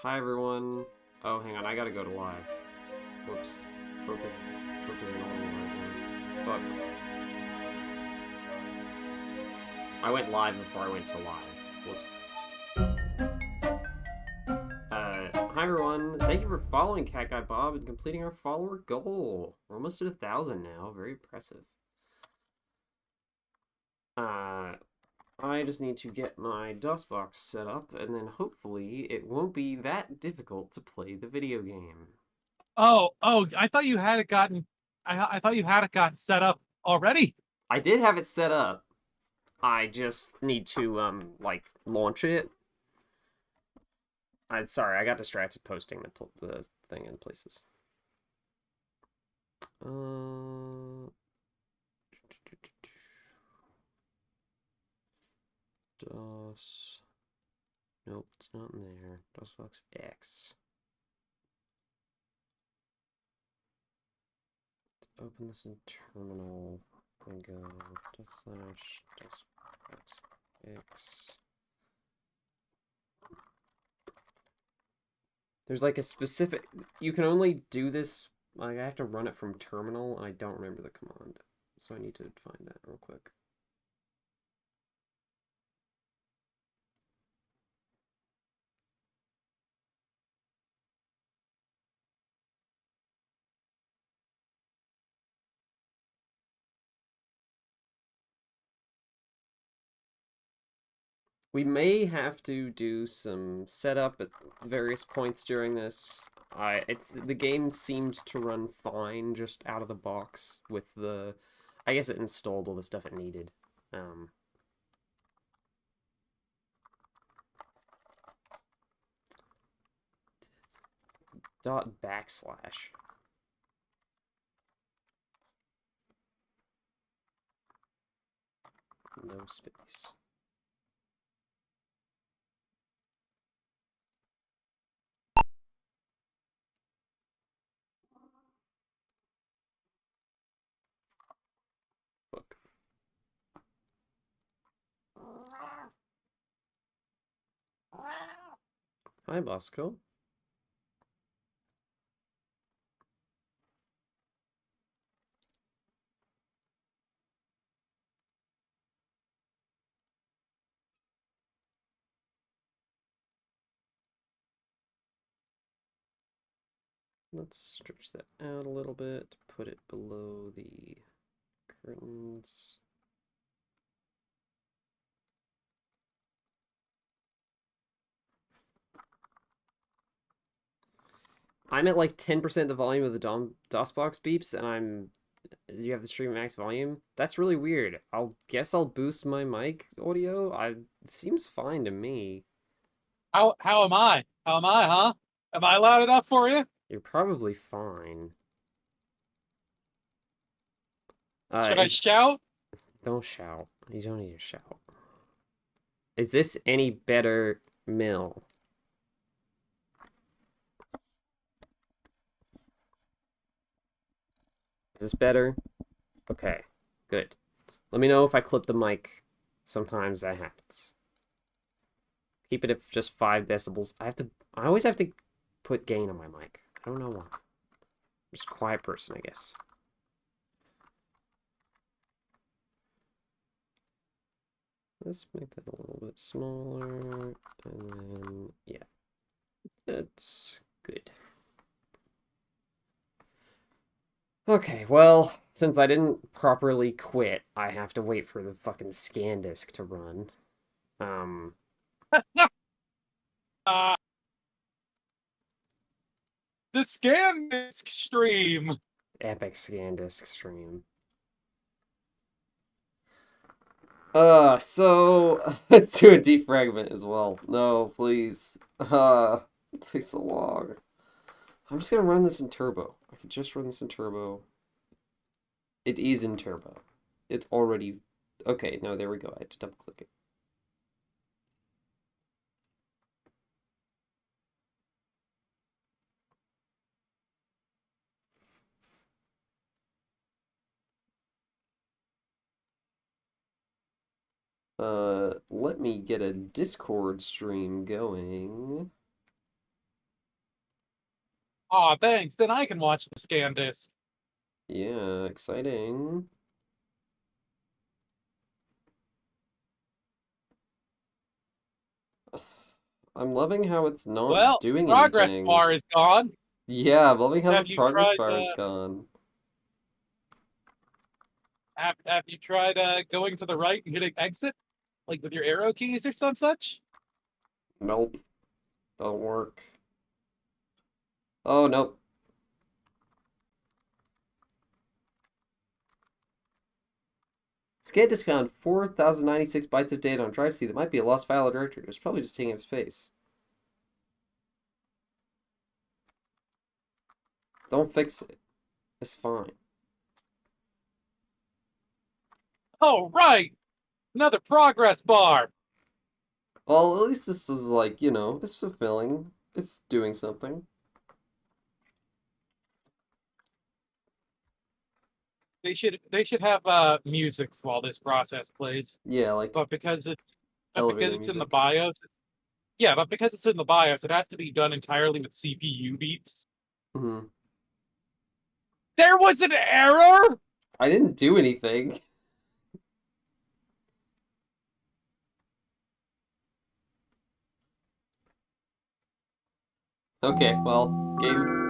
Hi everyone. Oh, hang on, I gotta go to live. Whoops. Focus is normal right now. Fuck. I went live before I went to live. Whoops. Hi everyone. Thank you for following Cat Guy Bob and completing our follower goal. We're almost at 1,000 now. Very impressive. I just need to get my DOSBox set up, and then hopefully it won't be that difficult to play the video game. Oh! I thought you had it gotten. I thought you had it got set up already. I did have it set up. I just need to like launch it. Sorry, I got distracted posting the thing in places. DOS. Nope, it's not in there. DOSBox X. Let's open this in terminal and go /DOSBox X. There's like a specific. You can only do this. Like I have to run it from terminal, and I don't remember the command, so I need to find that real quick. We may have to do some setup at various points during this. The game seemed to run fine just out of the box with the. I guess it installed all the stuff it needed. Dot backslash. No space. Fuck. Hi, Bosco. Let's stretch that out a little bit, put it below the curtains. I'm at like 10% the volume of the DOSBox beeps, and you have the stream max volume. That's really weird. I'll boost my mic audio. It seems fine to me. How am I? How am I? Huh? Am I loud enough for you? You're probably fine. Should I Is shout? Don't shout. You don't need to shout. Is this any better, Mill? Is this better? Okay, good. Let me know if I clip the mic. Sometimes that happens. Keep it at just 5 decibels. I always have to put gain on my mic. I don't know why. I'm just a quiet person, I guess. Let's make that a little bit smaller, and then, yeah, that's good. Okay, well, since I didn't properly quit, I have to wait for the fucking scan disk to run. Um, Uh, the scan disk stream. Epic scan disk stream. Let's do a defragment as well. No, please. It takes so long. I'm just gonna run this in turbo. I could just run this in turbo. It is in turbo. It's already... Okay, no, there we go. I had to double click it. Let me get a Discord stream going. Aw, thanks. Then I can watch the scan disc. Yeah, exciting. I'm loving how it's not Well, doing progress anything. bar is gone. Yeah, I'm loving how the Have you progress tried? bar is gone. Have you tried going to the right and hitting exit, like with your arrow keys or some such? Nope, don't work. Oh, nope. ScanDisk found 4,096 bytes of data on drive C that might be a lost file or directory. It's probably just taking up space. Don't fix it. It's fine. Oh, right! Another progress bar! Well, at least this is like, it's fulfilling. It's doing something. They should have music while this process plays. Yeah, like But because elevator it's in the music. BIOS, yeah, but because it's in the BIOS, it has to be done entirely with CPU beeps. Hmm. There was an error? I didn't do anything. Okay, well, game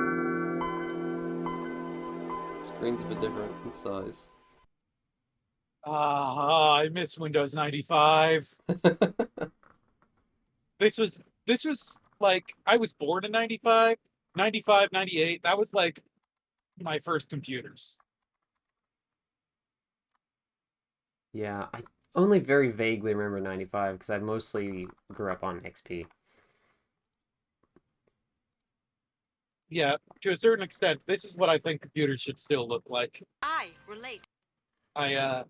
screen's a bit different in size. Ah, I miss Windows 95. This was like I was born in 95, 95, 98. That was like my first computers. Yeah, I only very vaguely remember 95 because I mostly grew up on XP. Yeah, to a certain extent, this is what I think computers should still look like. I relate. I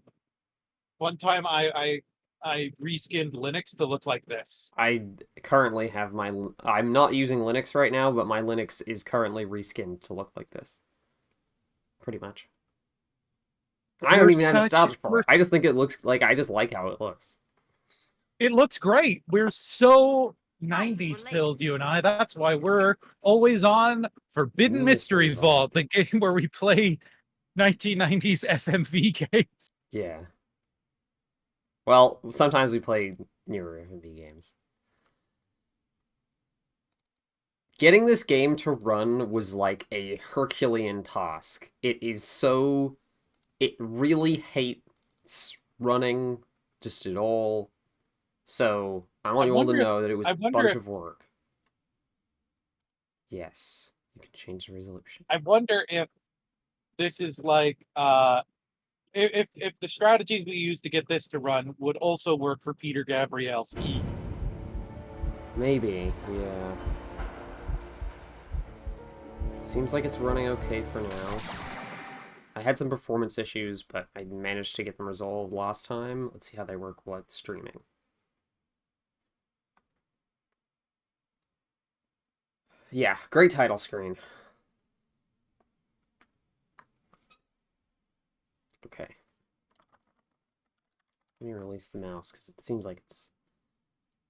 one time I reskinned Linux to look like this. I currently have I'm not using Linux right now, but my Linux is currently reskinned to look like this. Pretty much. I don't We're even have such nostalgia for we're it. I just think it looks like I just like how it looks. It looks great. We're so I 90s relate. pilled, you and I. That's why we're always on Forbidden Mystery Mystery Vault. Vault, the game where we play 1990s FMV games. Yeah. Well, sometimes we play newer FMV games. Getting this game to run was like a Herculean task. It really hates running just at all. So I want I you all to wonder if know that it was I a wonder bunch if of work. Yes, you can change the resolution. I wonder if this is like if the strategies we use to get this to run would also work for Peter Gabriel's Eve. Maybe, yeah. Seems like it's running okay for now. I had some performance issues, but I managed to get them resolved last time. Let's see how they work while it's streaming. Yeah, great title screen. Okay. Let me release the mouse, because it seems like it's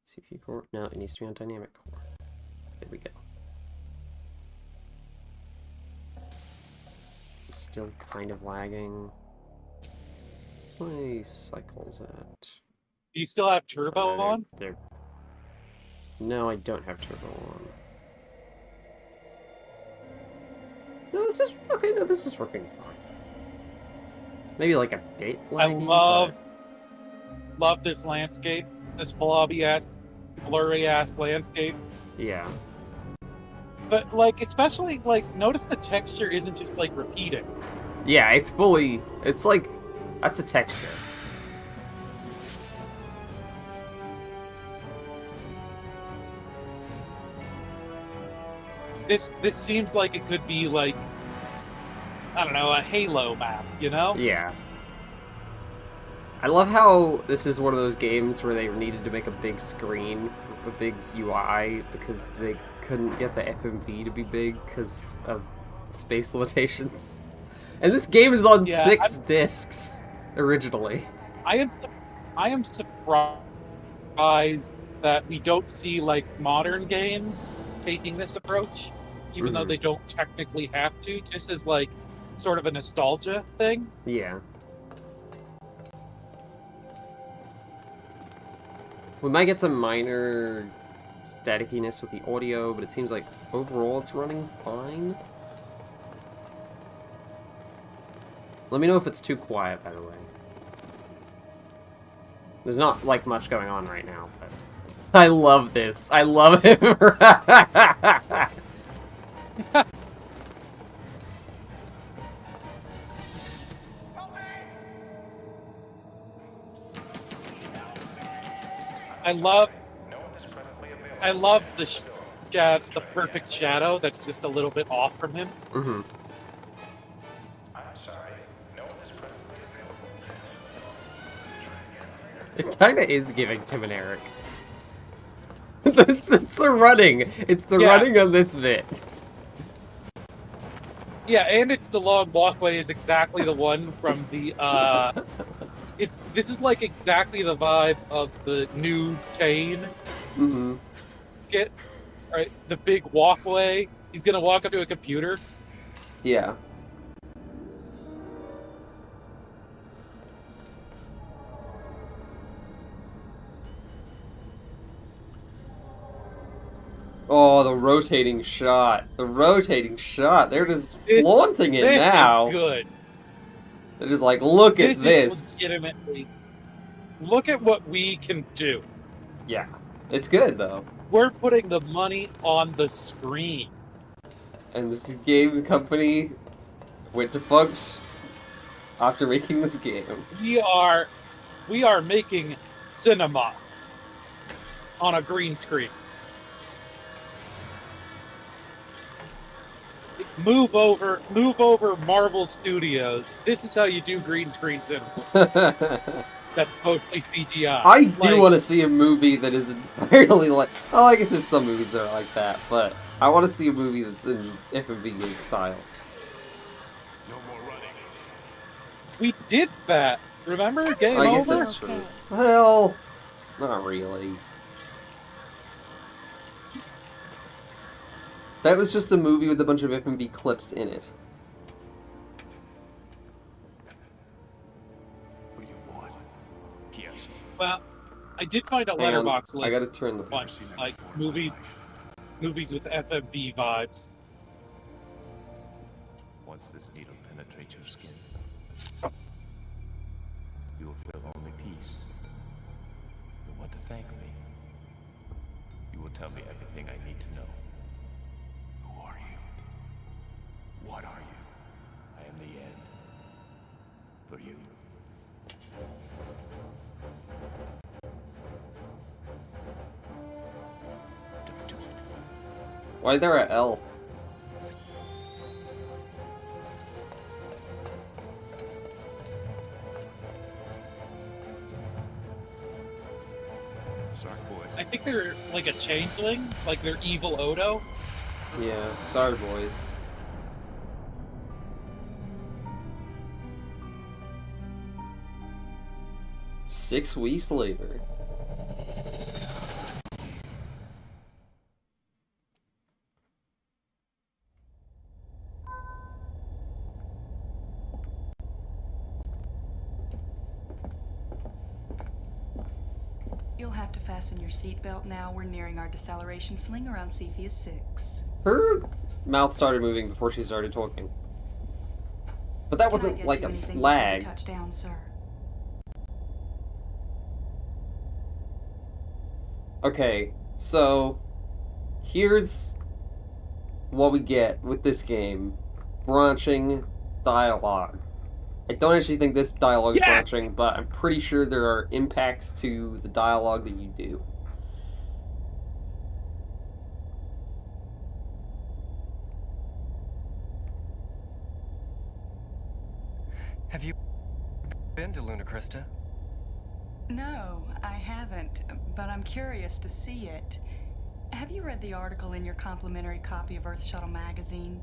CPU core. No, it needs to be on dynamic core. There we go. This is still kind of lagging. What's my cycles at? Do you still have turbo on? No, I don't have turbo on. No, this is okay. No, this is working fine. Maybe like a bit laggy. Love this landscape, this blobby ass, blurry ass landscape. Yeah. But like, especially like, notice the texture isn't just like repeating. Yeah, it's like, that's a texture. This seems like it could be like, I don't know, a Halo map, you know? Yeah. I love how this is one of those games where they needed to make a big screen, a big UI, because they couldn't get the FMV to be big because of space limitations. And this game is on 6 discs originally. I am surprised that we don't see like modern games taking this approach. even though Mhm. they don't technically have to, just as like sort of a nostalgia thing. Yeah. We might get some minor staticiness with the audio, but it seems like overall it's running fine. Let me know if it's too quiet, by the way. There's not, like, much going on right now, but... I love this. I love him. I love the perfect shadow that's just a little bit off from him. Mm-hmm. It kind of is giving Tim and Eric. It's the running. It's the running on this bit. Yeah, and it's the long walkway is exactly the one from the this is like exactly the vibe of the new Tane. Mm-hmm. Right, the big walkway. He's gonna walk up to a computer. Yeah. Oh, the rotating shot. The rotating shot. They're just flaunting it now. This is good. They're just like, look at this. Is legitimately. Look at what we can do. Yeah. It's good, though. We're putting the money on the screen. And this game company went defunct after making this game. We are making cinema on a green screen. Move over, Marvel Studios. This is how you do green screen cinema. That's mostly CGI. I do want to see a movie that is entirely like... Oh, I guess there's some movies that are like that, but I want to see a movie that's in FMV game style. No more running. We did that. Remember? Game I guess over? that's true. Well, not really. That was just a movie with a bunch of FMV clips in it. What do you want? Yes. Well, I did find a Hang on, letterbox list. I gotta turn the... Bunch, like movies with FMV vibes. Once this needle penetrates your skin, you will feel only peace. You'll want to thank me. You will tell me everything I need to know. Who are you? What are you? I am the end. For you. Do it. Why there a L? Sark boys. I think they're like a changeling, like they're evil Odo. Yeah, sorry boys. Six weeks later. You'll have to fasten your seatbelt now. We're nearing our deceleration sling around Cepheus 6. Her mouth started moving before she started talking. But that wasn't like a lag. Touchdown, sir. Okay, so here's what we get with this game. Branching dialogue. I don't actually think this dialogue is branching, but I'm pretty sure there are impacts to the dialogue that you do. Have you been to Luna Crista? No, I haven't, but I'm curious to see it. Have you read the article in your complimentary copy of Earth Shuttle magazine?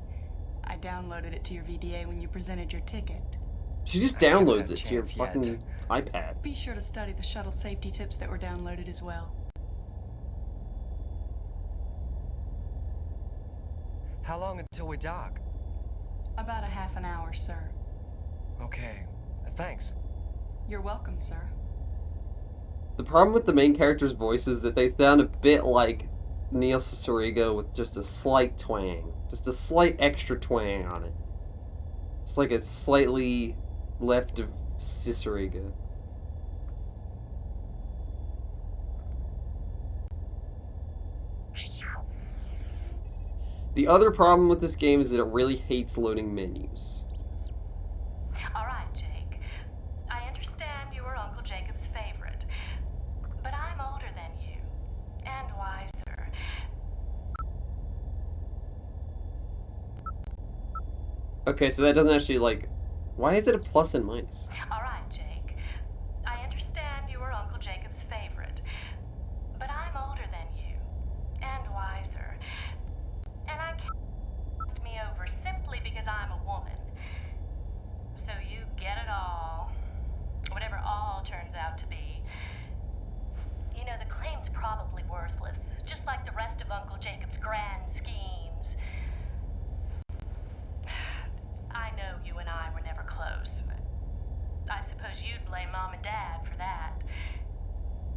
I downloaded it to your VDA when you presented your ticket. She just I haven't downloads had a it to your chance yet. fucking iPad. Be sure to study the shuttle safety tips that were downloaded as well. How long until we dock? About a half an hour, sir. Okay, thanks. You're welcome, sir. The problem with the main character's voice is that they sound a bit like Neil Cicierega with just a slight twang. Just a slight extra twang on it. It's like a slightly left of Cicierega. The other problem with this game is that it really hates loading menus. All right, Jake. I understand you were Uncle Jacob's favorite, but I'm older than you, and wiser. Okay, so that doesn't actually, like... Why is it a plus and minus? All right, Jake. I understand you were Uncle Jacob's favorite, but I'm older than you, and wiser. And I can't pass me over simply because I'm a woman. So you get it all. Whatever all turns out to be. You know, the claim's probably worthless, just like the rest of Uncle Jacob's grand schemes. I know you and I were never close. I suppose you'd blame Mom and Dad for that.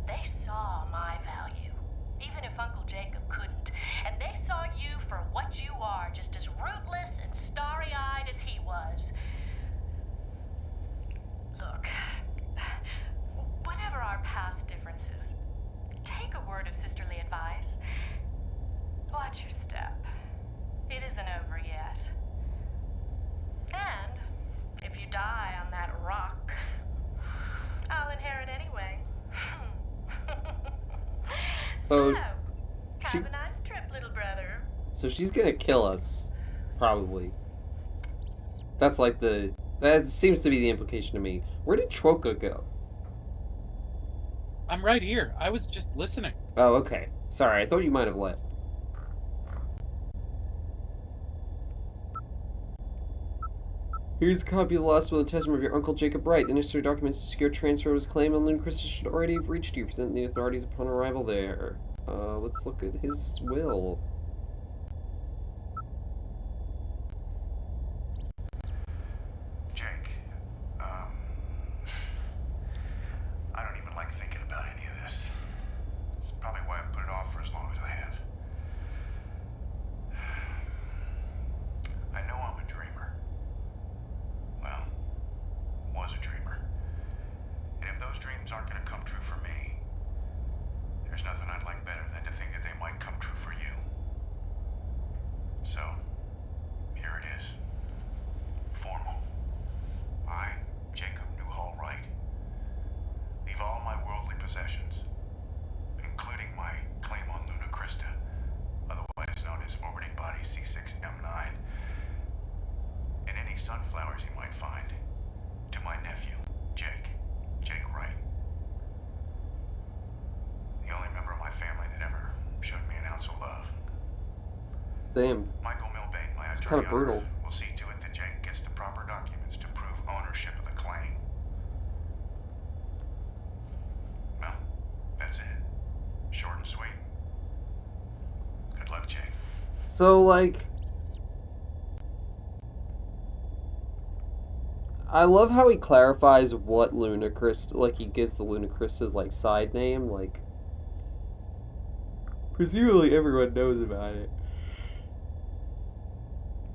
They saw my value, even if Uncle Jacob couldn't. And they saw you for what you are, just as rootless and starry-eyed as he was. Look, whatever our past differences, take a word of sisterly advice. Watch your step. It isn't over yet. And if you die on that rock, I'll inherit anyway. Oh, So, she- have a nice trip, little brother. So she's gonna kill us. Probably. That's like the... That seems to be the implication to me. Where did Troka go? I'm right here. I was just listening. Oh, okay. Sorry, I thought you might have left. Here's a copy of the last will and testament of your Uncle Jacob Wright. The necessary documents to secure transfer of his claim on Luna Crystal should already have reached you. Present the authorities upon arrival there. Let's look at his will. Jake, I don't even like thinking about any of this. It's probably why I put it off for as long as I have. I know I'm a dreamer. Well, was a dreamer. And if those dreams aren't going to come true for me, there's nothing I'd like better than to think that they might come true for you. So, here it is. Formal. I, Jacob Newhall Wright, leave all my worldly possessions, including my claim on Luna Crista, otherwise known as orbiting body C6M9, and any sunflowers you might find, to my nephew, Jake Wright. The only member of my family that ever showed me an ounce of love. Damn. Michael Milbane, my It's attorney kinda on brutal. Earth, will see to it that Jake gets the proper documents to prove ownership of the claim. Well, that's it. Short and sweet. Good luck, Jake. So, like... I love how he clarifies what Luna Crystal... Like, he gives the Luna Crystal's, like, side name, like... Presumably everyone knows about it.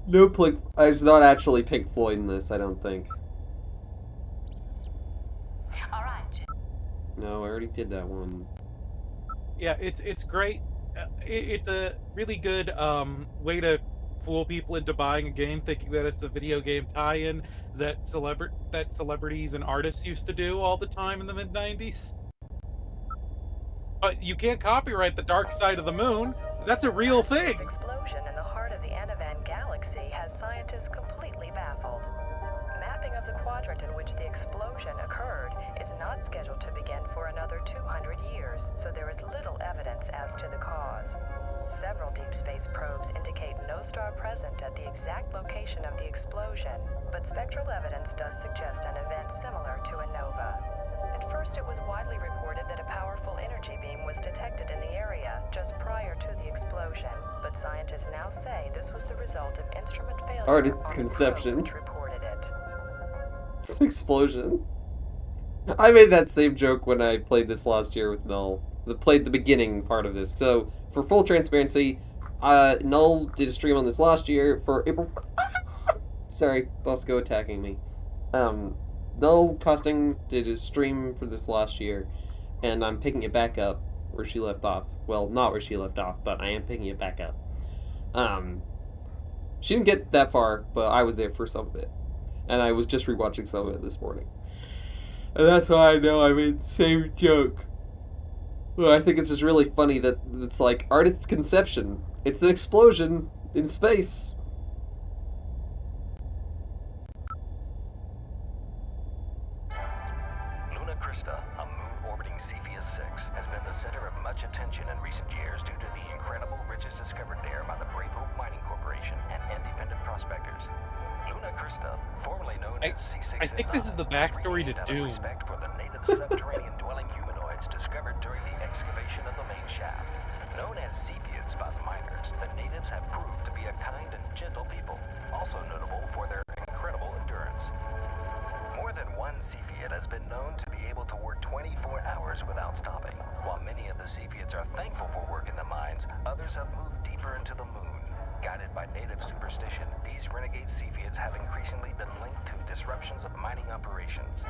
No, there's not actually Pink Floyd in this, I don't think. All right, Jake. No, I already did that one. Yeah, it's great. It's a really good way to fool people into buying a game, thinking that it's a video game tie-in that celebrities and artists used to do all the time in the mid-90s. But you can't copyright The Dark Side of the Moon. That's a real thing. This explosion in the heart of the Anavan galaxy has scientists completely baffled. Mapping of the quadrant in which the explosion occurred is not scheduled to begin for another 200 years, so there is little evidence as to the cause. Several deep space probes indicate no star present at the exact location of the explosion, but spectral evidence does suggest an event similar to a nova. At first, it was widely reported that a powerful energy beam was detected in the area, just prior to the explosion, but scientists now say this was the result of instrument failure Artist on the conception. probe which reported it. It's an explosion. I made that same joke when I played this last year with Null. Played the beginning part of this. So, for full transparency, Null did a stream on this last year for April... Sorry, Bosco attacking me. Null Costing did a stream for this last year, and I'm picking it back up where she left off. Well, not where she left off, but I am picking it back up. She didn't get that far, but I was there for some of it. And I was just rewatching some of it this morning. And that's why I know I made the same joke. Well, I think it's just really funny that it's like artist's conception. It's an explosion in space. Luna Crista, a moon orbiting Cepheus 6, has been the center of much attention in recent years due to the incredible riches discovered there by the Brave Hope Mining Corporation and independent prospectors. Luna Crista, formerly known as C6, I think this is the backstory to Doom. Respect for the native subterranean dwelling humanoids discovered during the excavation of the main shaft. Known as Cephiids by the miners, the natives have proved to be a kind and gentle people, also notable for their incredible endurance. More than one Cephiid has been known to be able to work 24 hours without stopping. While many of the Cephiids are thankful for work in the mines, others have moved deeper into the moon. Guided by native superstition, these renegade Cephiids have increasingly been linked to disruptions of mining operations.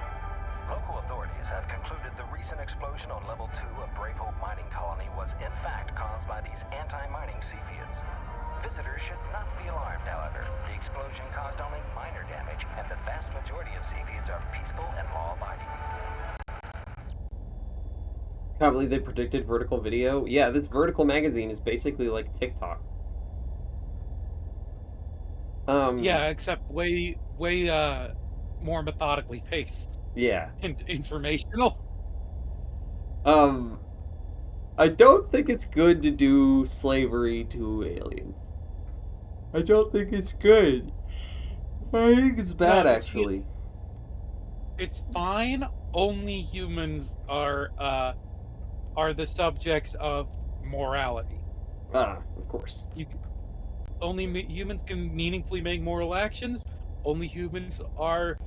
Local authorities have concluded the recent explosion on level 2 of Brave Hope Mining Colony was in fact caused by these anti-mining Cephiids. Visitors should not be alarmed, however. The explosion caused only minor damage, and the vast majority of Cephiids are peaceful and law-abiding. Can't believe they predicted vertical video. Yeah, this vertical magazine is basically like TikTok. Yeah, except way more methodically paced Yeah. and informational. I don't think it's good to do slavery to aliens. I don't think it's good. I think it's bad, No, actually. It's fine. Only humans are the subjects of morality. Of course. Humans can meaningfully make moral actions. Only humans are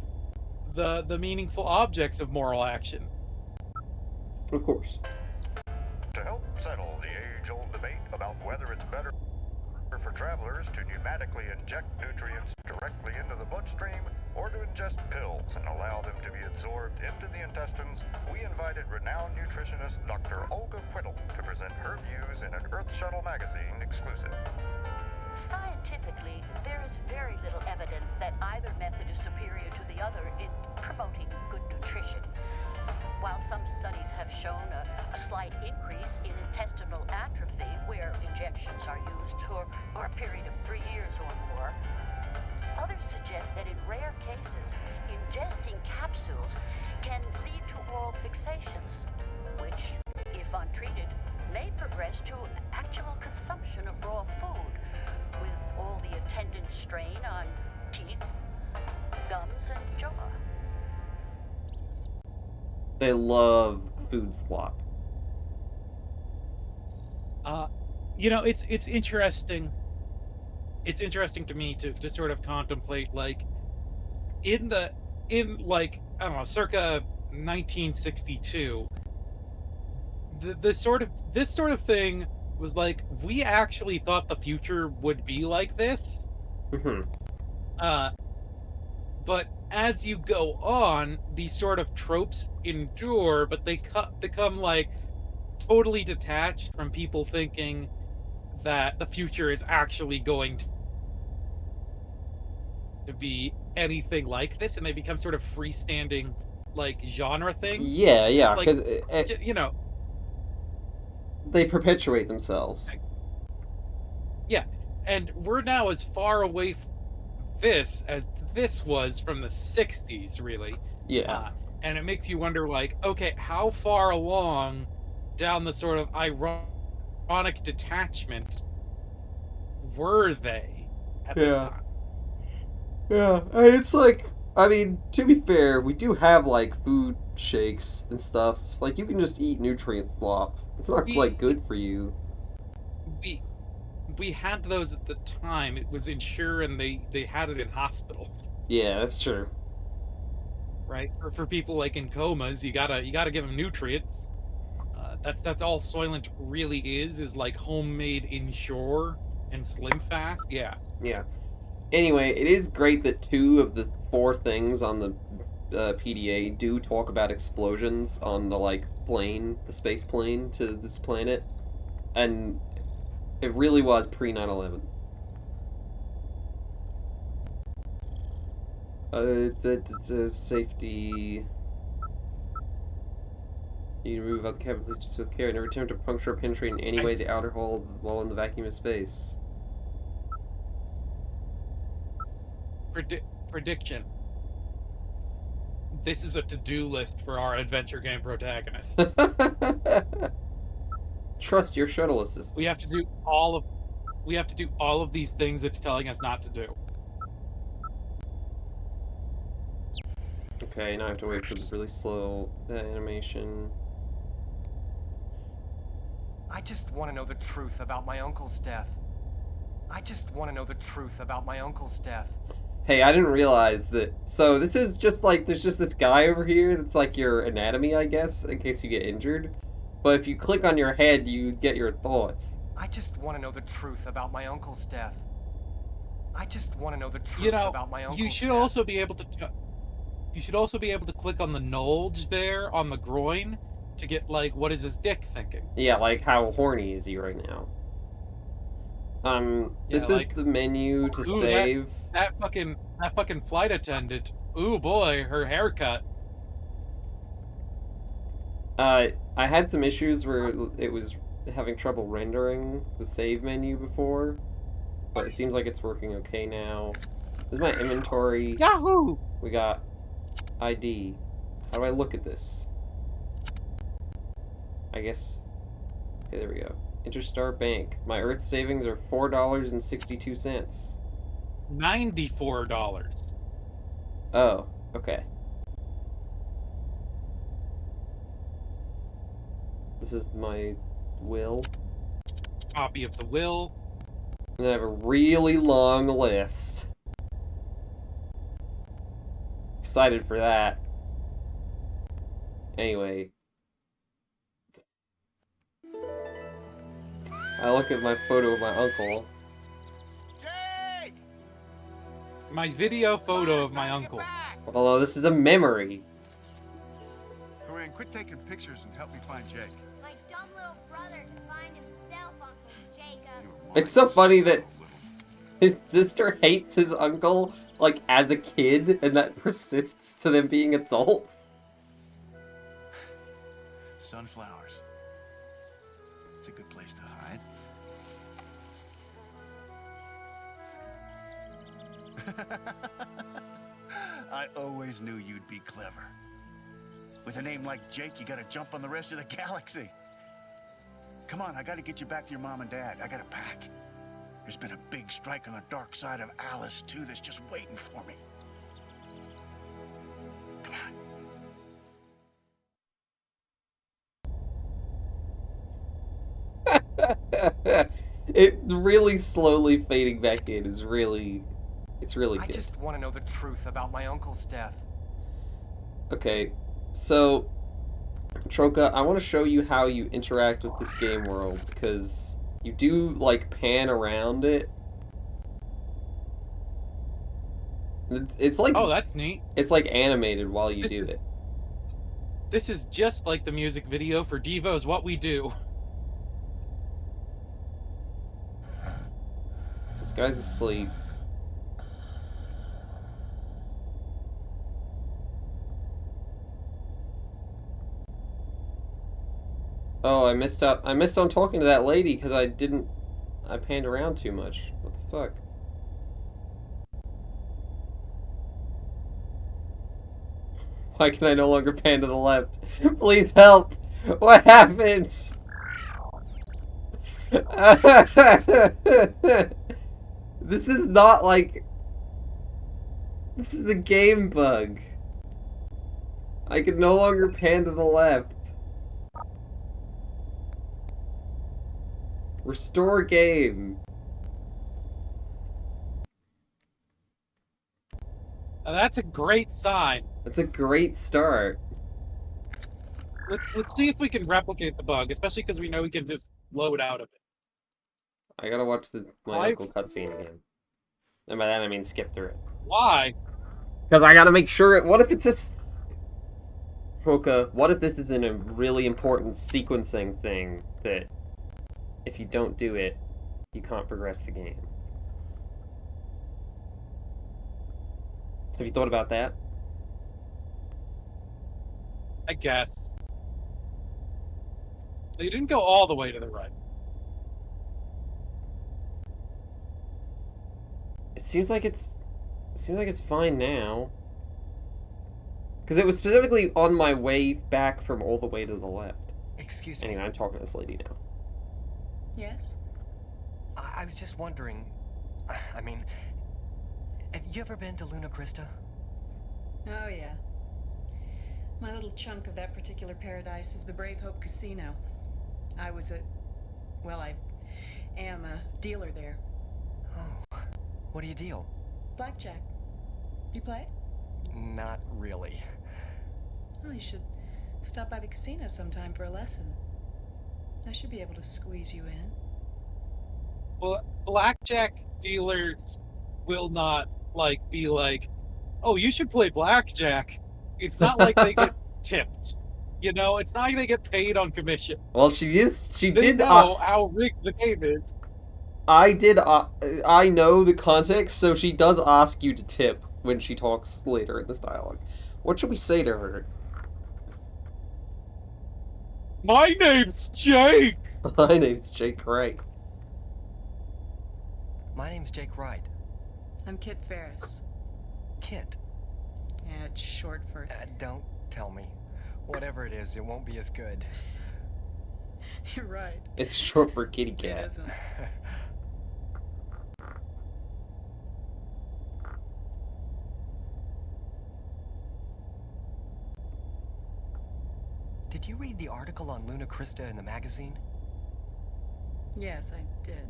the meaningful objects of moral action. Of course. To help settle the age-old debate about whether it's better for travelers to pneumatically inject nutrients directly into the bloodstream or to ingest pills and allow them to be absorbed into the intestines, we invited renowned nutritionist Dr. Olga Whittle to present her views in an Earth Shuttle magazine exclusive. Scientifically, there is very little evidence that either method is superior to the other in promoting good nutrition. While some studies have shown a slight increase in intestinal atrophy where injections are used for a period of 3 years or more, others suggest that in rare cases, ingesting capsules can lead to oral fixations, which, if untreated, may progress to actual consumption of raw food, with all the attendant strain on teeth, gums, and jaw. They love food slop. It's interesting. It's interesting to me to sort of contemplate, like, in like, I don't know, circa 1962, this sort of thing was like, we actually thought the future would be like this. Mm-hmm. But as you go on, these sort of tropes endure, but they become like totally detached from people thinking that the future is actually going to be anything like this, and they become sort of freestanding, like, genre things. Yeah, It's like, because they perpetuate themselves. Yeah, and we're now as far away from this as this was from the 60s, really. Yeah. And it makes you wonder, like, okay, how far along down the sort of ironic detachment were they at this time? Yeah, it's like, I mean, to be fair, we do have, like, food shakes and stuff. Like, you can just eat nutrient slop. It's not, like, good for you. we had those at the time. It was Ensure, and they had it in hospitals, Yeah, that's true. right? For people like in comas, you gotta give them nutrients. That's all Soylent really is like homemade Ensure and Slim Fast. Yeah. Yeah. Anyway, it is great that 2 of the 4 things on the PDA do talk about explosions on the, like, plane, the space plane to this planet. And it really was pre-9/11. Safety... You need to move out the cabin, please, just with care. Never attempt to puncture or penetrate in any way the outer hull while in the vacuum of space. Prediction. This is a to-do list for our adventure game protagonist. Trust your shuttle assistant. We have to do all of these things it's telling us not to do. Okay, now I have to wait for the really slow animation. I just want to know the truth about my uncle's death. I just want to know the truth about my uncle's death. Hey, I didn't realize that. So this is just like, there's just this guy over here that's like your anatomy, I guess, in case you get injured. But if you click on your head, you get your thoughts. I just want to know the truth about my uncle's death. I just want to know the truth You know, about my uncle's you should death. also be able to. You should also be able to click on the nulge there on the groin to get like, what is his dick thinking? Yeah, like how horny is he right now? This like, is the menu to ooh, save. That fucking flight attendant. Ooh boy, her haircut. I had some issues where it was having trouble rendering the save menu before, but it seems like it's working okay now. This is my inventory. Yahoo! We got ID. How do I look at this? I guess... Okay, there we go. Interstar Bank. My Earth savings are $4.62. $94. Oh, okay. This is my will. Copy of the will. And then I have a really long list. Excited for that. Anyway. I look at my photo of my uncle. Jake! My video photo of my uncle. Although this is a memory. Corinne, quit taking pictures and help me find Jake. My dumb little brother can find himself, Uncle Jacob. It's so funny that his sister hates his uncle, like, as a kid, and that persists to them being adults. Sunflowers. It's a good place to hide. I always knew you'd be clever. With a name like Jake, you gotta jump on the rest of the galaxy. Come on, I gotta get you back to your mom and dad. I gotta pack. There's been a big strike on the dark side of Alice, too, that's just waiting for me. Come on. It really slowly fading back in is really... It's really good. I just want to know the truth about my uncle's death. Okay, so... Troka, I want to show you how you interact with this game world, because you do, like, pan around it. It's like... Oh, that's neat. It's like animated while you do it. This is just like the music video for Devo's What We Do. This guy's asleep. Oh, I missed out. I missed on talking to that lady because I panned around too much. What the fuck? Why can I no longer pan to the left? Please help! What happened? This is not like... This is the game bug. I can no longer pan to the left. Restore game. Now, that's a great sign. That's a great start. Let's see if we can replicate the bug, especially because we know we can just load out of it. I gotta watch my uncle cutscene again. And by that I mean skip through it. Why? Because I gotta make sure it. What if it's this? Troka, what if this is a really important sequencing thing that if you don't do it, you can't progress the game? Have you thought about that? I guess. You didn't go all the way to the right. It seems like it's fine now. Because it was specifically on my way back from all the way to the left. Excuse me. Anyway, I'm talking to this lady now. Yes? I was just wondering. I mean, have you ever been to Luna Crista? Oh, yeah. My little chunk of that particular paradise is the Brave Hope Casino. I am a dealer there. Oh, what do you deal? Blackjack. You play? Not really. Well, you should stop by the casino sometime for a lesson. I should be able to squeeze you in. Well, blackjack dealers will not be like, oh, you should play blackjack. It's not like they get tipped. You know, it's not like they get paid on commission. Well, she They did know how rigged the game is. I know the context, so she does ask you to tip when she talks later in this dialogue. What should we say to her? My name's Jake! My name's Jake Wright. My name's Jake Wright. I'm Kit Ferris. Kit? Yeah, it's short for... Don't tell me. Whatever it is, it won't be as good. You're right. It's short for kitty It cat. isn't. Did you read the article on Luna Crista in the magazine? Yes, I did.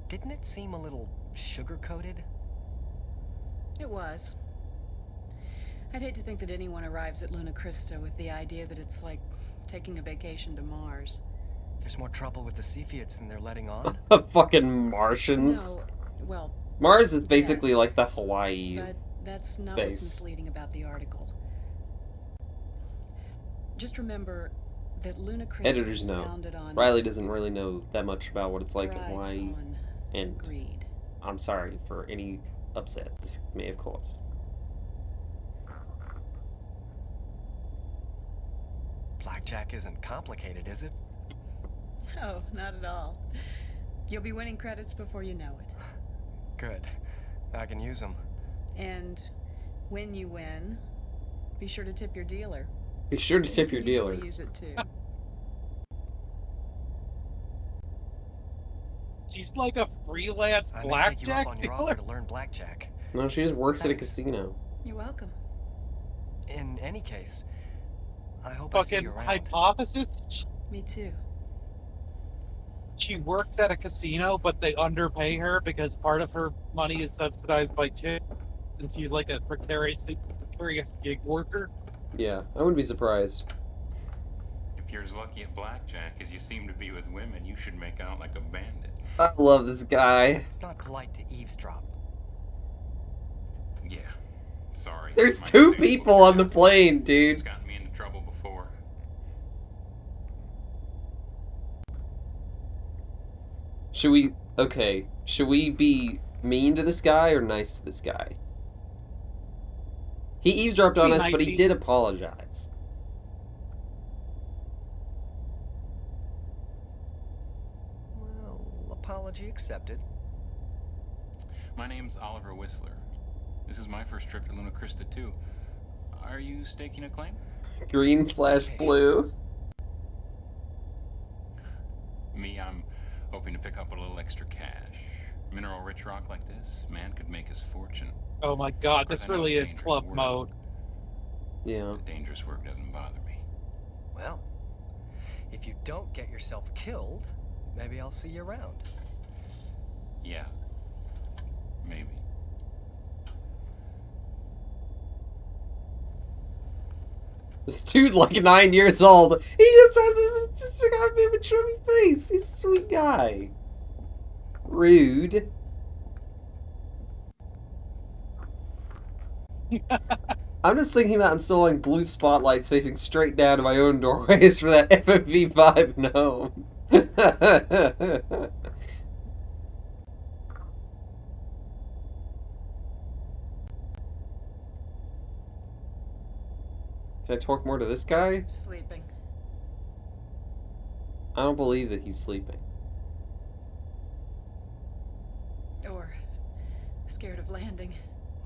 Didn't it seem a little sugar-coated? It was. I'd hate to think that anyone arrives at Luna Crista with the idea that it's like taking a vacation to Mars. There's more trouble with the Cepheids than they're letting on? Fucking Martians. No, well... Mars is basically yes, like the Hawaii but that's not base. what's misleading about the article. Just remember that Luna Crista Editors was know. founded on... Riley doesn't really know that much about what it's like in thrives Hawaii. on And greed. I'm sorry for any upset this may have caused. Blackjack isn't complicated, is it? No, not at all. You'll be winning credits before you know it. Good. I can use them. And when you win, be sure to tip your dealer. Be sure to tip your You can dealer. easily use it too. She's like a freelance I may take you blackjack up on your dealer. offer to learn blackjack. No, she just works at a Thanks. casino. You're welcome. In any case, I hope I see Fucking you around. hypothesis. Me too. She works at a casino, but they underpay her because part of her money is subsidized by tips, and she's like a precarious gig worker. Yeah, I wouldn't be surprised. If you're as lucky at blackjack as you seem to be with women, you should make out like a bandit. I love this guy. It's not polite to eavesdrop. Yeah, sorry. There's My two disabled people on the curiosity plane, has dude. gotten me into trouble before. Should we... Okay. Should we be mean to this guy or nice to this guy? He eavesdropped on Be us, but he niceys. did apologize. Well, apology accepted. My name's Oliver Whistler. This is my first trip to Luna Crista too. Are you staking a claim? Green/blue. Me, I'm hoping to pick up a little extra cash. Mineral-rich rock like this, man could make his fortune. Oh my god, Of course, this I know really it's is dangerous club work. mode. Yeah. The dangerous work doesn't bother me. Well, if you don't get yourself killed, maybe I'll see you around. Yeah. Maybe. This dude, like 9 years old, he just has this just a goddamn chubby face. He's a sweet guy. Rude. I'm just thinking about installing blue spotlights facing straight down to my own doorways for that FMV5 gnome. Can I talk more to this guy? Sleeping. I don't believe that he's sleeping. Or scared of landing.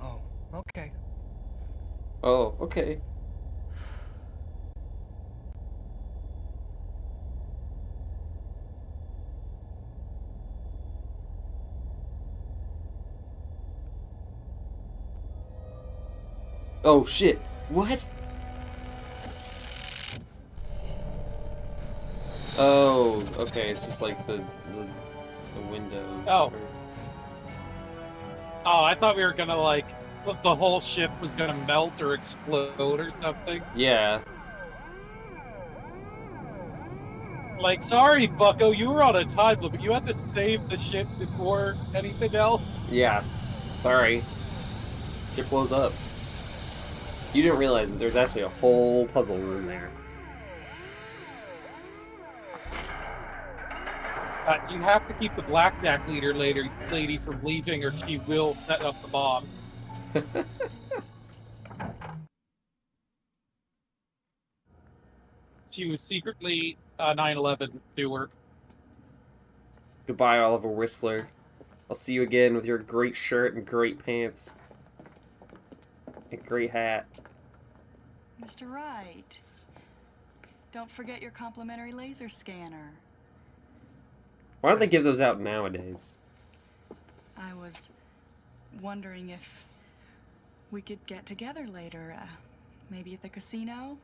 Oh, okay. Oh, okay. Oh shit. What? Oh, okay, it's just like the window. Oh. Oh, I thought we were gonna like the whole ship was gonna melt or explode or something. Yeah. Like, sorry, Bucko, you were on a time limit. You had to save the ship before anything else. Yeah. Sorry. Ship blows up. You didn't realize that there's actually a whole puzzle room there. You have to keep the blackjack lady from leaving, or she will set up the bomb. She was secretly a 9/11 doer. Goodbye, Oliver Whistler. I'll see you again with your great shirt and great pants. And great hat. Mr. Wright, don't forget your complimentary laser scanner. Why don't they give those out nowadays? I was wondering if we could get together later, maybe at the casino?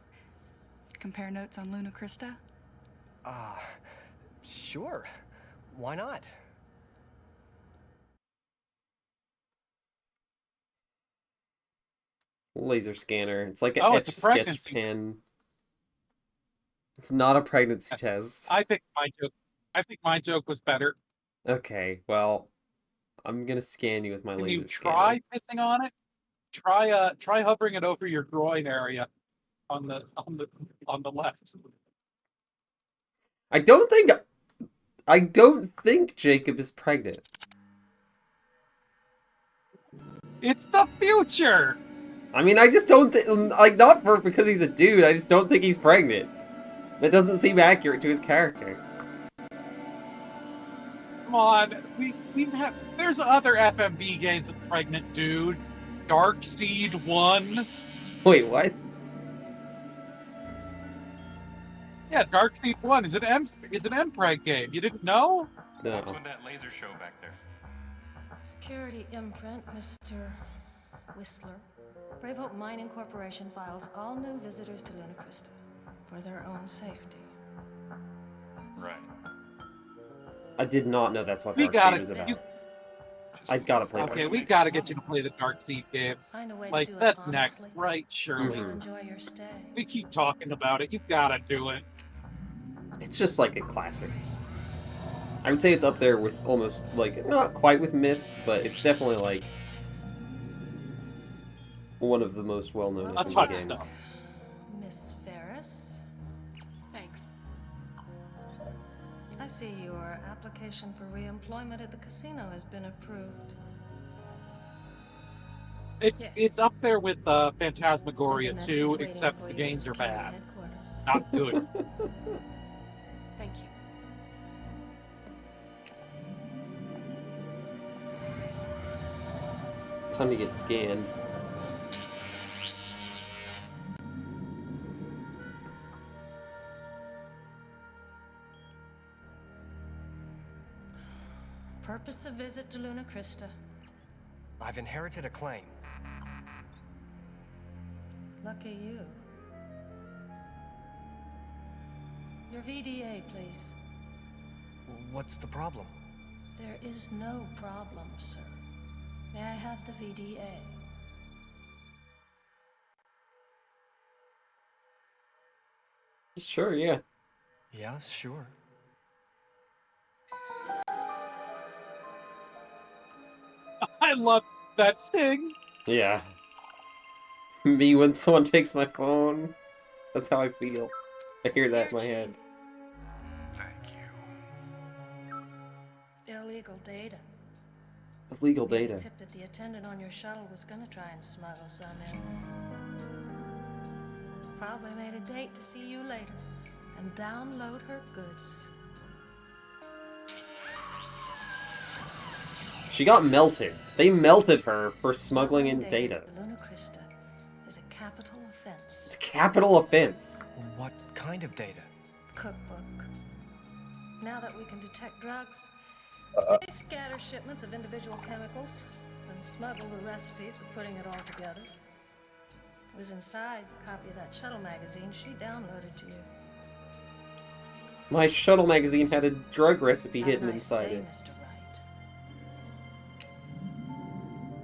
Compare notes on Luna Crista? Sure. Why not? Laser scanner. It's like an Oh, etch it's a sketch pregnancy. pen. It's not a pregnancy Yes. test. I think my joke was better. Okay, well, I'm gonna scan you with my Can laser you scanner. try pissing on it? Try hovering it over your groin area on the left. I don't think Jacob is pregnant. It's the future. I mean, I just don't like, not for because he's a dude. I just don't think he's pregnant. That doesn't seem accurate to his character. Come on, we've had. There's other FMV games with pregnant dudes. Dark Seed 1. Wait, what? Yeah, Dark Seed 1 is an MPreg game. You didn't know? No. What's with that laser show back there? Security imprint, Mr. Whistler. Brave Hope Mining Corporation files all new visitors to Luna Crista for their own safety. Right. I did not know that's what We Dark gotta- Seed was about. you- I gotta play Okay, Dark we Seed. gotta get you to play the Dark Seed games. Find a way to Like, do it that's honestly. next, right? Surely. You'll enjoy your stay. We keep talking about it. You gotta do it. It's just like a classic. I would say it's up there with almost, like, not quite with Myst, but it's definitely like one of the most well-known A FMV touchstone. games. Miss Ferris, Thanks. I see your application for re-employment at the casino has been approved. It's Yes. it's up there with Phantasmagoria There's a 2, message except waiting the for you at games are security bad. headquarters. Not good. Thank you. Time to get scanned. Purpose of visit to Luna Crista. I've inherited a claim. Lucky you. Your VDA, please. What's the problem? There is no problem, sir. May I have the VDA? Sure, yeah. Yeah, sure. I love that sting. Yeah. Me when someone takes my phone. That's how I feel. I hear that in my head. Thank you. Illegal data. Illegal We data. tipped that the attendant on your shuttle was gonna try and smuggle some in. Probably made a date to see you later and download her goods. She got melted. They melted her for smuggling in Data data. to Luna Crista is a capital offense. It's capital offense. What kind of data? Cookbook. Now that we can detect drugs, they scatter shipments of individual chemicals, then smuggle the recipes for putting it all together. It was inside the copy of that shuttle magazine she downloaded to you. My shuttle magazine had a drug recipe Have a hidden nice inside day, it. Mr. Wright.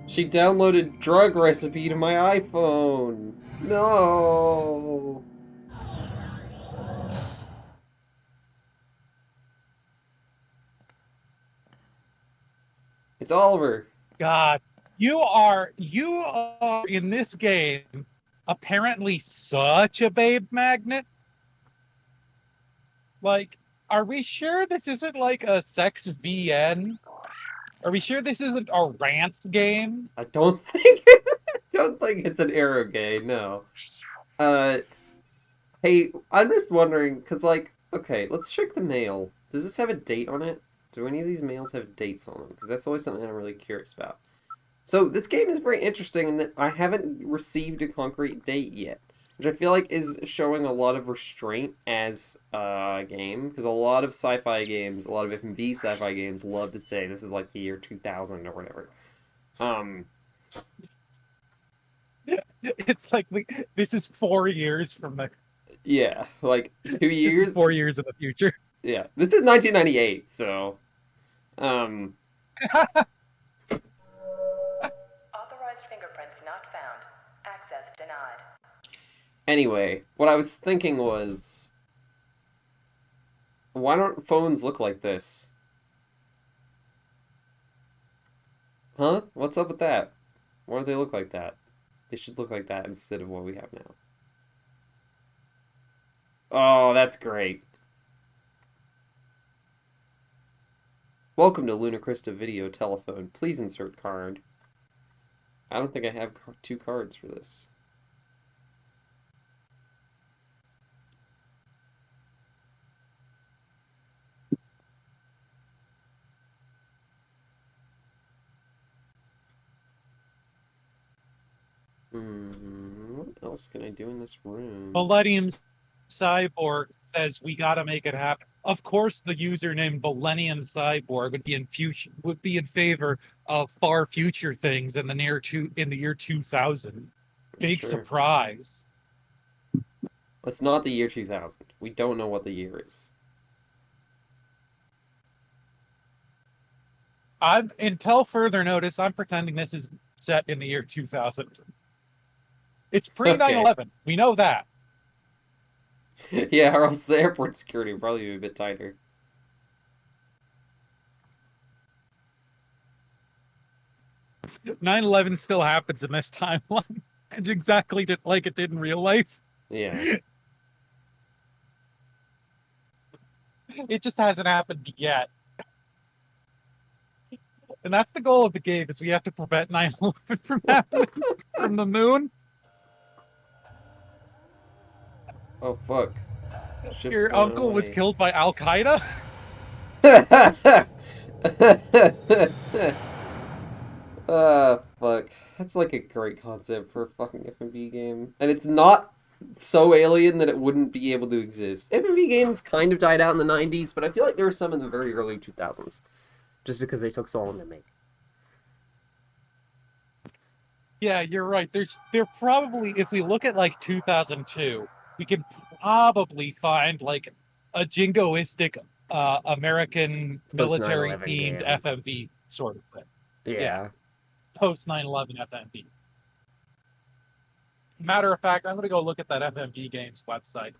She downloaded drug recipe to my iPhone. No. It's Oliver. God, you are in this game apparently such a babe magnet. Like, are we sure this isn't like a sex VN? Are we sure this isn't a rants game? I don't think it's an arrow gay, no. Hey, I'm just wondering, cause like, okay, let's check the mail. Does this have a date on it? Do any of these mails have dates on them? Because that's always something I'm really curious about. So this game is very interesting in that I haven't received a concrete date yet, which I feel like is showing a lot of restraint as a game, because a lot of sci-fi games, a lot of F&B sci-fi games love to say this is like the year 2000 or whatever. It's like this is 4 years from the. Yeah, like 2 This years. is 4 years in the future. Yeah, this is 1998, so Authorized fingerprints not found. Access denied. Anyway, what I was thinking was, why don't phones look like this? Huh? What's up with that? Why don't they look like that? They should look like that instead of what we have now. Oh, that's great. Welcome to Luna Crista Video Telephone. Please insert card. I don't think I have 2 cards for this. What else can I do in this room? Millennium Cyborg says we got to make it happen. Of course, the username Millennium Cyborg would be in favor of far future things in the year 2000. Big true. surprise. It's not the year 2000. We don't know what the year is. Until further notice, I'm pretending this is set in the year 2000. It's pre 9/11. We know that. Yeah, or else the airport security would probably be a bit tighter. – 9/11 still happens in this timeline, and exactly like it did in real life. Yeah. It just hasn't happened yet. And that's the goal of the game, is we have to prevent 9/11 from happening from the moon. Oh, fuck. Your uncle was killed by Al-Qaeda? Fuck. That's like a great concept for a fucking F&B game. And it's not so alien that it wouldn't be able to exist. F&B games kind of died out in the 90s, but I feel like there were some in the very early 2000s. Just because they took so long to make. Yeah, you're right. There probably, if we look at like 2002, we can probably find like a jingoistic American Post military 9/11 themed game. FMV sort of thing. Yeah. Post 9/11 FMV. Matter of fact, I'm gonna go look at that FMV Games website.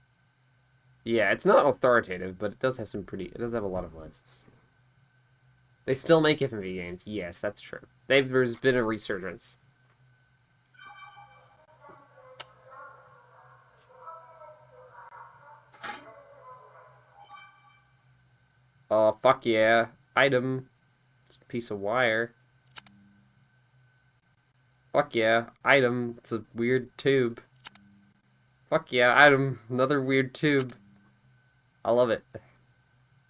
Yeah, it's not authoritative, but it does have it does have a lot of lists. They still make FMV games. Yes, that's true. There's been a resurgence. Oh, fuck yeah. Item. It's a piece of wire. Fuck yeah. Item. It's a weird tube. Fuck yeah. Item. Another weird tube. I love it.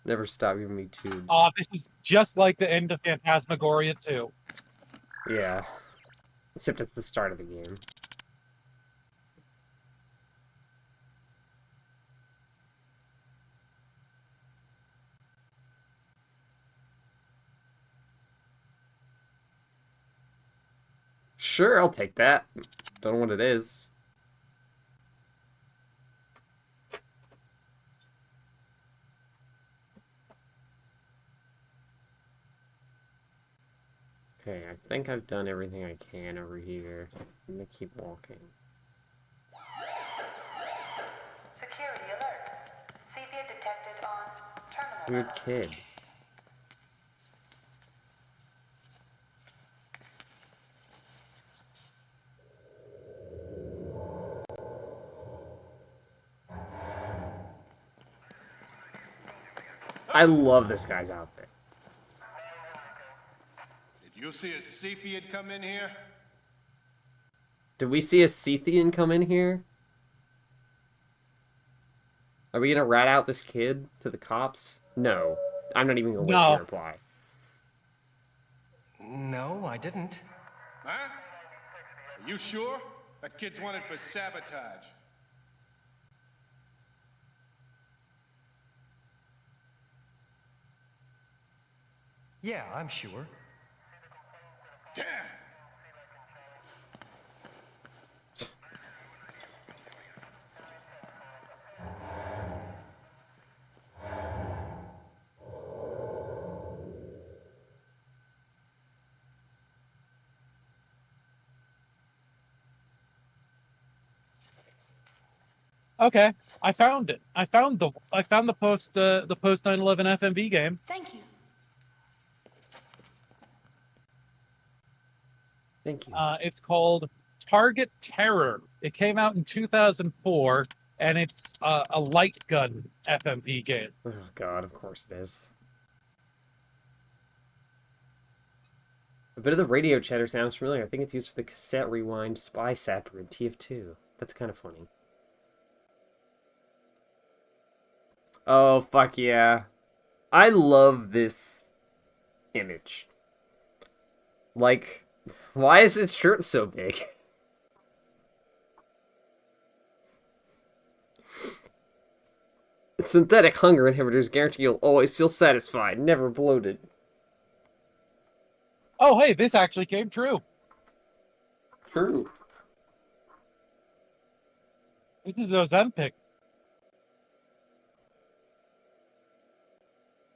Never stop giving me tubes. Oh, this is just like the end of Phantasmagoria 2. Yeah. Except it's the start of the game. Sure, I'll take that. Don't know what it is. Okay, I think I've done everything I can over here. I'm gonna keep walking. Security alert. Sepia detected on terminal. Weird kid. I love this guy's outfit. Did you see a Sepian come in here? Did we see a Sethian come in here? Are we gonna rat out this kid to the cops? No. I'm not even gonna wait for your reply. No, I didn't. Huh? Are you sure? That kid's wanted for sabotage. Yeah, I'm sure. Damn! Okay, I found it. I found the post 9/11 FMV game. Thank you. Thank you. It's called Target Terror. It came out in 2004, and it's a light gun FMV game. Oh god, of course it is. A bit of the radio chatter sounds familiar. I think it's used for the cassette rewind spy sapper in TF2. That's kind of funny. Oh, fuck yeah. I love this image. Like, why is its shirt so big? Synthetic hunger inhibitors guarantee you'll always feel satisfied, never bloated. Oh, hey, this actually came true. True. This is Ozempic.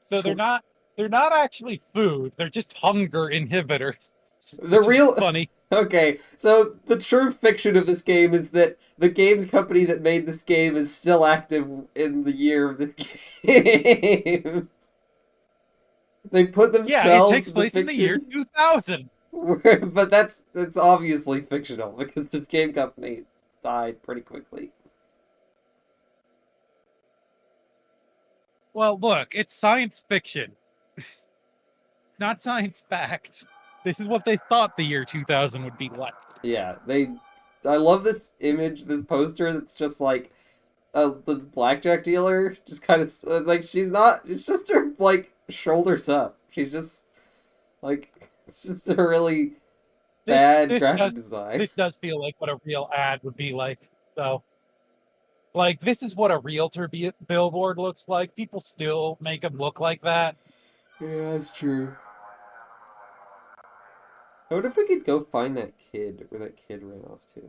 So they're not actually food. They're just hunger inhibitors. The real funny. Okay, so the true fiction of this game is that the games company that made this game is still active in the year of this game. They put themselves. Yeah, it takes place in the year 2000. But that's obviously fictional because this game company died pretty quickly. Well, look, it's science fiction, not science fact. This is what they thought the year 2000 would be like. Yeah, I love this image, this poster that's just like the blackjack dealer, just kind of like she's not. It's just her like shoulders up. She's just like it's just a really bad graphic design. This does feel like what a real ad would be like, though. Like, this is what a realtor billboard looks like. People still make them look like that. Yeah, that's true. I wonder if we could go find that kid, where that kid ran off to.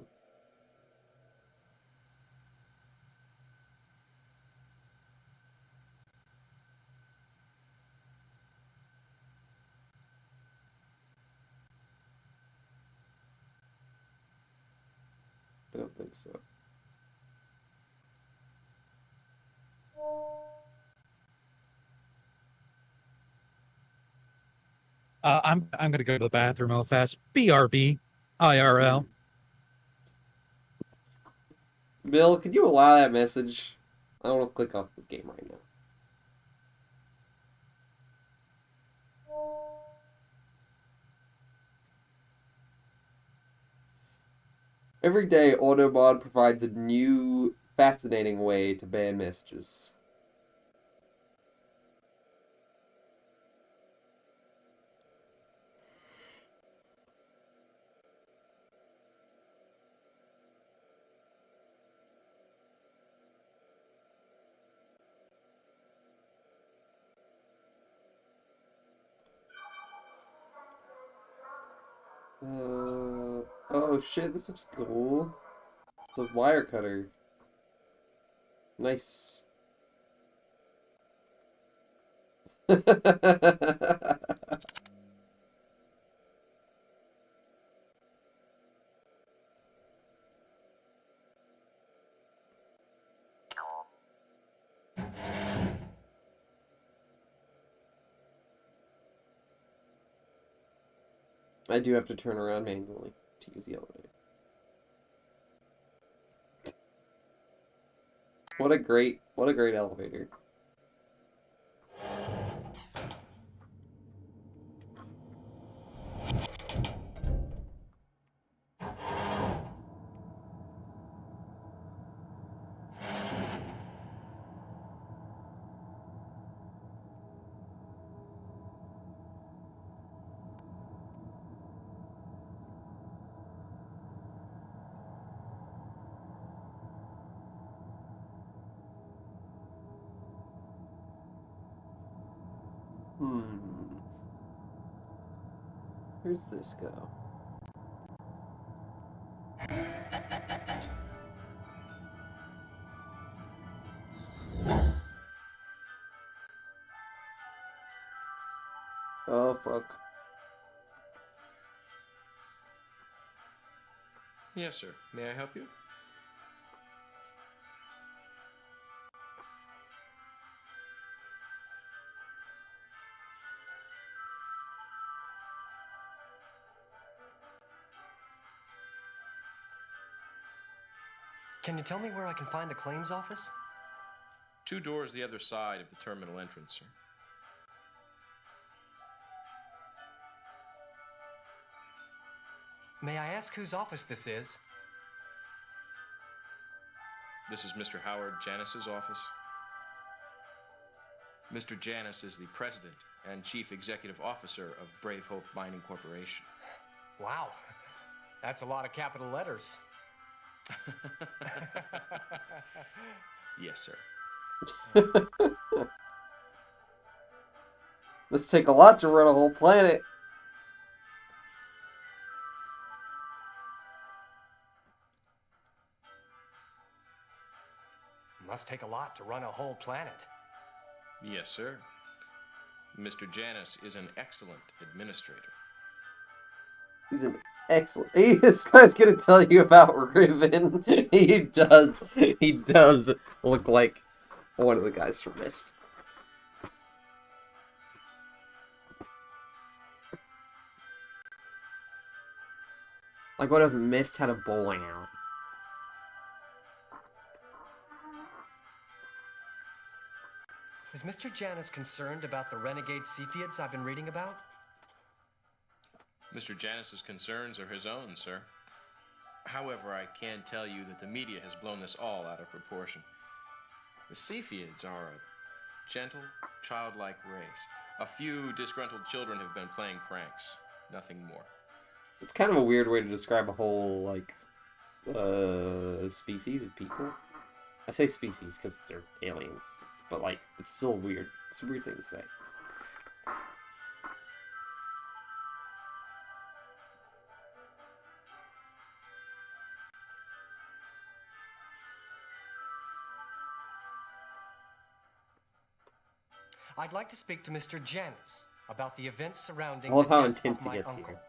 don't think so. I'm gonna go to the bathroom real fast. BRB, IRL. Bill, could you allow that message? I don't want to click off the game right now. Every day, Automod provides a new, fascinating way to ban messages. Oh shit, this looks cool. It's a wire cutter. Nice. I do have to turn around manually to use the elevator. What a great elevator. Where's this go? Oh, fuck. Yes, sir. May I help you? Can you tell me where I can find the claims office? 2 doors the other side of the terminal entrance, sir. May I ask whose office this is? This is Mr. Howard Janus's office. Mr. Janus is the president and chief executive officer of Brave Hope Mining Corporation. Wow, that's a lot of capital letters. Yes, sir. Must take a lot to run a whole planet. Must take a lot to run a whole planet. Yes, sir. Mr. Janus is an excellent administrator. He's an excellent... This guy's gonna tell you about Riven. He does look like one of the guys from Myst. Like, what if Myst had a bowling alley? Is Mr. Janus concerned about the renegade Cepheids I've been reading about? Mr. Janus's concerns are his own, sir. However, I can tell you that the media has blown this all out of proportion. The Cepheids are a gentle, childlike race. A few disgruntled children have been playing pranks. Nothing more. It's kind of a weird way to describe a whole, like, species of people. I say species because they're aliens. But, like, it's still weird. It's a weird thing to say. I'd like to speak to Mr. Janus about the events surrounding I love the how death intense of he my gets uncle. here.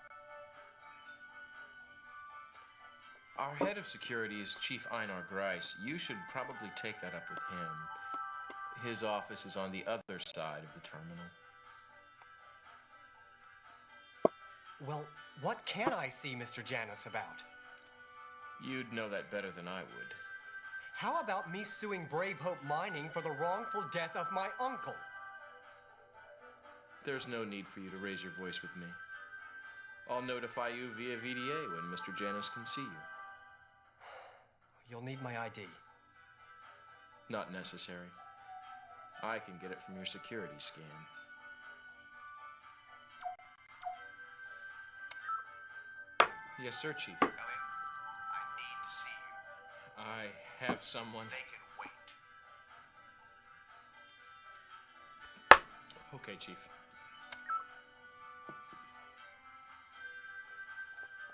Our head of security is Chief Einar Grice. You should probably take that up with him. His office is on the other side of the terminal. Well, what can I see Mr. Janus about? You'd know that better than I would. How about me suing Brave Hope Mining for the wrongful death of my uncle? There's no need for you to raise your voice with me. I'll notify you via VDA when Mr. Janus can see you. You'll need my ID. Not necessary. I can get it from your security scan. Yes, sir, Chief. Elliot, I need to see you. I have someone. They can wait. Okay, Chief.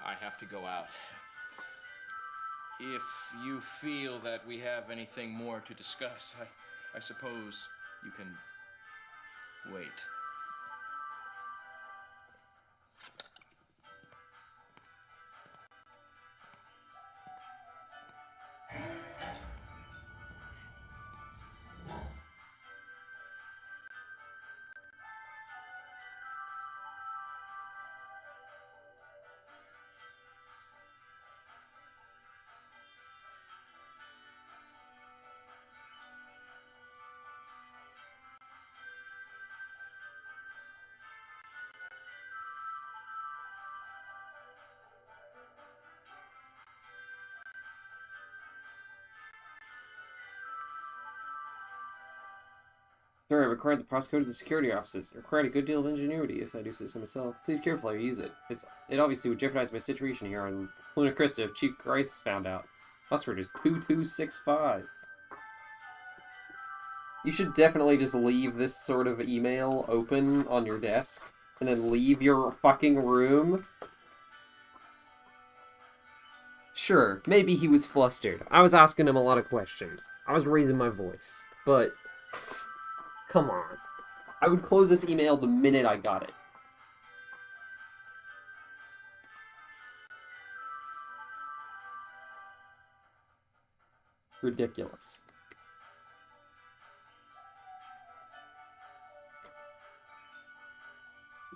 I have to go out. If you feel that we have anything more to discuss, I suppose you can wait. Sir, I required the passcode of the security offices. It required a good deal of ingenuity, if I do say so myself. Please carefully use it. It obviously would jeopardize my situation here on Luna Crista if Chief Grice found out. Password is 2265. You should definitely just leave this sort of email open on your desk, and then leave your fucking room. Sure, maybe he was flustered. I was asking him a lot of questions. I was raising my voice. But come on. I would close this email the minute I got it. Ridiculous.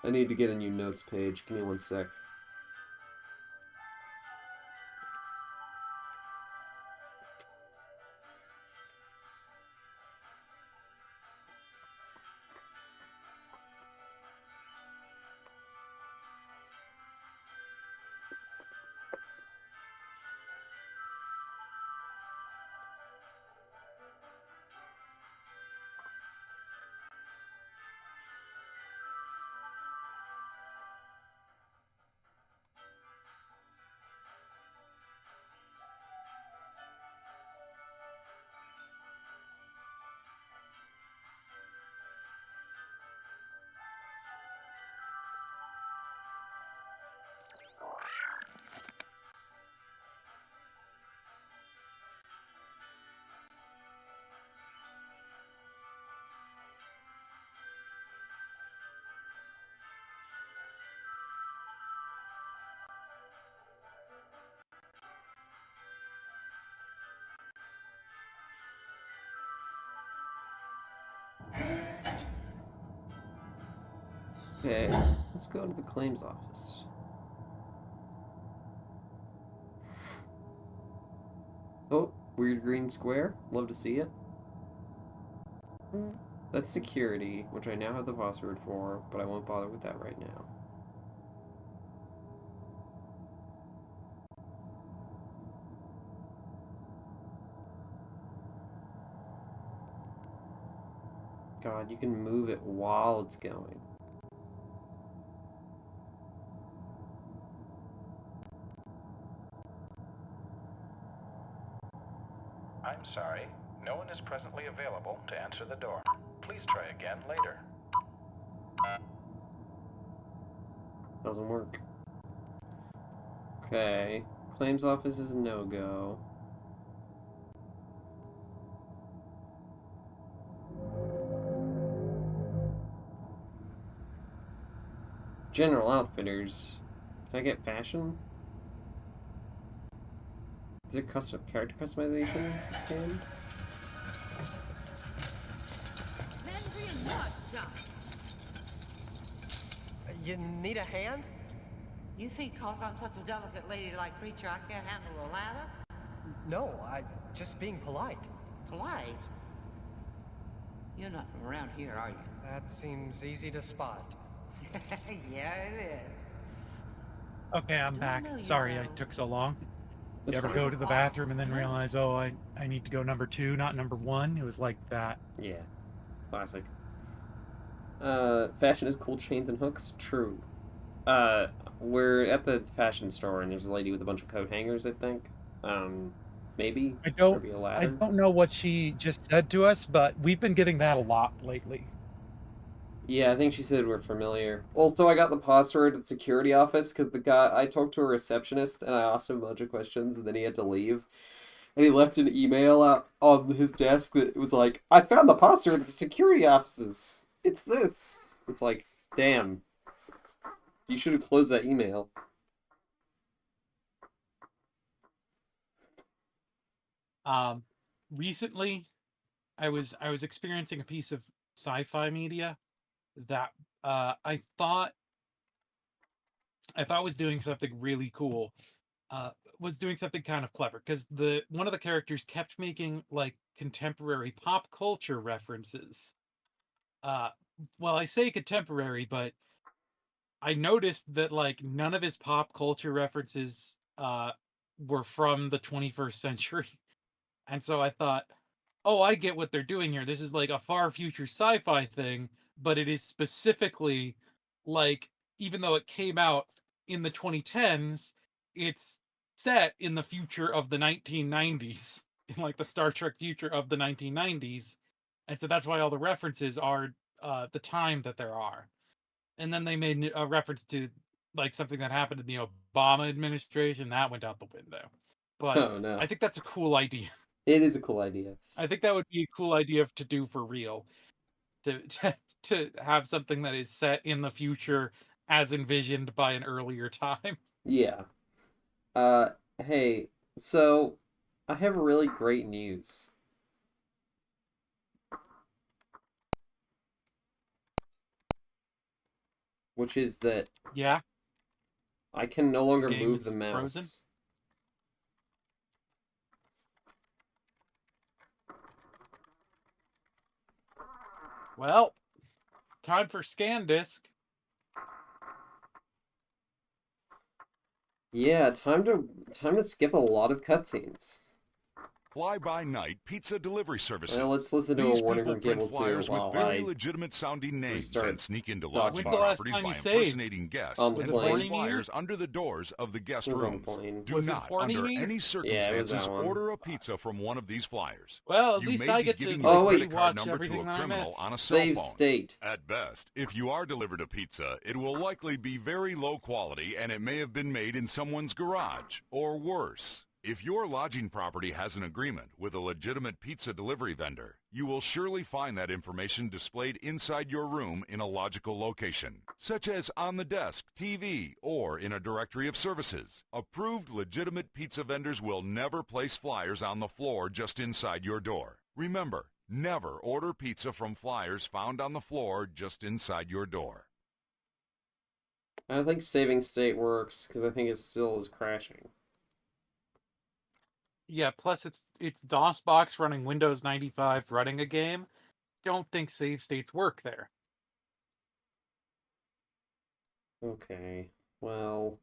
I need to get a new notes page. Give me one sec. Okay, let's go to the claims office. Oh, weird green square. Love to see it. That's security, which I now have the password for, but I won't bother with that right now. God, you can move it while it's going. I'm sorry, no one is presently available to answer the door. Please try again later. Doesn't work. Okay, claims office is a no-go. General Outfitters. Can I get fashion? Is there character customization this game? You need a hand? You think cause I'm such a delicate ladylike creature I can't handle a ladder? No, just being polite. Polite? You're not from around here, are you? That seems easy to spot. Yeah, it is. Okay, I'm back. Sorry I took so long. That's You ever fine. go to the bathroom and then realize, oh, I need to go number 2, not number 1? It was like that. Yeah. Classic. Fashion is cool chains and hooks? True. We're at the fashion store and there's a lady with a bunch of coat hangers, I think. Maybe? I don't Maybe a ladder? know what she just said to us, but we've been getting that a lot lately. Yeah, I think she said we're familiar. Also, I got the password at the security office because I talked to a receptionist and I asked him a bunch of questions and then he had to leave. And he left an email out on his desk that was like, I found the password at the security offices. It's this. It's like, damn. You should have closed that email. Recently, I was experiencing a piece of sci-fi media that I thought was doing something really cool. Was doing something kind of clever because one of the characters kept making like contemporary pop culture references. Well, I say contemporary, but I noticed that like none of his pop culture references were from the 21st century. And so I thought, oh, I get what they're doing here. This is like a far future sci-fi thing, but it is specifically like, even though it came out in the 2010s, it's set in the future of the 1990s, in like the Star Trek future of the 1990s. And so that's why all the references are the time that there are. And then they made a reference to like something that happened in the Obama administration that went out the window. But Oh, no. I think that's a cool idea. It is a cool idea. I think that would be a cool idea to do for real. To have something that is set in the future as envisioned by an earlier time. Yeah. Hey, so I have really great news. Which is that Yeah. I can no longer The game move is the mouse. frozen? Well, time for scan disk. Yeah, time to skip a lot of cutscenes. Fly-by-night pizza delivery services. Well, let's listen to These a warning people from print Gable 2 flyers with while very I legitimate sounding names restart and sneak into DOS lodging box. properties by you saved? impersonating guests On the and plane. place flyers under the doors of the guest It was on the rooms. plane. Do Was it not, horny under meat? any Yeah, it was circumstances, that one. order a pizza from one of these flyers. Well, at You least may I be get to giving like, your credit card rewatch number to a everything that I criminal missed. on a cell Save phone. state. At best, if you are delivered a pizza, it will likely be very low quality and it may have been made in someone's garage, or worse. If your lodging property has an agreement with a legitimate pizza delivery vendor, you will surely find that information displayed inside your room in a logical location, such as on the desk, TV, or in a directory of services. Approved legitimate pizza vendors will never place flyers on the floor just inside your door. Remember, never order pizza from flyers found on the floor just inside your door. I don't think saving state works because I think it still is crashing. Yeah, plus it's DOSBox running Windows 95 running a game. Don't think save states work there. Okay, well...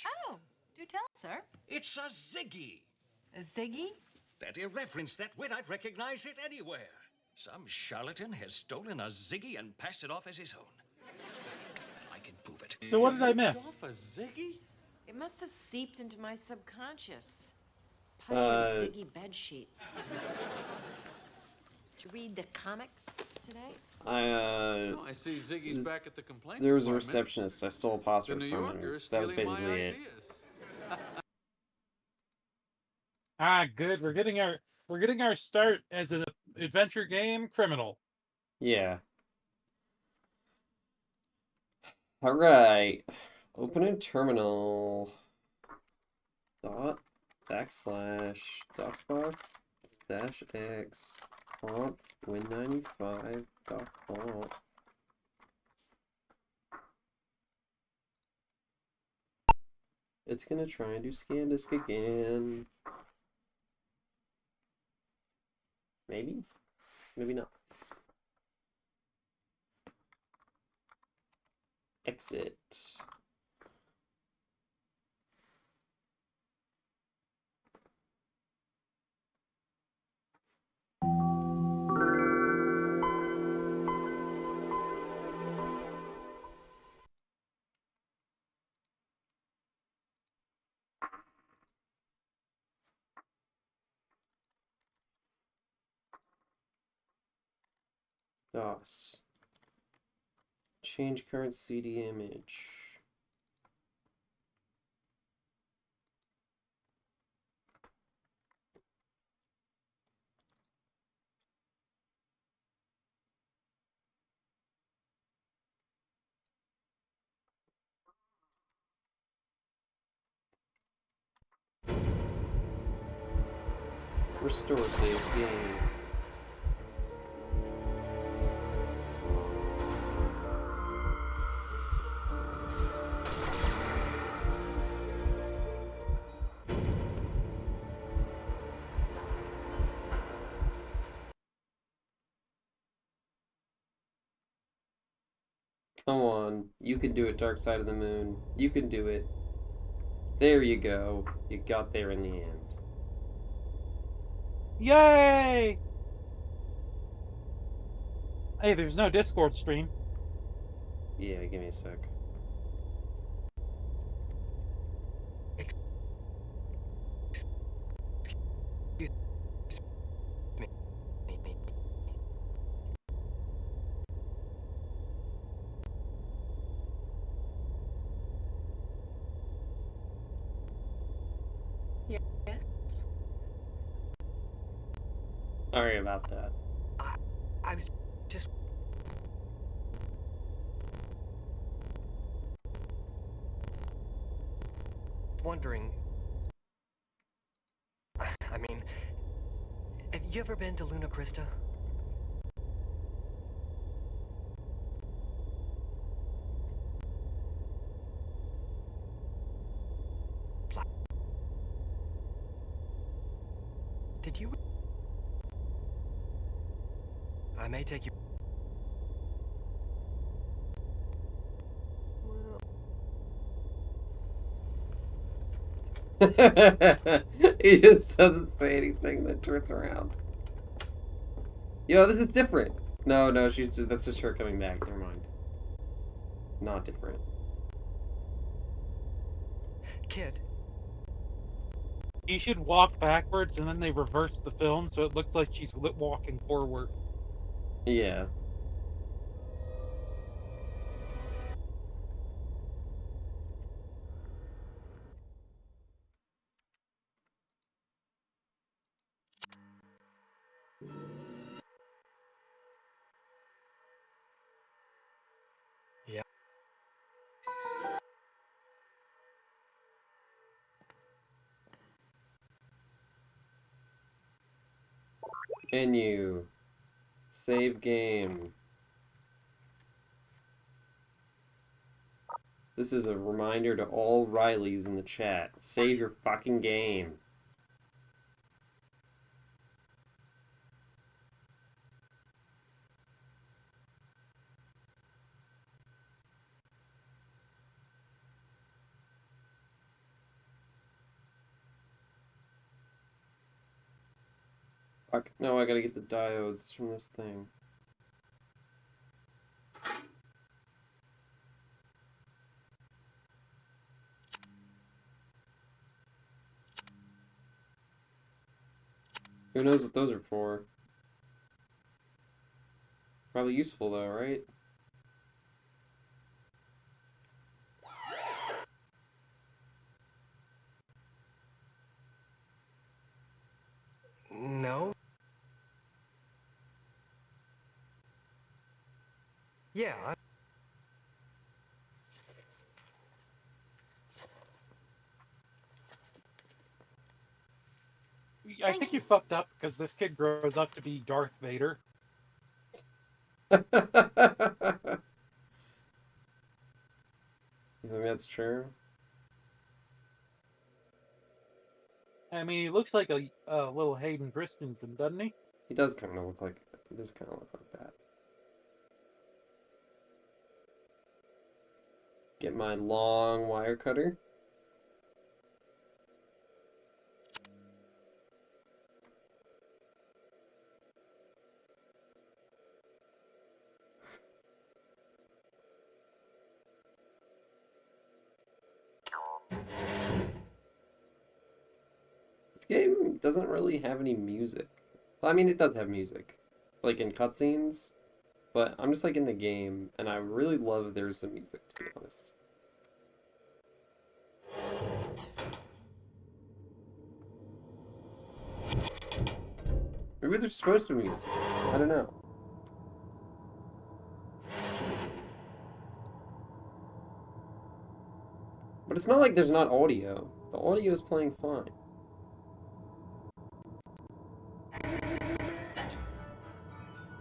Oh, do tell, sir. It's a Ziggy. A Ziggy? That irreverence, that wit, I'd recognize it anywhere. Some charlatan has stolen a Ziggy and passed it off as his own. I can prove it. So what did I miss? Off a Ziggy? It must have seeped into my subconscious. Putty Ziggy bed sheets. Did you read the comics today? I see Ziggy's back at the complaint There was a department. receptionist. I stole a password The New from Yorker her. is That was stealing my basically it. ideas. Good. We're getting our start as an adventure game criminal. Yeah. All right. Open in terminal. Dot backslash docsbox dash x font win95 dot font. It's gonna try and do scan disk again. Maybe? Maybe not. Exit. DOS. Change current CD image. Restore save game. Come on, you can do it, Dark Side of the Moon. You can do it. There you go. You got there in the end. Yay! Hey, there's no Discord stream. Yeah, give me a sec. Yes. Sorry about that. I was just... wondering... I mean... have you ever been to Luna Crista? Did you... I may take you... He just doesn't say anything, then turns around. Yo, this is different. No, she's just, that's just her coming back. Never mind. Not different. Kid. You should walk backwards and then they reverse the film so it looks like she's walking forward. Yeah. Yeah. Menu. Save game. This is a reminder to all Rileys in the chat. Save your fucking game. Fuck. No, I gotta get the diodes from this thing. Who knows what those are for? Probably useful though, right? No. Yeah. I think you fucked up because this kid grows up to be Darth Vader. You think that's true? I mean, he looks like a little Hayden Christensen, doesn't he? He does kind of look like that. Get my long wire cutter. This game doesn't really have any music. Well, I mean, it does have music, like in cutscenes, but I'm just like in the game, and I really love there's some music, to be honest. Maybe there's supposed to be music. I don't know. But it's not like there's not audio. The audio is playing fine.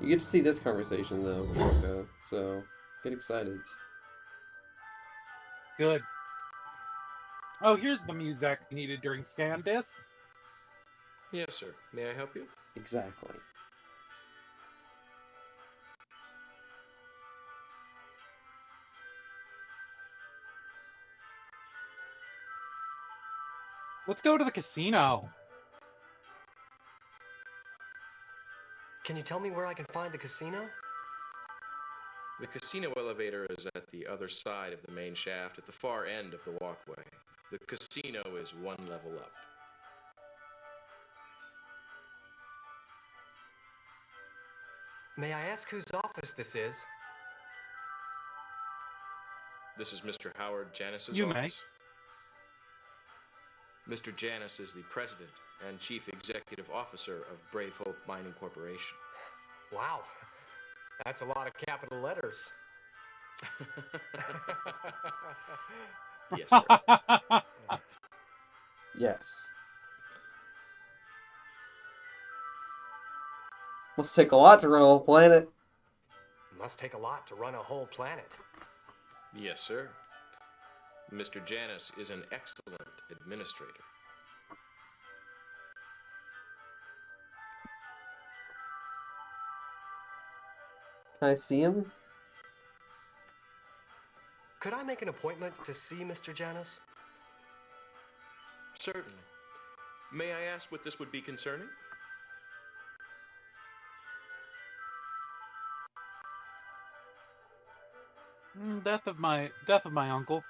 You get to see this conversation though, Marco, so get excited. Good. Oh, here's the music needed during scan disc. Yes, sir. May I help you? Exactly. Let's go to the casino. Can you tell me where I can find the casino? The casino elevator is at the other side of the main shaft at the far end of the walkway. The casino is one level up. May I ask whose office this is? This is Mr. Howard Janus's You office. Mr. Janus is the president and chief executive officer of Brave Hope Mining Corporation. Wow, that's a lot of capital letters. Yes, sir. Yes. Must take a lot to run a whole planet. Must take a lot to run a whole planet. Yes, sir. Mr. Janus is an excellent administrator. Can I see him? Could I make an appointment to see Mr. Janus? Certainly. May I ask what this would be concerning? Death of my uncle.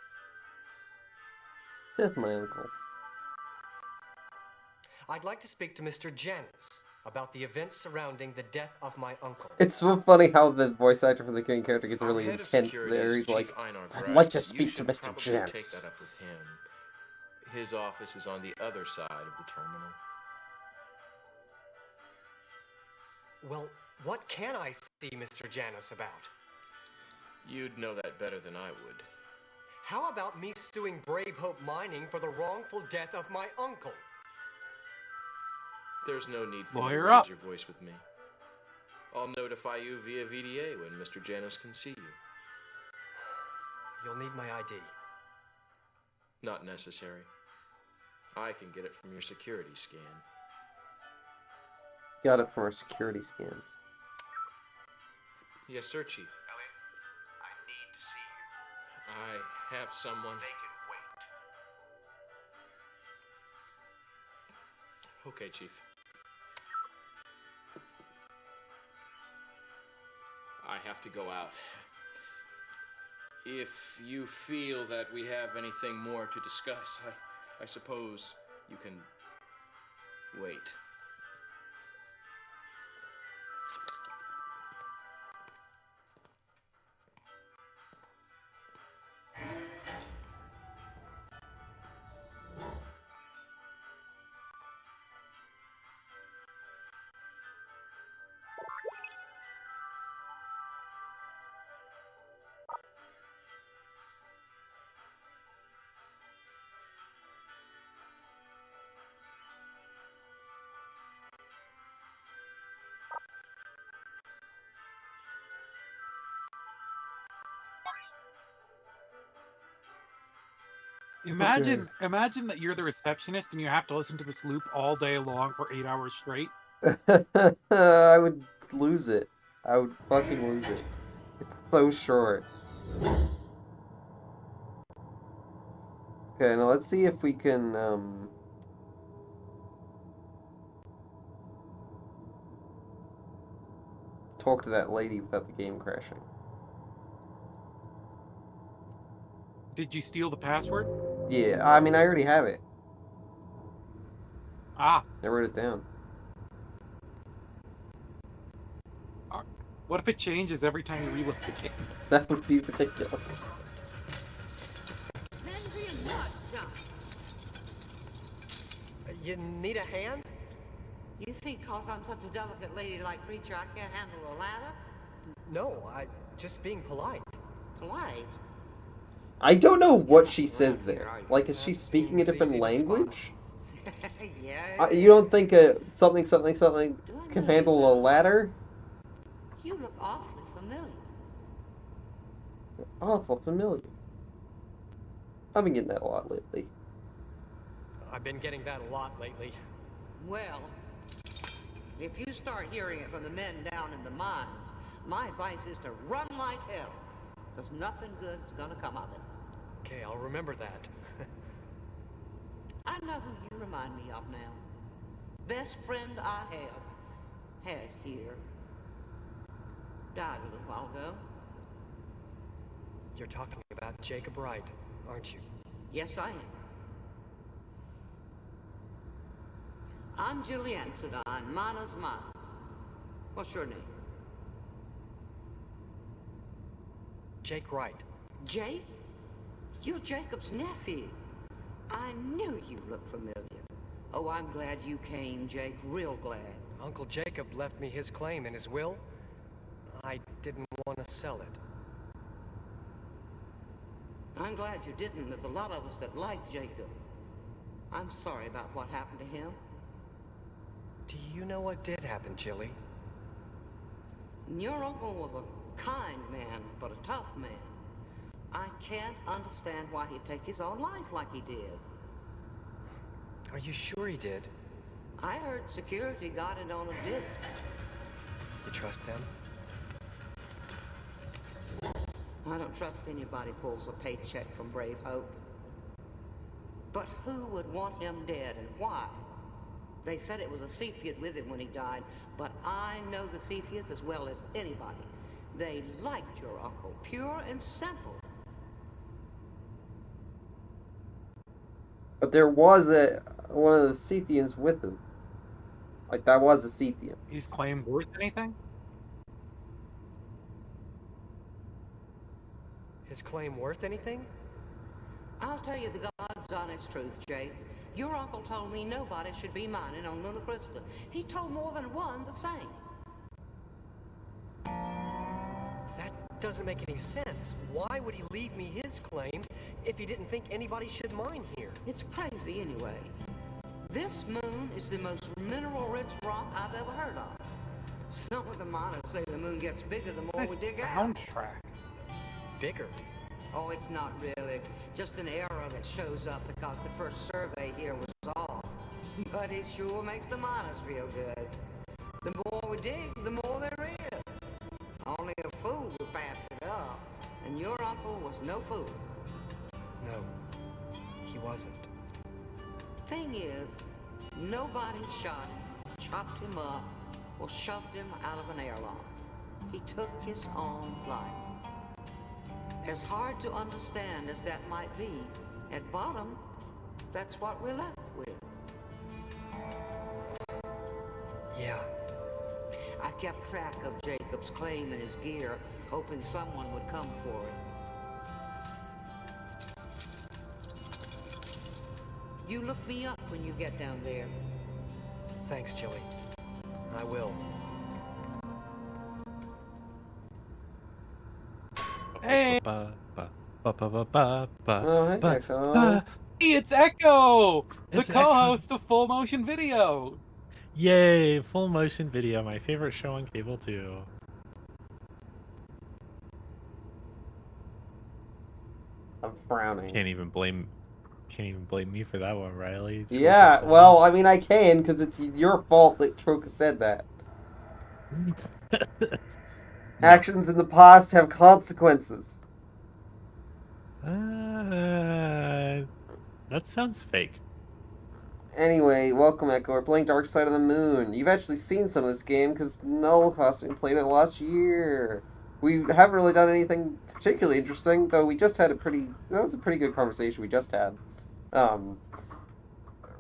Death of my uncle. I'd like to speak to Mr. Janus about the events surrounding the death of my uncle. It's so funny how the voice actor for the main character gets really Our head of intense security there. is He's Chief like, Einar I'd Bratt. like to You speak to should Mr. probably Janus. take that up with him. His office is on the other side of the terminal. Well, what can I see Mr. Janus about? You'd know that better than I would. How about me suing Brave Hope Mining for the wrongful death of my uncle? There's no need for you Lawyer to raise up. your voice with me. I'll notify you via VDA when Mr. Janus can see you. You'll need my ID. Not necessary. I can get it from your security scan. Got it from our security scan. Yes, sir, Chief. Elliot, I need to see you. I have someone. They can wait. Okay, Chief. have to go out. If you feel that we have anything more to discuss, I suppose you can wait. Imagine that you're the receptionist and you have to listen to this loop all day long for 8 hours straight. I would lose it. I would fucking lose it. It's so short. Okay, now let's see if we can, talk to that lady without the game crashing. Did you steal the password? Yeah, I mean, I already have it. Ah. I wrote it down. What if it changes every time you reload the game? That would be ridiculous. You need a hand? You think cause I'm such a delicate ladylike creature I can't handle a ladder? No, just being polite. Polite? I don't know what she says there. Like, is she speaking a different language? Yeah. You don't think something can handle a ladder? You look awfully familiar. Awful familiar. I've been getting that a lot lately. I've been getting that a lot lately. Well, if you start hearing it from the men down in the mines, my advice is to run like hell, because nothing good's gonna come of it. Okay, I'll remember that. I know who you remind me of now. Best friend I had here. Died a little while ago. You're talking about Jacob Wright, aren't you? Yes, I am. I'm Julianne Sedan, Mana's Mana. What's your name? Jake Wright. Jake? You're Jacob's nephew. I knew you looked familiar. Oh, I'm glad you came, Jake. Real glad. Uncle Jacob left me his claim in his will. I didn't want to sell it. I'm glad you didn't. There's a lot of us that like Jacob. I'm sorry about what happened to him. Do you know what did happen, Chili? Your uncle was a kind man, but a tough man. I can't understand why he'd take his own life like he did. Are you sure he did? I heard security got it on a disc. You trust them? I don't trust anybody pulls a paycheck from Brave Hope. But who would want him dead and why? They said it was a Cepheid with him when he died, but I know the Cepheids as well as anybody. They liked your uncle, pure and simple. But there was one of the Sethians with him. Like, that was a Sethian. Is claim worth anything? His claim worth anything? I'll tell you the God's honest truth, Jake. Your uncle told me nobody should be mining on Luna Crystal. He told more than one the same. That doesn't make any sense. Why would he leave me his claim if he didn't think anybody should mine here? It's crazy anyway. This moon is the most mineral-rich rock I've ever heard of. Some of the miners say the moon gets bigger the more we dig out. Soundtrack. Bigger? Oh, it's not really. Just an error that shows up because the first survey here was off. But it sure makes the miners feel good. The more we dig, the more there is. Only a fool would pass it up. And your uncle was no fool. No, he wasn't. Thing is, nobody shot him, chopped him up, or shoved him out of an airlock. he took his own life. As hard to understand as that might be, at bottom, that's what we're left with. Yeah. I kept track of Jacob's claim and his gear, hoping someone would come for it. You look me up when you get down there. Thanks, Chili. I will. Hey, Oh, hey, Echo. hey, it's Echo, the It's Echo. co-host of Full Motion Video. Yay! Full motion video, my favorite show on cable too. I'm frowning. Can't even blame me for that one, Riley. It's Yeah, well, I mean, I can, because it's your fault that Troka said that. Actions in the past have consequences. That sounds fake. Anyway, welcome, Echo. We're playing Dark Side of the Moon. You've actually seen some of this game, because Null Hosting played it last year. We haven't really done anything particularly interesting, though we just had that was a pretty good conversation we just had.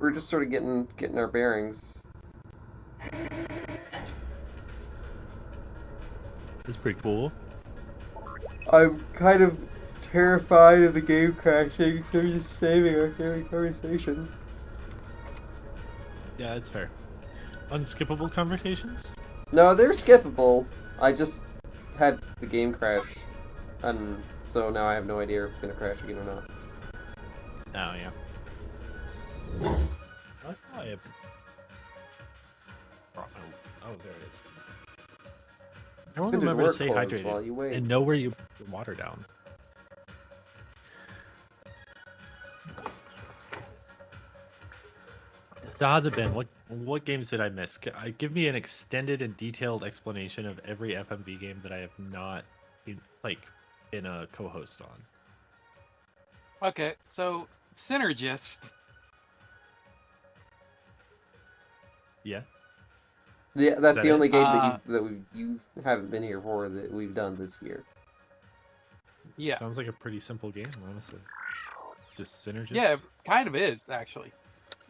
We're just sort of getting our bearings. It's pretty cool. I'm kind of terrified of the game crashing, so we're just saving our favorite conversation. Yeah, it's fair. Unskippable conversations? No, they're skippable. I just had the game crash, and so now I have no idea if it's gonna crash again or not. Oh, yeah. Oh, there it is. Everyone Good to remember to work stay clothes while you hydrated wait. and know where you put your water down. So how's it been? What games did I miss? Give me an extended and detailed explanation of every FMV game that I have not been a co-host on. Okay, so Synergist. Yeah. Yeah, that's the only game Uh, that you haven't been here for that we've done this year. Yeah. Sounds like a pretty simple game, honestly. It's just Synergist. Yeah, it kind of is, actually.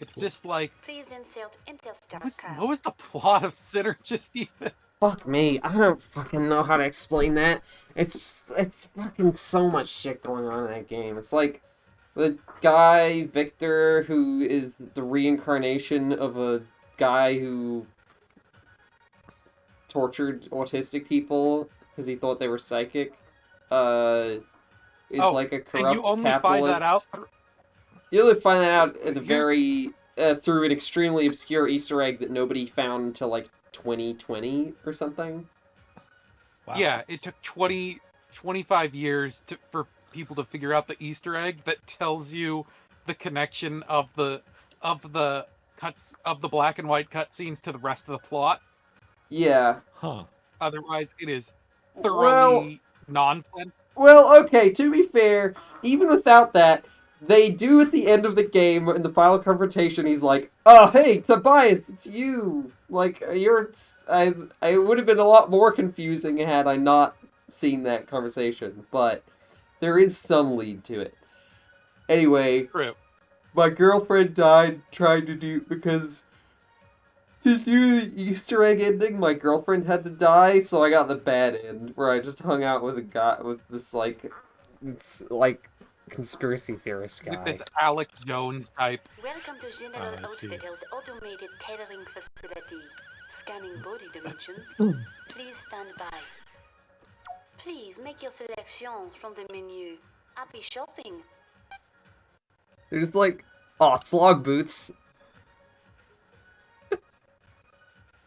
It's just like, Please insert Interstar what was the plot of Synergist even? Fuck me, I don't fucking know how to explain that. It's fucking so much shit going on in that game. It's like the guy, Victor, who is the reincarnation of a guy who tortured autistic people because he thought they were psychic, is like a corrupt and you only capitalist. find that out You only find that out at the very through an extremely obscure Easter egg that nobody found until like 2020 or something. Wow. Yeah, it took 25 years for people to figure out the Easter egg that tells you the connection of the black and white cutscenes to the rest of the plot. Yeah. Huh. Otherwise, it is thoroughly nonsense. Well, okay, to be fair, even without that, they do at the end of the game, in the final confrontation, he's like, "Oh, hey, Tobias, it's you!" Like, I would have been a lot more confusing had I not seen that conversation, but there is some lead to it. Anyway, True. My girlfriend died trying to do the Easter egg ending, my girlfriend had to die, so I got the bad end, where I just hung out with a guy, with this, conspiracy theorist guy. With this Alex Jones type. Welcome to General Outfitter's automated tailoring facility. Scanning body dimensions. Please stand by. Please make your selection from the menu. Happy shopping. They're just like, slog boots.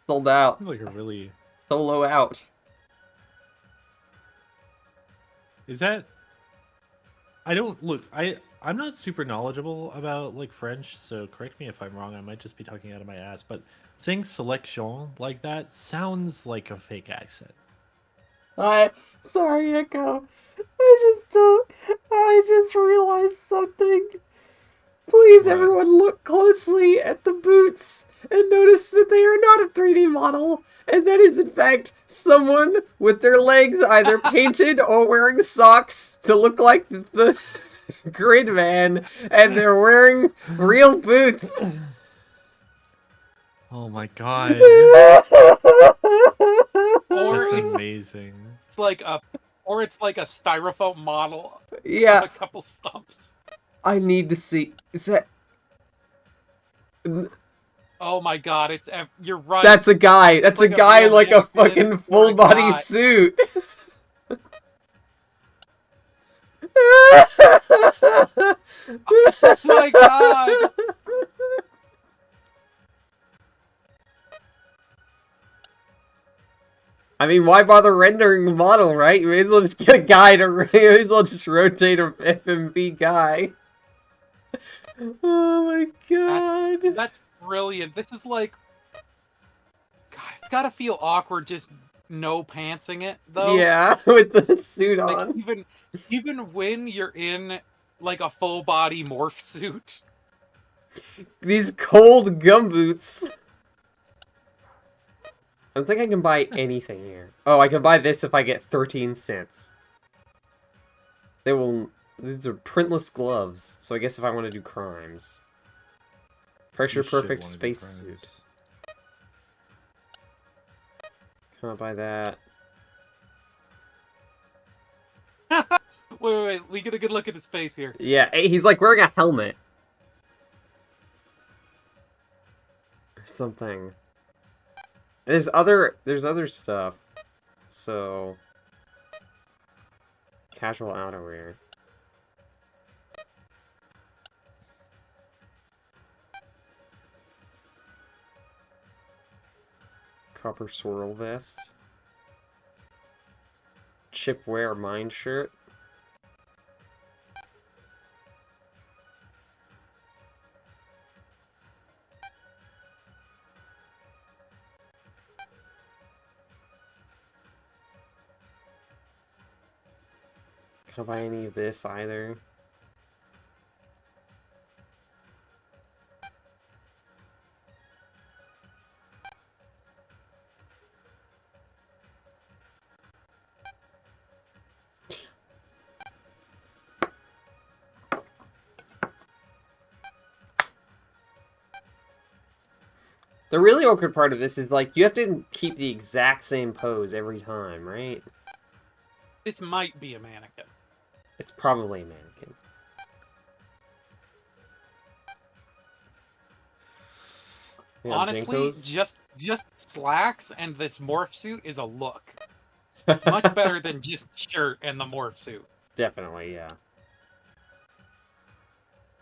Sold out. Like a really... Solo out. Is that... I'm not super knowledgeable about, French, so correct me if I'm wrong, I might just be talking out of my ass, but saying selection like that sounds like a fake accent. Sorry, Echo. I just realized something. Please, everyone, look closely at the boots and notice that they are not a 3D model, and that is, in fact, someone with their legs either painted or wearing socks to look like the Grid Man, and they're wearing real boots. Oh my god. Or That's amazing. It's like a styrofoam model. Yeah. Of a couple stumps. I need to see. Is that? Oh my god! You're right. That's a guy. That's a guy in like a fucking full body guy. suit. Oh my god! I mean, why bother rendering the model, right? You may as well just get a guy to. You may as well just rotate a FMV guy. Oh my god. That's brilliant. This is like, God, it's gotta feel awkward just no pantsing it though. Yeah, with the suit Like, on. even when you're in like a full body morph suit. These cold gumboots. I don't think I can buy anything here. Oh, I can buy this if I get 13 cents. They will... These are printless gloves, so I guess if I want to do crimes. Pressure perfect spacesuit. Can I buy that? Wait. We get a good look at his face here. Yeah, he's like wearing a helmet. Or something. There's other stuff. So... Casual outerwear. Copper swirl vest. Chipware mine shirt. Can I buy any of this either? The really awkward part of this is, like, you have to keep the exact same pose every time, right? This might be a mannequin. It's probably a mannequin. Yeah, Honestly, Jenko's. just slacks and this morph suit is a look. Much better than just shirt and the morph suit. Definitely, yeah.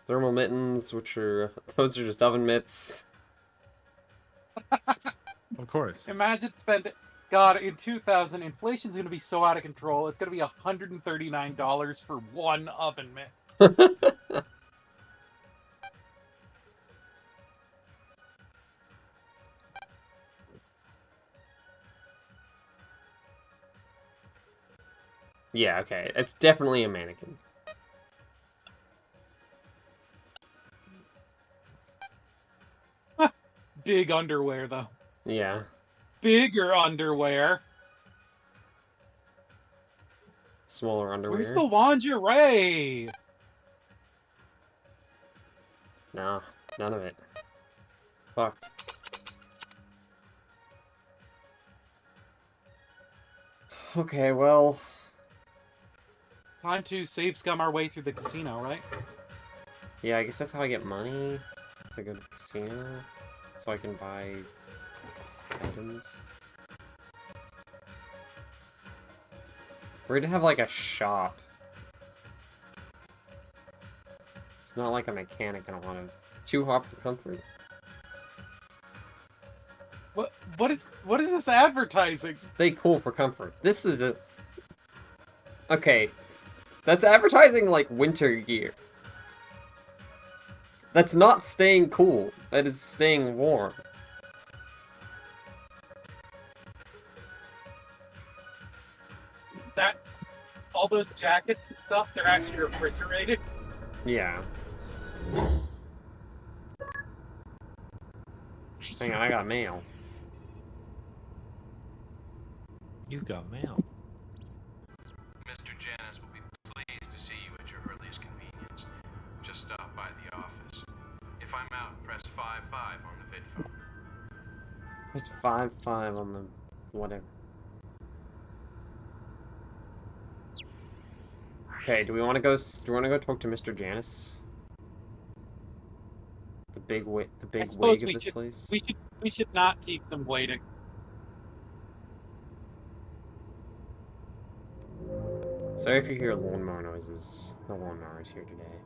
Thermal mittens, which are... Those are just oven mitts. Of course. Imagine spending... God, in 2000, inflation's going to be so out of control, it's going to be $139 for one oven mitt. Yeah, okay. It's definitely a mannequin. Big underwear, though. Yeah. Bigger underwear. Smaller underwear. Where's the lingerie? No, none of it. Fucked. Okay, well... Time to save scum our way through the casino, right? Yeah, I guess that's how I get money to go to the casino. So I can buy items. We're gonna have like a shop. It's not like a mechanic I don't want to... 2 hop for comfort. What is this advertising? Stay cool for comfort. This is a... Okay. That's advertising like winter gear. That's not staying cool. That is staying warm. All those jackets and stuff, they're actually refrigerated. Yeah. Hang on, I got mail. You got mail. Mr. Janus will be pleased to see you at your earliest convenience. Just stop by the office. If I'm out, press 5-5 on the vid phone. There's 5-5 on the whatever. Okay, do we want to go? Do you want to go talk to Mr. Janus? The big wig of this place. We should not keep them waiting. Sorry if you hear lawnmower noises. The lawnmower is here today.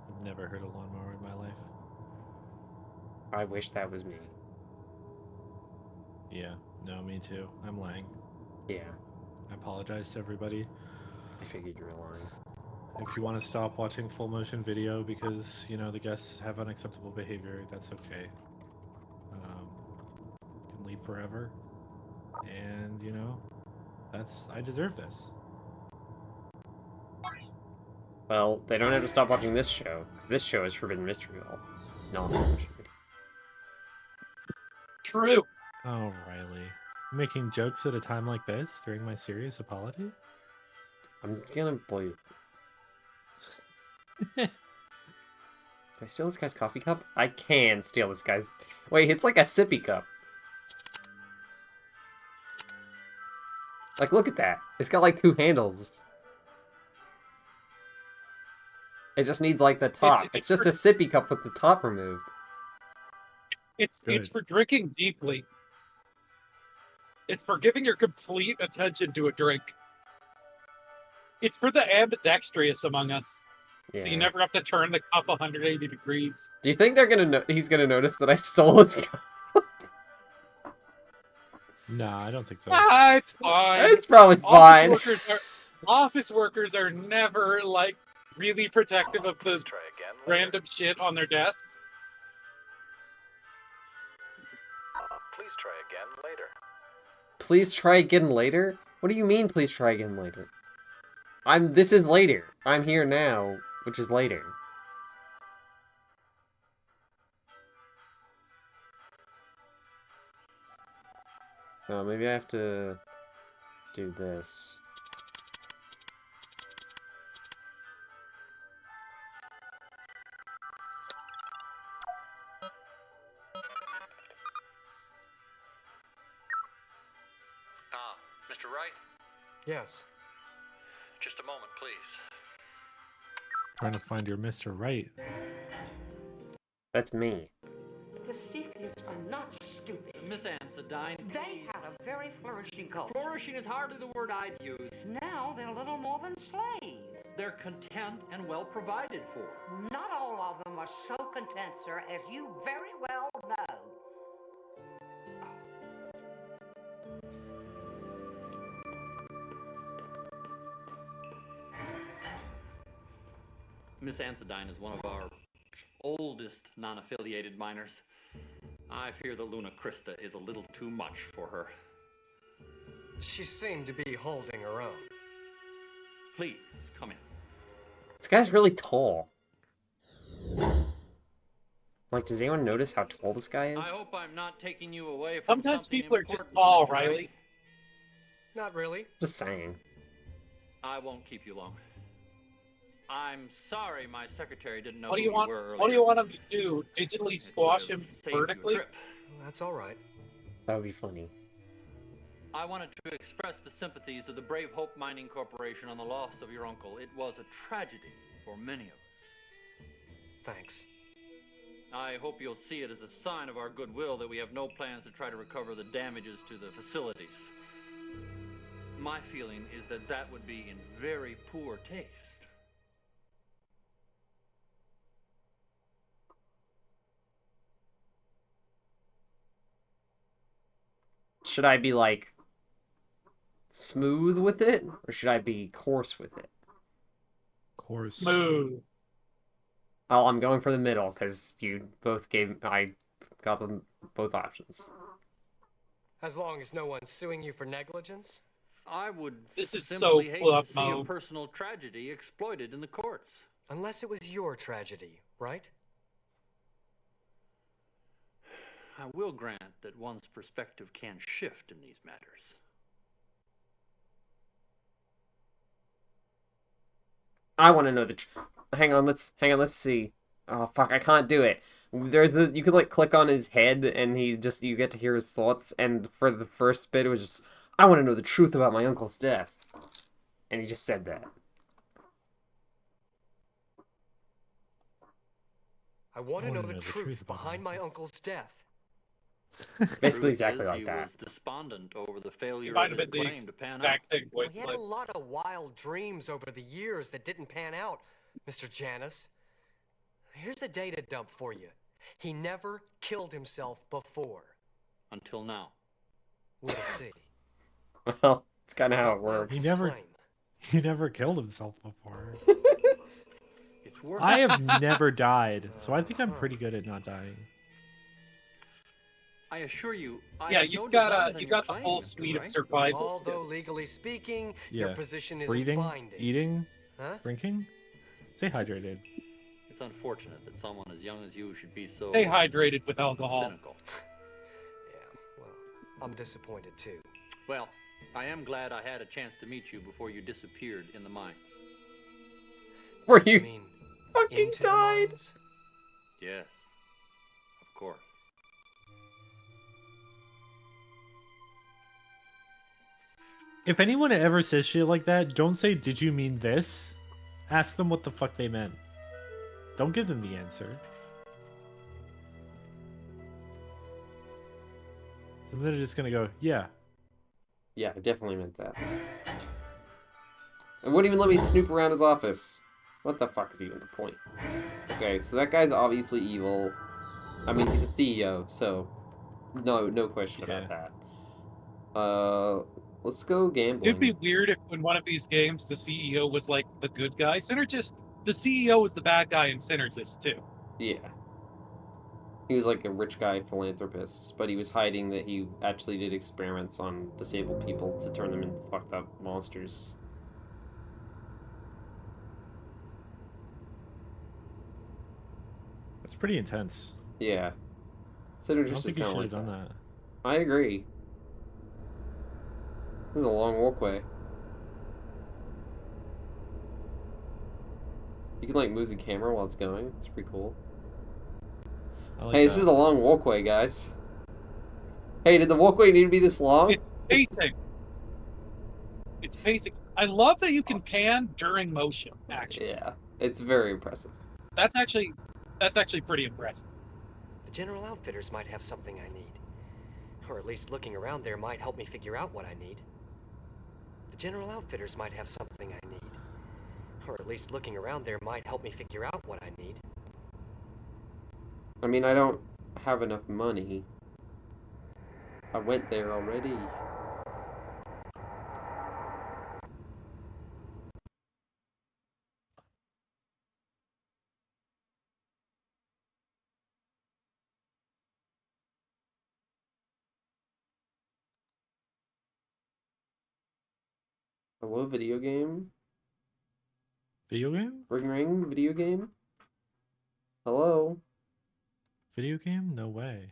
I've never heard a lawnmower in my life. I wish that was me. Yeah, no, me too. I'm lying. Yeah. I apologize to everybody. I figured you were lying. If you want to stop watching full motion video because, you know, the guests have unacceptable behavior, that's okay. You can leave forever. And, you know, I deserve this. Well, they don't have to stop watching this show, because this show is Forbidden Mystery Hall. No, unfortunately. True. Oh, Riley. Making jokes at a time like this during my serious apology? I'm gonna bleep. Can I steal this guy's coffee cup? I can steal this guy's... Wait, it's like a sippy cup. Like, look at that. It's got like 2 handles. It just needs like the top. It's just a sippy cup with the top removed. It's for drinking deeply. It's for giving your complete attention to a drink. It's for the ambidextrous among us. Yeah. So you never have to turn the cup 180 degrees. Do you think they're gonna he's gonna notice that I stole his cup? Nah, I don't think so. Ah, it's fine. It's probably fine. Office workers are never, like, really protective of the random shit on their desks. Please try again later. Please try again later? What do you mean, please try again later? This is later. I'm here now, which is later. Oh, maybe I have to do this. Mr. Wright? Yes. Just a moment, please. Trying to find your Mr. Right. That's me. The Sepians are not stupid. Miss Ansadine, They had a very flourishing culture. flourishing is hardly the word I'd use. Now they're little more than slaves. They're content and well provided for. Not all of them are so content, sir, as you very well know. Miss Ansadine is one of our oldest non-affiliated miners. I fear the Luna Crista is a little too much for her. She seemed to be holding her own. Please, come in. This guy's really tall. Like, does anyone notice how tall this guy is? I hope I'm not taking you away from Sometimes something people are just important, tall, Mr. Wright. Riley. Not really. Just saying. I won't keep you long. I'm sorry my secretary didn't know What do who you want? were earlier. What do you want him to do? Digitally squash him saved you a vertically? trip. That's all right. That would be funny. I wanted to express the sympathies of the Brave Hope Mining Corporation on the loss of your uncle. It was a tragedy for many of us. Thanks. I hope you'll see it as a sign of our goodwill that we have no plans to try to recover the damages to the facilities. My feeling is that that would be in very poor taste. Should I be, like, smooth with it? Or should I be coarse with it? Coarse. Smooth. Oh, I'm going for the middle, because you both I got them both options. As long as no one's suing you for negligence? I would This is simply so hate flip to see a mode. personal tragedy exploited in the courts. Unless it was your tragedy, right? I will grant that one's perspective can shift in these matters. I want to know the. Hang on, let's see. Oh fuck, I can't do it. You could like click on his head and you get to hear his thoughts. And for the first bit, it was just, I want to know the truth about my uncle's death, and he just said that. I want to know the truth behind my uncle's death. Basically, exactly like He that. was despondent over the failure Might of have his been the claim to pan exact out. same voice He had a lot of wild dreams over the years that didn't pan out, Mr. Janus. Here's a data dump for you. He never killed himself before. Until now. We'll see. Well, it's kind of how it works. He never killed himself before. It's worth I have never died, so I think I'm pretty good at not dying. I assure you, I Yeah, have you've no got desires the on your whole claim, Mr. suite of Wright. survival Although skills. legally speaking, Yeah. your position isn't Breathing, binding. eating, Huh? drinking. Stay hydrated. It's unfortunate that someone as young as you should be so Stay hydrated with alcohol. cynical. I'm disappointed too. Well, I am glad I had a chance to meet you before you disappeared in the mines. Were you fucking into the died? Yes, of course. If anyone ever says shit like that, don't say, "Did you mean this?" Ask them what the fuck they meant. Don't give them the answer. And then they're just gonna go, "Yeah." Yeah, I definitely meant that. It wouldn't even let me snoop around his office. What the fuck is even the point? Okay, so that guy's obviously evil. I mean, he's a CEO, so no question about that. Let's go gambling. It'd be weird if in one of these games the CEO was like the good guy. Synergist, the CEO was the bad guy in Synergist too. Yeah. He was like a rich guy philanthropist, but he was hiding that he actually did experiments on disabled people to turn them into fucked up monsters. That's pretty intense. Yeah. I Synergist don't is think you kind should of have like done that. that. I agree. This is a long walkway. You can like move the camera while it's going. It's pretty cool. Hey, this is a long walkway, guys. Hey, did the walkway need to be this long? It's pacing. It's pacing. I love that you can pan during motion. Actually, Yeah, it's very impressive. that's actually pretty impressive. The General Outfitters might have something I need. Or at least looking around there might help me figure out what I need. The General Outfitters might have something I need. Or at least looking around there might help me figure out what I need. I mean, I don't have enough money. I went there already. Hello, video game? Video game? Ring video game? Hello? Video game? No way.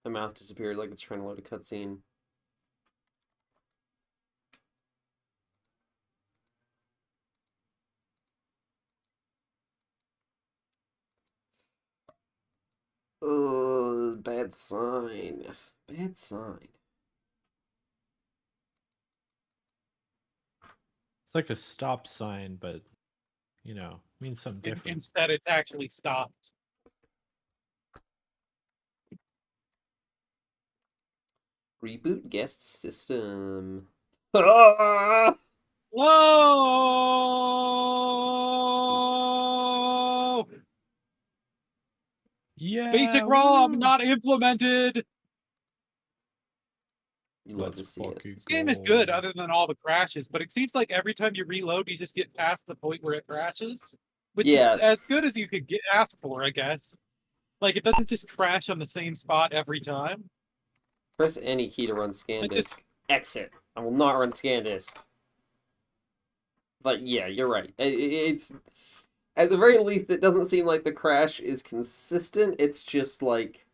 The mouse disappeared like it's trying to load a cutscene. Oh, bad sign. Bad sign. It's like a stop sign, but you know, means something different. Instead, it's actually stopped. Reboot guest system. Ah! Whoa! Yeah. Basic ROM not implemented. You love to see it. This game is good, other than all the crashes. But it seems like every time you reload, you just get past the point where it crashes, which is as good as you could ask for, I guess. Like it doesn't just crash on the same spot every time. Press any key to run scan disk. Exit. I will not run scan disk. But yeah, you're right. at the very least, it doesn't seem like the crash is consistent. It's just like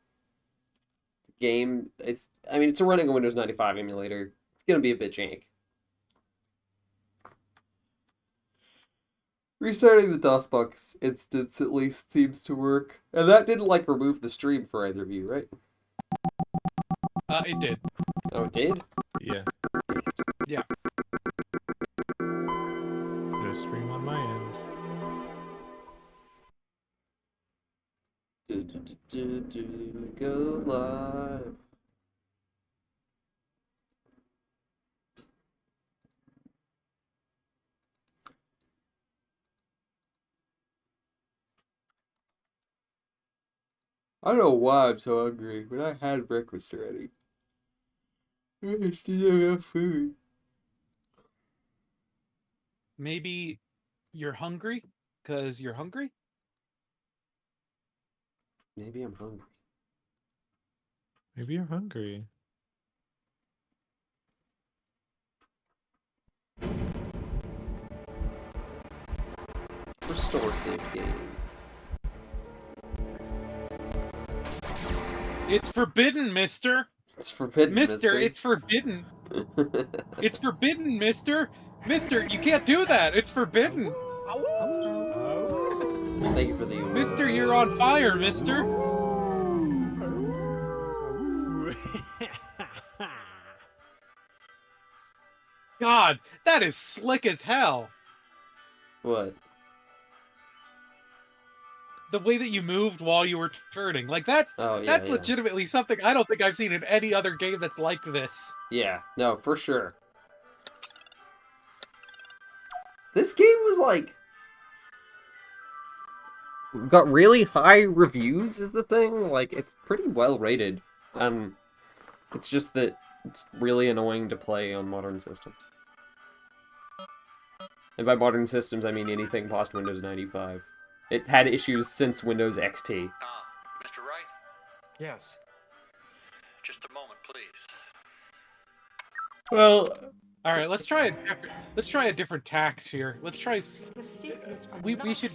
game. I mean, it's running a Windows 95 emulator. It's gonna be a bit jank. Restarting the DOSBox instance at least seems to work, and that didn't like remove the stream for either of you, right? It did. Oh, it did? Yeah. Yeah. No stream on my end. Go live. I don't know why I'm so hungry, but I had breakfast already. I still have food. Maybe you're hungry because you're hungry? Maybe I'm hungry. Maybe you're hungry. Restore save game. It's forbidden, mister! It's forbidden, mister. It's forbidden. It's forbidden, mister. Mister, you can't do that. It's forbidden. Thank you for the... Mister, you're on fire, mister. God, that is slick as hell. What? The way that you moved while you were turning. Like, that's legitimately something I don't think I've seen in any other game that's like this. Yeah, no, for sure. This game was like... got really high reviews is the thing. Like, it's pretty well rated. It's just that it's really annoying to play on modern systems. And by modern systems, I mean anything past Windows 95. It had issues since Windows XP. Mr. Wright? Yes. Just a moment, please. Well... Alright, let's try a different tact here. Let's try... We should...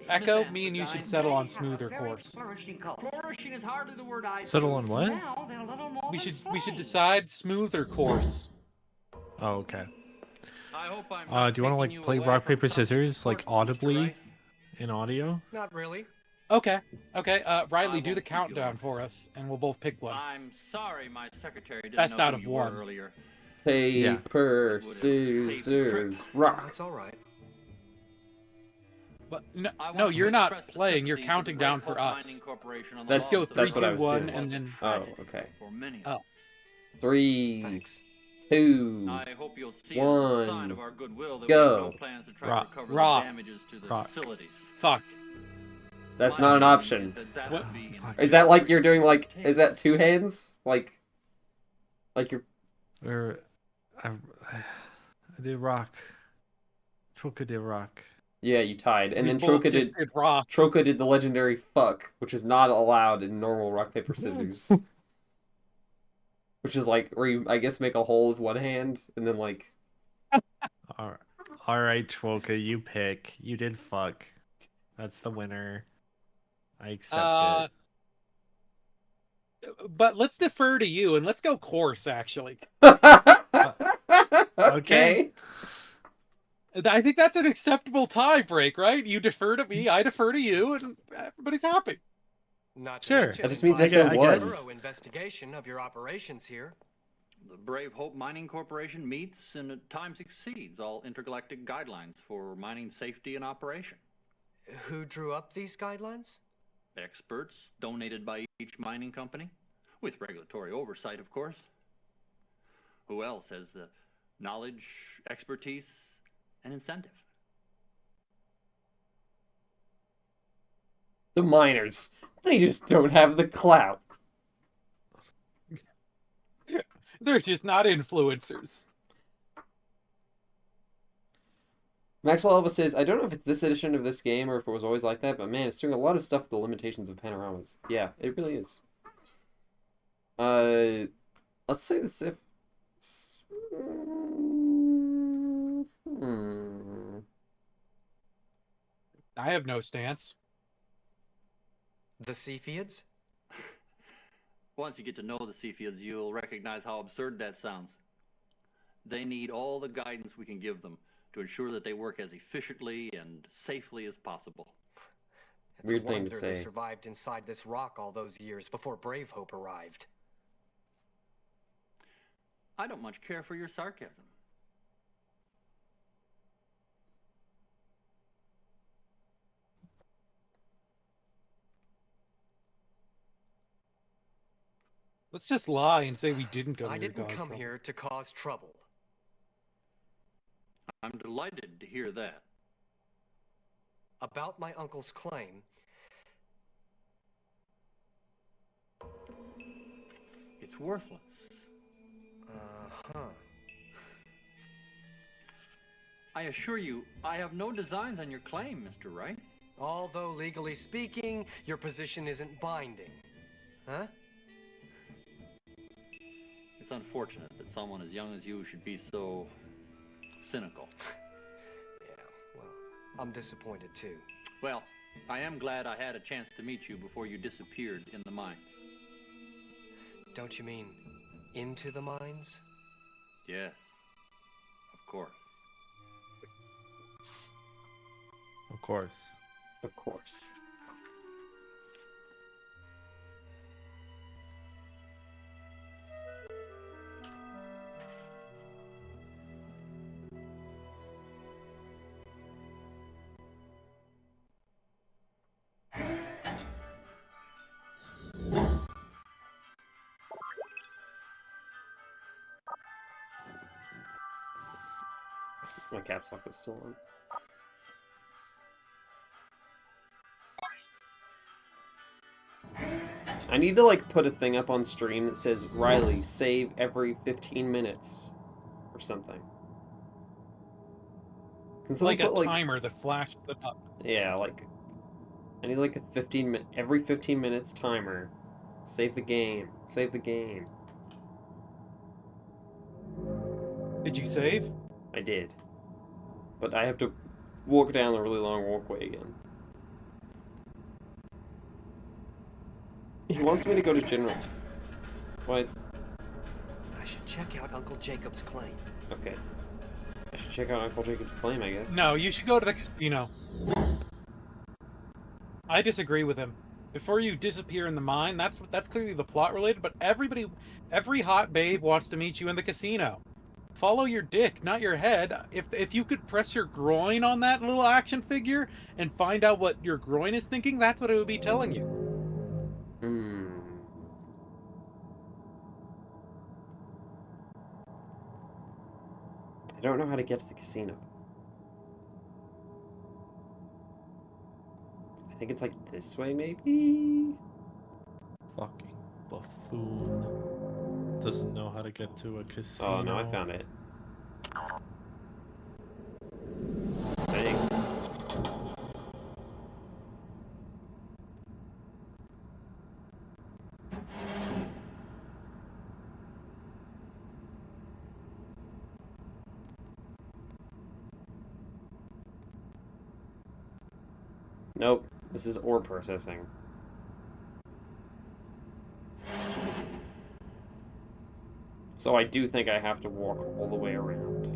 Echo, me and you should settle on smoother course. Flourishing is hardly the word I Settle on what? We should decide smoother course. Oh, okay. I hope I'm Do you want to like play rock paper scissors like audibly in audio? Not really. Okay. Riley, do the countdown for us, and we'll both pick one. I'm sorry my secretary didn't Best know out who of you were one. earlier. Paper, scissors, rock. That's all right. But no, you're not playing. You're counting down for us. Let's go 3, 2, 1, and then. Oh, okay. Oh. 3, Thanks. 2, I hope you'll see it as a sign 1, of our goodwill that go. we have no plans to try to recover the damages to the facilities. Fuck. That's not an option. What? Is that like you're doing like? Is that two hands? Like you're. Or I did rock. Troka did rock. Yeah, you tied, and We then both Troka just did rock. Troka did the legendary fuck, which is not allowed in normal rock paper scissors. Which is like where you, I guess, make a hole with one hand and then like. All right, Troka, you pick. You did fuck. That's the winner. I accept it. But let's defer to you, and let's go course, actually. Okay. I think that's an acceptable tie break, right? You defer to me, I defer to you, and everybody's happy. Not to Sure. mention That just means my Echo won. thorough investigation of your operations here. The Brave Hope Mining Corporation meets and at times exceeds all intergalactic guidelines for mining safety and operation. Who drew up these guidelines? Experts donated by each mining company, with regulatory oversight, of course. Who else has the knowledge, expertise, and incentive? The miners. They just don't have the clout. They're just not influencers. Maxwell Elvis says, I don't know if it's this edition of this game or if it was always like that, but man, it's doing a lot of stuff with the limitations of panoramas. Yeah, it really is. Let's say the Sif. I have no stance. The Cephiids? Once you get to know the Cephiids, you'll recognize how absurd that sounds. They need all the guidance we can give them to ensure that they work as efficiently and safely as possible. It's Weird a thing to wonder they say. survived inside this rock all those years before Brave Hope arrived. I don't much care for your sarcasm. Let's just lie and say we didn't go to I your didn't cause come trouble. here to cause trouble. I'm delighted to hear that. About my uncle's claim, It's worthless. Uh-huh. I assure you, I have no designs on your claim, Mr. Wright. Although legally speaking, your position isn't binding. Huh? It's unfortunate that someone as young as you should be so cynical. Yeah, well, I'm disappointed too. Well, I am glad I had a chance to meet you before you disappeared in the mines. Don't you mean into the mines? Yes, of course. Of course. Of course. My caps lock was still on. I need to like put a thing up on stream that says Riley save every 15 minutes or something. Can someone Like a put timer that flashes it up. yeah, like I need like a 15 every 15 minutes timer. Save the game. Save the game. Did you save? I did. But I have to walk down a really long walkway again. He wants me to go to General. What? I should check out Uncle Jacob's claim. Okay. I should check out Uncle Jacob's claim, I guess. No, you should go to the casino. I disagree with him. Before you disappear in the mine, that's clearly the plot related, but every hot babe wants to meet you in the casino. Follow your dick, not your head. If you could press your groin on that little action figure and find out what your groin is thinking, that's what it would be telling you. Hmm. I don't know how to get to the casino. I think it's like this way, maybe? Fucking buffoon. Doesn't know how to get to a casino. Oh, no, I found it. Dang. Nope, this is ore processing. So I do think I have to walk all the way around.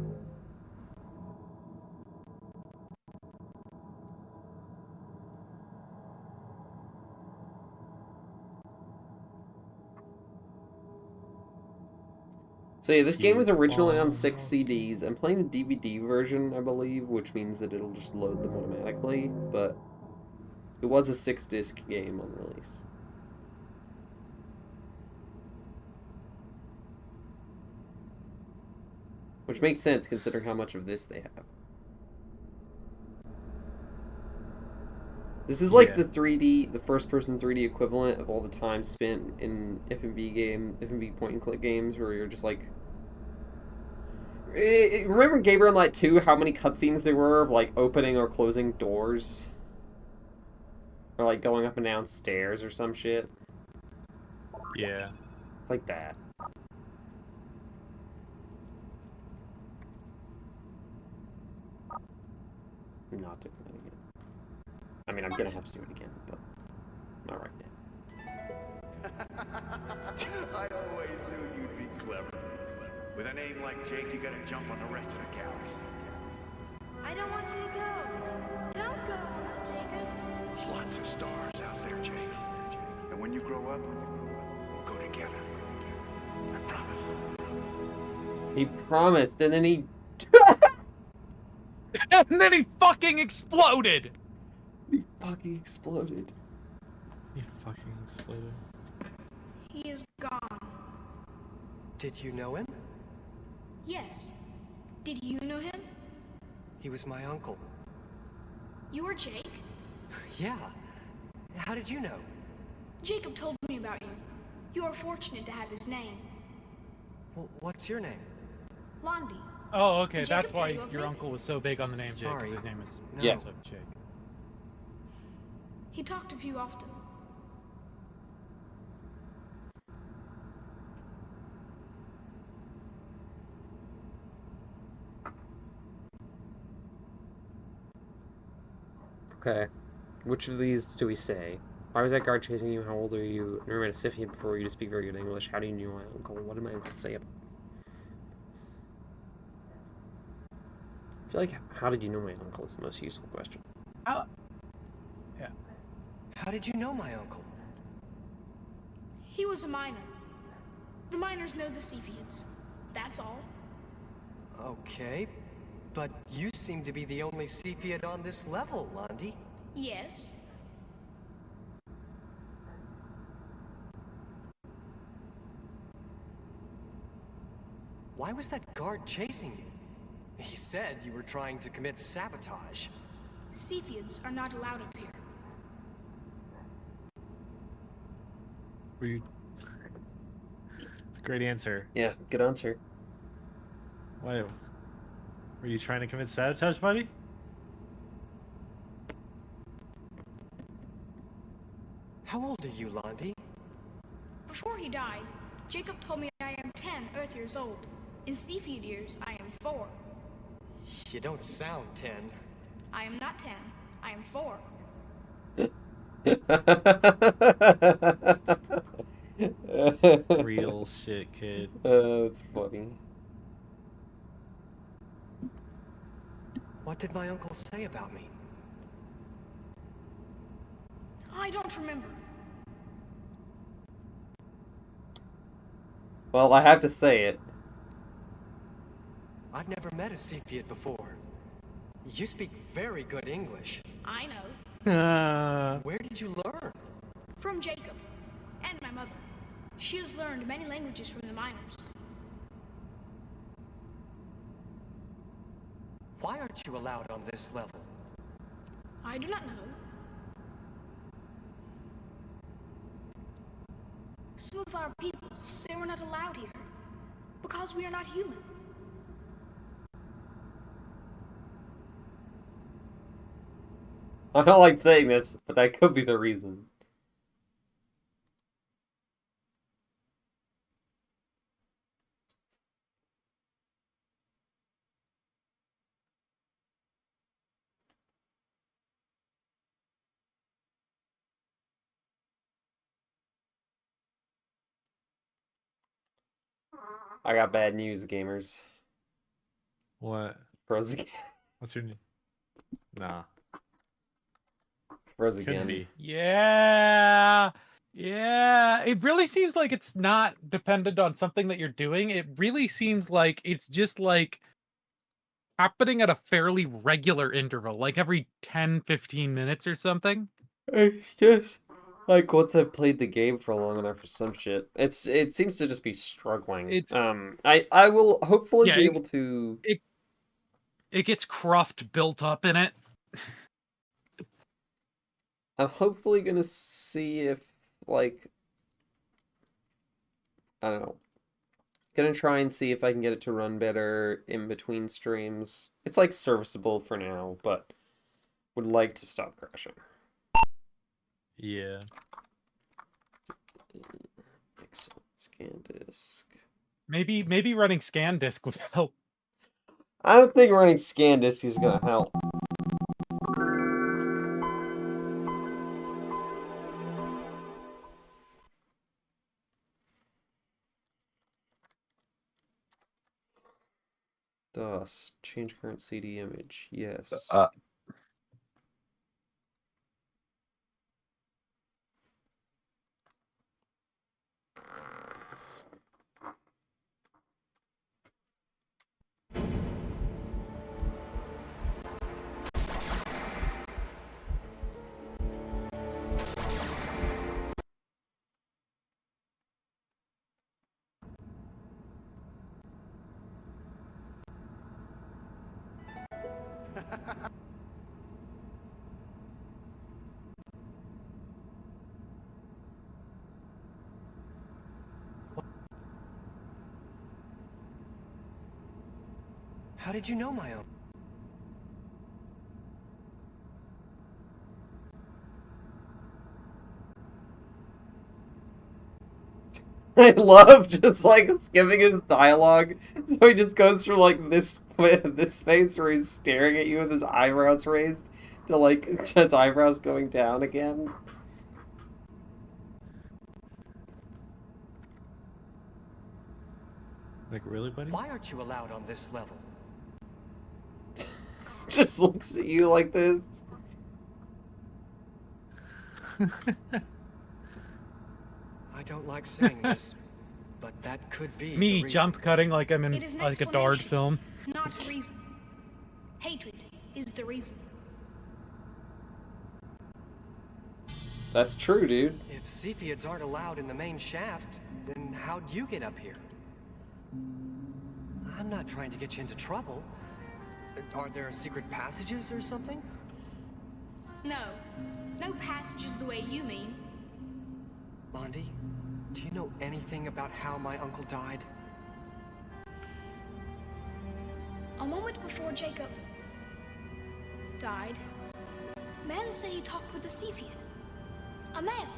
So yeah, this game was originally on 6 CDs. I'm playing the DVD version, I believe, which means that it'll just load them automatically, but it was a 6-disc game on release. Which makes sense considering how much of this they have. This is like the 3D, the first-person 3D equivalent of all the time spent in FMV point-and-click games where you're just like... Remember Gabriel Knight 2, how many cutscenes there were of like opening or closing doors? Or like going up and down stairs or some shit? Yeah. It's like that. I'm not doing that again. I mean, I'm gonna have to do it again, but not right now. I always knew you'd be clever. With a name like Jake, you gotta jump on the rest of the galaxy. I don't want you to go. Don't go, Jacob. There's lots of stars out there, Jake. And when you grow up, we'll go together. I promise. He promised, and then he... And then he fucking exploded! He fucking exploded. He fucking exploded. He is gone. Did you know him? Yes. Did you know him? He was my uncle. You are Jake? Yeah. How did you know? Jacob told me about you. You are fortunate to have his name. What's your name? Londi. Oh, okay, Did that's Jacob tell why you of your me? uncle was so big on the name Jake, Sorry. because his name is No. also Jake. He talked of you often. Okay. Which of these do we say? Why was that guard chasing you? How old are you? Never met a Scythian before you to speak very good English. How do you know my uncle? What did my uncle say about... I feel like, how did you know my uncle is the most useful question. Yeah. How did you know my uncle? He was a miner. The miners know the Cephians. That's all. Okay, but you seem to be the only Cephiad on this level, Londi. Yes. Why was that guard chasing you? He said you were trying to commit sabotage. Cephians are not allowed up here. Rude. It's a great answer. Yeah, good answer. Why? Were you trying to commit sabotage, buddy? How old are you, Londi? Before he died, Jacob told me I am 10 Earth years old. In Cephiad years, I am 4. You don't sound 10. I am not 10. I am 4. Real shit, kid. That's funny. What did my uncle say about me? I don't remember. Well, I have to say it. I've never met a Cephiad before. You speak very good English. I know. Where did you learn? From Jacob. And my mother. She has learned many languages from the miners. Why aren't you allowed on this level? I do not know. Some of our people say we're not allowed here because we are not human. I don't like saying this, but that could be the reason. I got bad news, gamers. What? Froze again. What's your name? Nah. Froze Couldn't again. be. Yeah. Yeah. It really seems like it's not dependent on something that you're doing. It really seems like it's just like happening at a fairly regular interval, like every 10, 15 minutes or something. It's just like once I've played the game for long enough for some shit, it seems to just be struggling. I will hopefully be able to. It gets cruft built up in it. I'm hopefully gonna see if, like, I don't know. Gonna try and see if I can get it to run better in between streams. It's like serviceable for now, but would like to stop crashing. Yeah. Excellent. Scan disk. Maybe running scan disk would help. I don't think running scan disk is gonna help. DOS. Change current CD image. Yes. How did you know my own? I love just like skipping his dialogue. So he just goes from like this face where he's staring at you with his eyebrows raised to like his eyebrows going down again. Like, really, buddy? Why aren't you allowed on this level? Just looks at you like this. I don't like saying this, but that could be Me the reason. jump cutting like I'm in It is an like a Dard explanation, film. not the reason. Hatred is the reason. That's true, dude. If Cepheids aren't allowed in the main shaft, then how'd you get up here? I'm not trying to get you into trouble. Are there secret passages or something? No. No passages the way you mean. Londi, do you know anything about how my uncle died? A moment before Jacob died, men say he talked with a Cepheid. A male.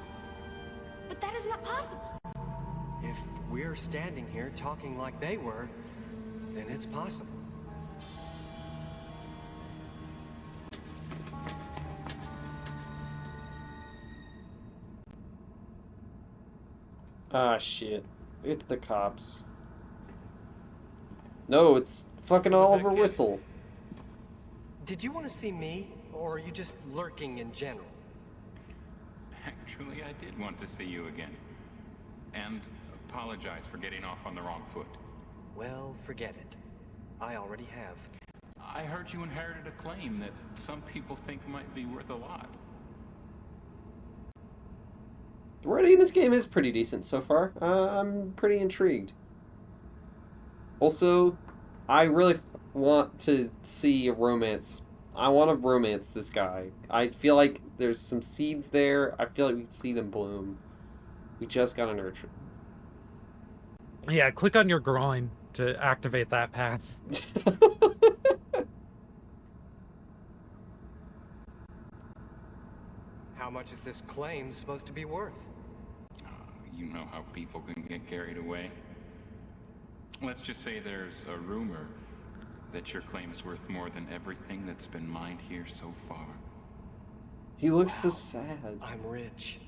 But that is not possible. If we're standing here talking like they were, then it's possible. Ah, shit. It's the cops. No, it's fucking Oliver Whistle. Did you want to see me, or are you just lurking in general? Actually, I did want to see you again. And apologize for getting off on the wrong foot. Well, forget it. I already have. I heard you inherited a claim that some people think might be worth a lot. The writing in this game is pretty decent so far. I'm pretty intrigued. Also, I really want to see a romance. I want to romance this guy. I feel like there's some seeds there. I feel like we can see them bloom. We just gotta nurture. Yeah, click on your groin to activate that path. How much is this claim supposed to be worth? You know how people can get carried away. Let's just say there's a rumor that your claim is worth more than everything that's been mined here so far. He looks so sad. I'm rich.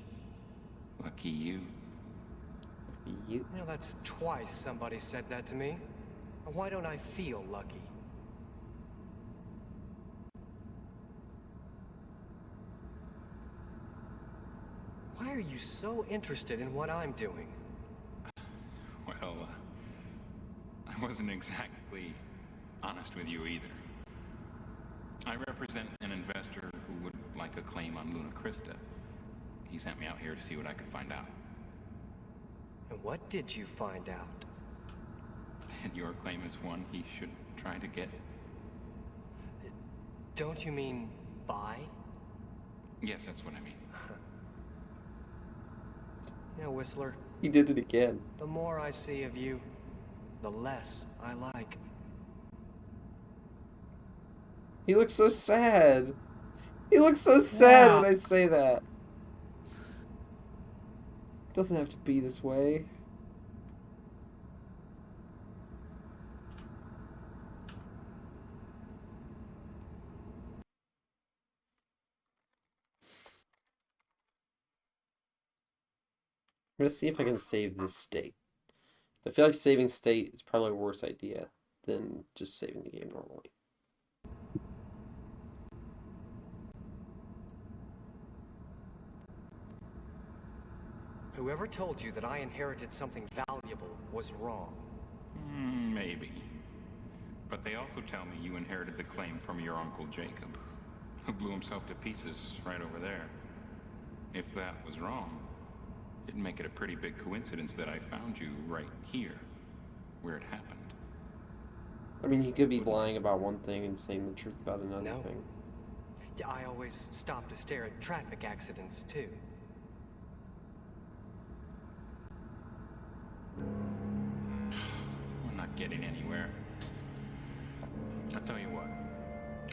Lucky you. You know, that's twice somebody said that to me. Why don't I feel lucky? Why are you so interested in what I'm doing? Well, I wasn't exactly honest with you either. I represent an investor who would like a claim on Luna Crista. He sent me out here to see what I could find out. And what did you find out? That your claim is one he should try to get. Don't you mean buy? Yes, that's what I mean. You know, Whistler, he did it again. the more I see of you, the less I like. He looks so sad. He looks so sad when I say that. It doesn't have to be this way. I'm gonna see if I can save this state. I feel like saving state is probably a worse idea. than just saving the game normally. Whoever told you that I inherited something valuable was wrong. Maybe. But they also tell me you inherited the claim from your Uncle Jacob, who blew himself to pieces right over there. If that was wrong, it'd make it a pretty big coincidence that I found you right here, where it happened. I mean, he could be lying about one thing and saying the truth about another thing. Yeah, I always stop to stare at traffic accidents, too. We're not getting anywhere. I'll tell you what.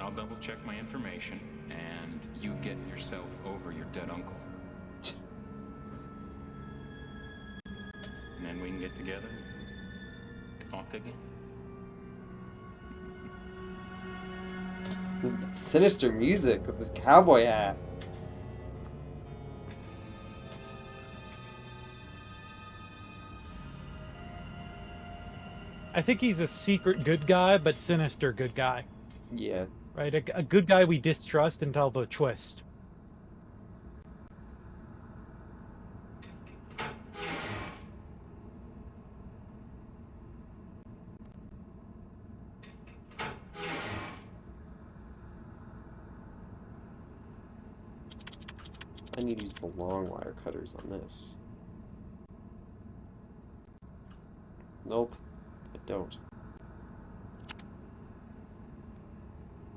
I'll double check my information, and you get yourself over your dead uncle. And then we can get together, talk again. Sinister music with this cowboy hat. I think he's a secret good guy, but sinister good guy. Yeah. Right? A good guy we distrust until the twist. I need to use the long wire cutters on this. Nope, I don't.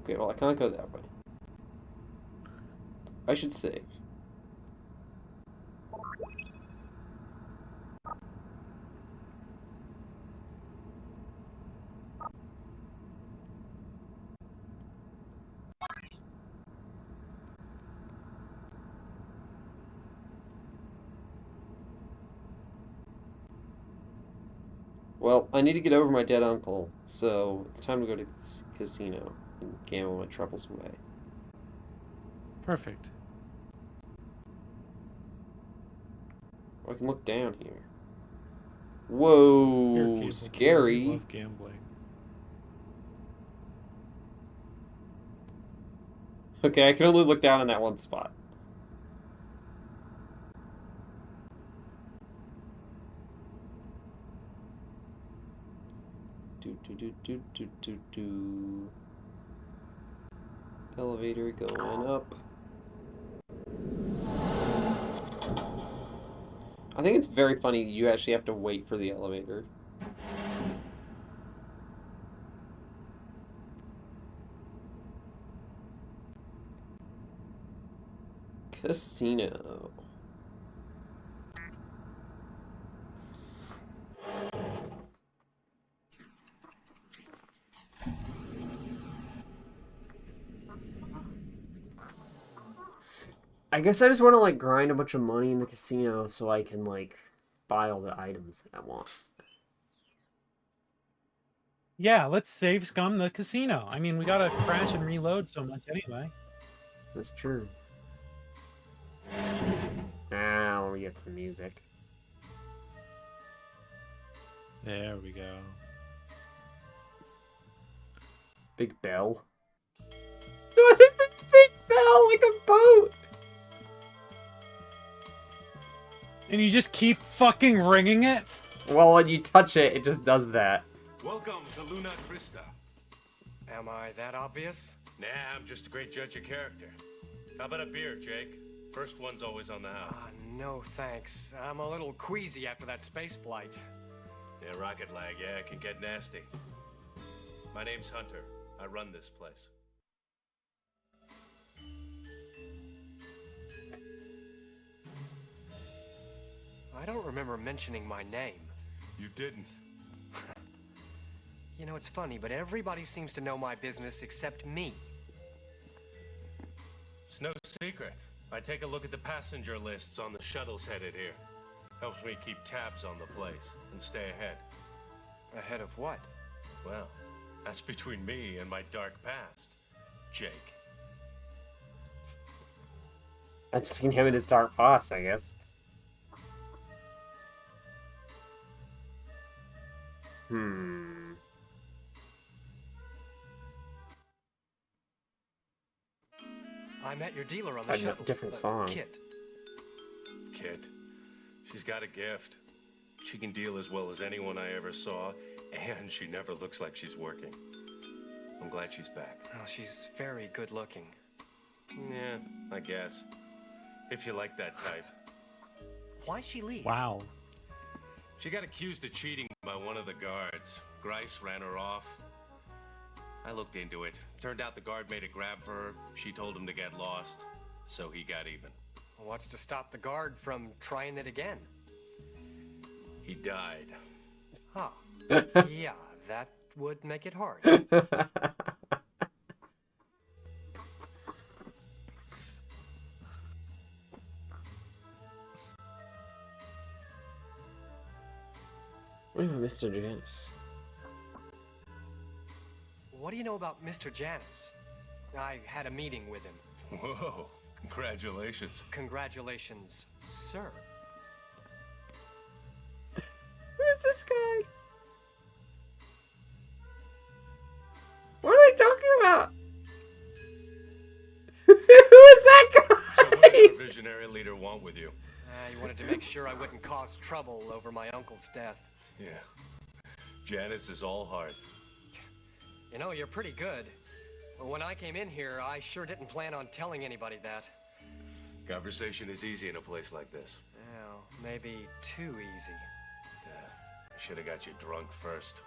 Okay, well, I can't go that way. I should save. Well, I need to get over my dead uncle, so it's time to go to the casino and gamble my troubles away. Perfect. I can look down here. Whoa, Here, Cable, scary. I love gambling. Okay, I can only look down in that one spot. Do. Elevator going up. I think it's very funny you actually have to wait for the elevator. Casino. I guess I just want to, like, grind a bunch of money in the casino so I can, like, buy all the items that I want. Yeah, let's save scum the casino. I mean, we gotta crash and reload so much anyway. That's true. Now we get some music. There we go. Big bell. What is this big bell? Like a boat! And you just keep fucking ringing it? Well, when you touch it, it just does that. Welcome to Luna Crista. Am I that obvious? Nah, I'm just a great judge of character. How about a beer, Jake? First one's always on the house. No thanks. I'm a little queasy after that space flight. Yeah, rocket lag, yeah, it can get nasty. My name's Hunter. I run this place. I don't remember mentioning my name. You didn't. You know, it's funny, but everybody seems to know my business except me. It's no secret. I take a look at the passenger lists on the shuttles headed here. Helps me keep tabs on the place and stay ahead. Ahead of what? Well, that's between me and my dark past, Jake. That's between him and his dark past, I guess. I met your dealer on A the shuttle. different song. Kit. Kit. She's got a gift. She can deal as well as anyone I ever saw, and she never looks like she's working. I'm glad she's back. Well, she's very good looking. Yeah, I guess. If you like that type. Why'd she leave? Wow. She got accused of cheating by one of the guards. Grice ran her off. I looked into it. Turned out the guard made a grab for her. She told him to get lost, so he got even. What's to stop the guard from trying it again? He died. Huh. Yeah, that would make it hard. What about Mr. Janus? What do you know about Mr. Janus? I had a meeting with him. Whoa, congratulations. Congratulations, sir. Who is this guy? What are they talking about? Who is that guy? So what did our visionary leader want with you? He wanted to make sure I wouldn't cause trouble over my uncle's death. Yeah. Janice is all heart. You know, you're pretty good. When I came in here, I sure didn't plan on telling anybody that. Conversation is easy in a place like this. Well, maybe too easy. I should have got you drunk first.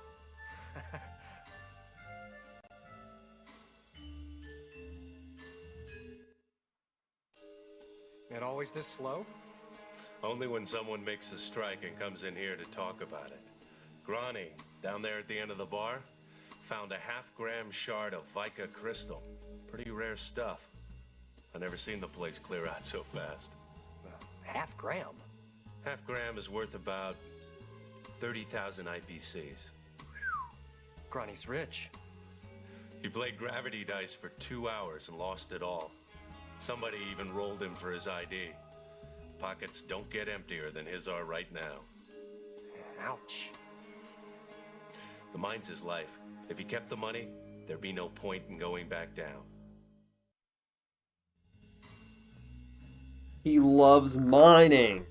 It always this slow? Only when someone makes a strike and comes in here to talk about it. Grani, down there at the end of the bar, found a half-gram shard of Vika crystal. Pretty rare stuff. I never seen the place clear out so fast. Half gram? Half gram is worth about 30,000 IPCs. Grani's rich. He played gravity dice for 2 hours and lost it all. Somebody even rolled him for his ID. Pockets don't get emptier than his are right now. Ouch. The mine's his life. If he kept the money, there'd be no point in going back down. He loves mining.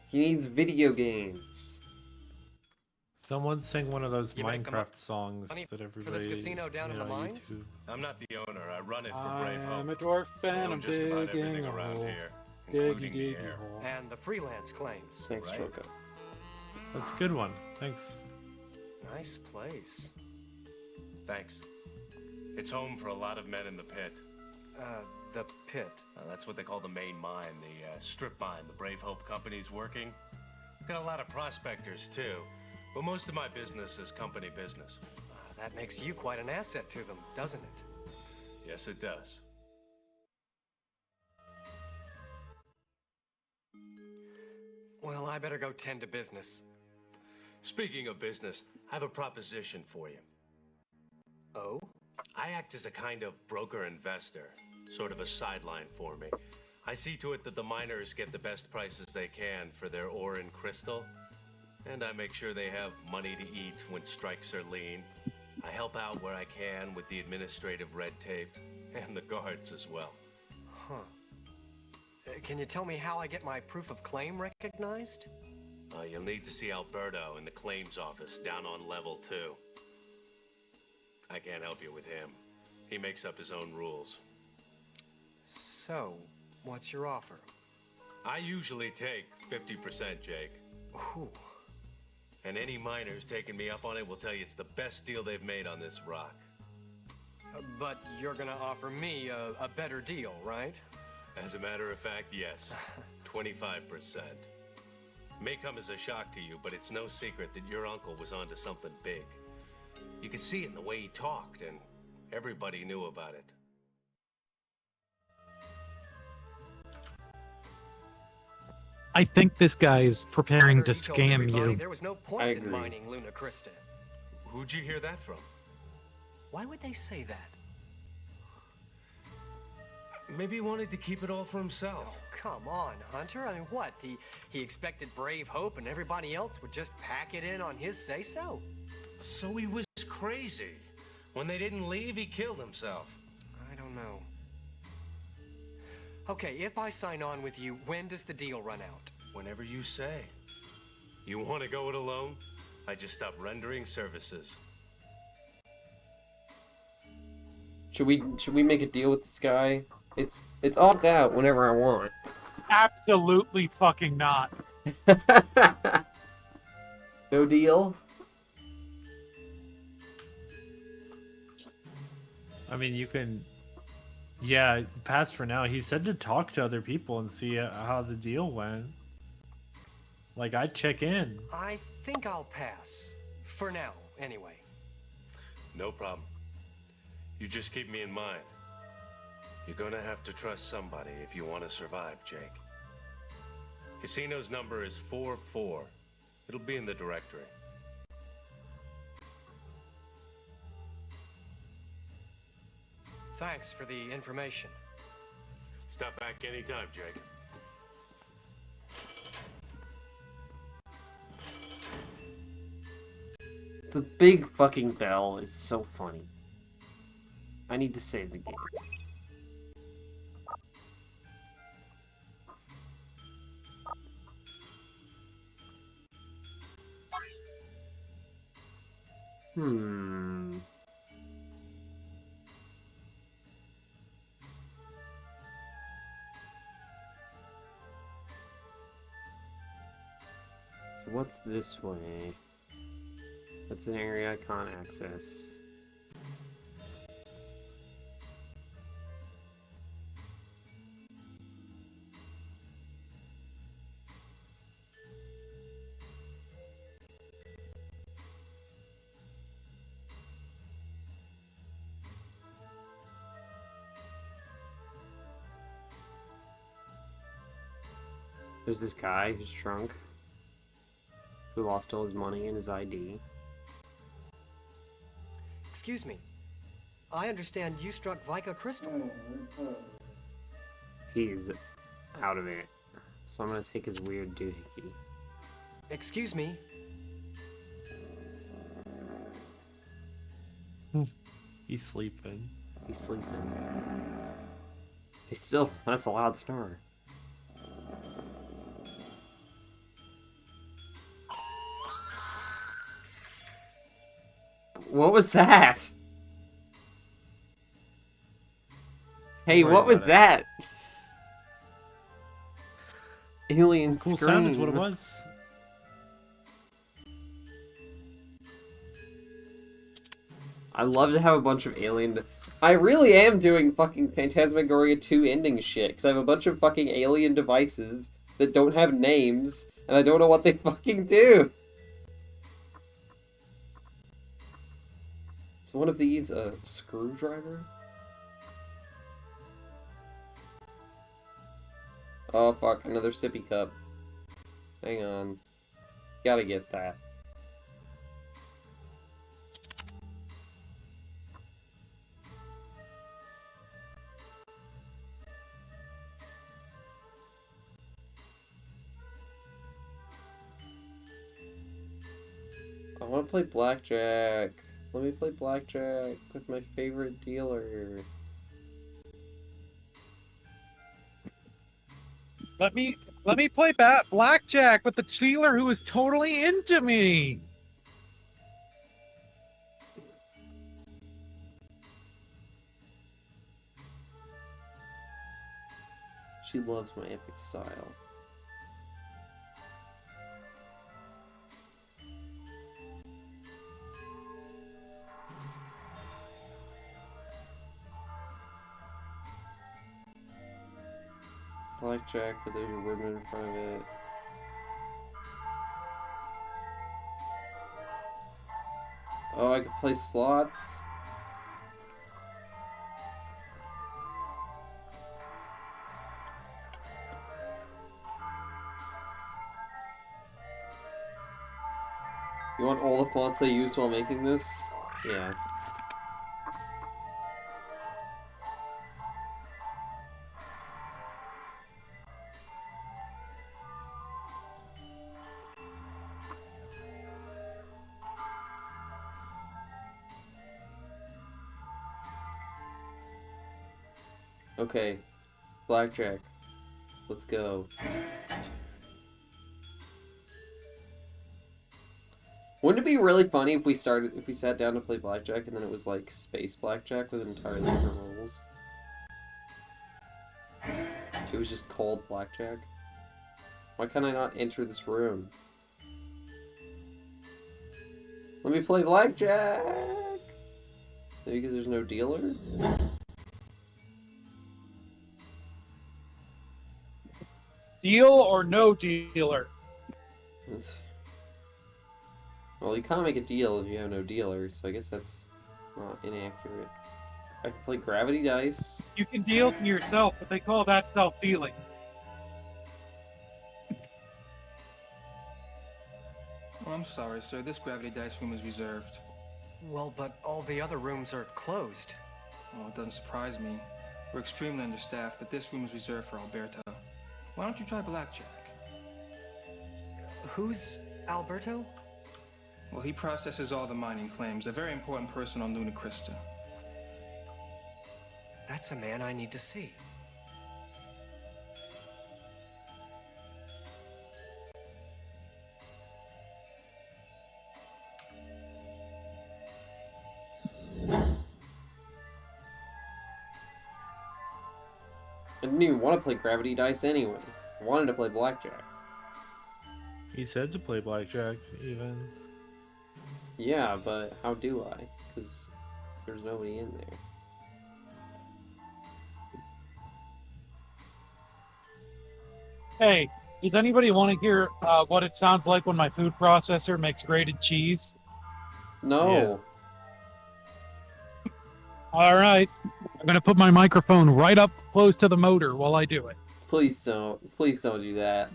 He needs video games. Someone sing one of those You make 'em Minecraft up songs money that for everybody. this casino down in the on mines? YouTube. I'm not the owner. I run it for I Brave am Hope. a dwarf They and own I'm just about digging everything a around hole. here, Diggy including the diggy air. hole. And the freelance claims. Thanks, Right. Choco. That's a good one. Thanks. Nice place. Thanks. It's home for a lot of men in the pit. The pit. That's what they call the main mine, the strip mine the Brave Hope Company's working. Got a lot of prospectors, too. But most of my business is company business. That makes you quite an asset to them, doesn't it? Yes, it does. Well, I better go tend to business. Speaking of business, I have a proposition for you. Oh? I act as a kind of broker-investor, sort of a sideline for me. I see to it that the miners get the best prices they can for their ore and crystal, and I make sure they have money to eat when strikes are lean. I help out where I can with the administrative red tape, and the guards as well. Huh. Can you tell me how I get my proof of claim recognized? You'll need to see Alberto in the claims office down on level 2. I can't help you with him. He makes up his own rules. So, what's your offer? I usually take 50%, Jake. Ooh. And any miners taking me up on it will tell you it's the best deal they've made on this rock. But you're gonna offer me a better deal, right? As a matter of fact, yes. 25%. May come as a shock to you, but it's no secret that your uncle was onto something big. You could see it in the way he talked, and everybody knew about it. I think this guy's preparing to You told scam everybody you. There was no point in mining Luna Crista. Who'd you hear that from? Why would they say that? Maybe he wanted to keep it all for himself. Oh, come on, Hunter. I mean, what? He expected Brave Hope and everybody else would just pack it in on his say-so? So he was crazy. When they didn't leave, he killed himself. I don't know. Okay, if I sign on with you, when does the deal run out? Whenever you say. You want to go it alone? I just stopped rendering services. Should we make a deal with this guy? It's opt out whenever I want. Absolutely fucking not. No deal? I mean, you can... Yeah, pass for now. He said to talk to other people and see how the deal went. Like, I'd check in. I think I'll pass. For now, anyway. No problem. You just keep me in mind. You're gonna have to trust somebody if you want to survive, Jake. Casino's number is 44. It'll be in the directory. Thanks for the information. Stop back anytime, Jake. The big fucking bell is so funny. I need to save the game. So what's this way? That's an area I can't access. There's this guy who's drunk, who lost all his money and his ID. Excuse me. I understand you struck Vika Crystal. He's out of it. So I'm gonna take his weird doohickey. Excuse me. He's sleeping. He's sleeping. He's still... That's a loud snore. What was that? Hey, what was that? Alien Cool scream. sound is what it was. I'd love to have a bunch of alien... I really am doing fucking Phantasmagoria 2 ending shit, because I have a bunch of fucking alien devices that don't have names, and I don't know what they fucking do. Is one of these a screwdriver? Oh fuck, another sippy cup. Hang on. Gotta get that. I want to play blackjack. Let me play blackjack with my favorite dealer. Let me play blackjack with the dealer who is totally into me. She loves my epic style. Blackjack, but there's a woman in front of it. Oh, I can play slots? You want all the fonts they used while making this? Yeah. Okay. Blackjack. Let's go. Wouldn't it be really funny if we sat down to play blackjack and then it was like space blackjack with entirely different rules? It was just called blackjack. Why can't I not enter this room? Let me play blackjack! Maybe because there's no dealer? Deal or no dealer? Well, you can't make a deal if you have no dealer, so I guess that's not inaccurate. I can play gravity dice. You can deal to yourself, but they call that self-dealing. Oh, I'm sorry, sir. This gravity dice room is reserved. Well, but all the other rooms are closed. Oh, it doesn't surprise me. We're extremely understaffed, but this room is reserved for Alberto. Why don't you try blackjack? Who's Alberto? Well, he processes all the mining claims. A very important person on Luna Crista. That's a man I need to see. I didn't even want to play gravity dice anyway. I wanted to play blackjack. He said to play blackjack, even. Yeah, but how do I? Because there's nobody in there. Hey, does anybody want to hear what it sounds like when my food processor makes grated cheese? No. Yeah. All right. I'm going to put my microphone right up close to the motor while I do it. Please don't. Please don't do that.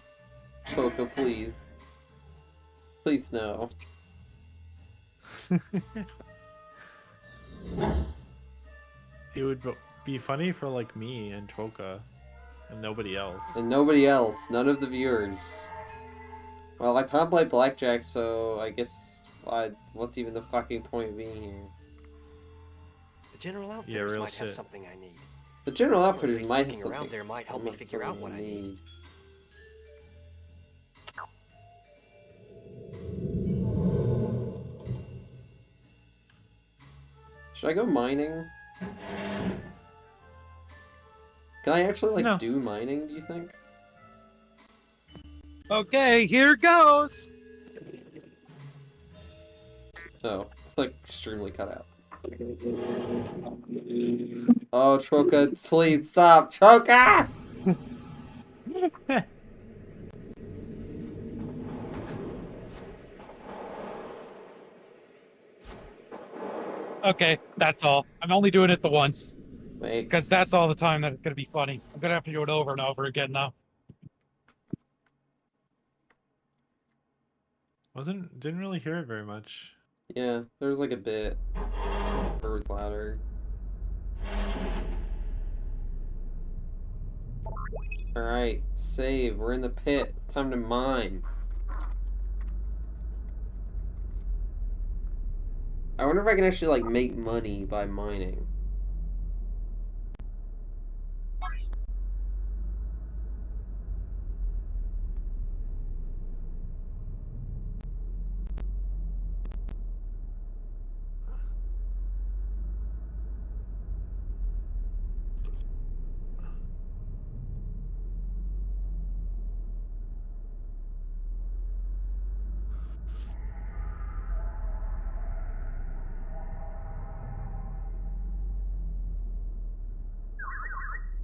Choco, please. Please no. It would be funny for like me and Troka and nobody else. And nobody else. None of the viewers. Well, I can't play blackjack, so I guess what's even the fucking point of being here? The General Outfitters might have something I need. The General Outfitters might have Looking something. around there might help me figure out what I need. Should I go mining? Can I actually like do mining, do you think? Okay, here goes. Oh, it's like extremely cut out. Oh, Troka, please stop. Troka! Okay, that's all. I'm only doing it the once. Thanks. Because that's all the time that it's going to be funny. I'm going to have to do it over and over again now. Didn't really hear it very much. Yeah, there's like a bit. It was louder. Alright, save. We're in the pit. It's time to mine. I wonder if I can actually like make money by mining.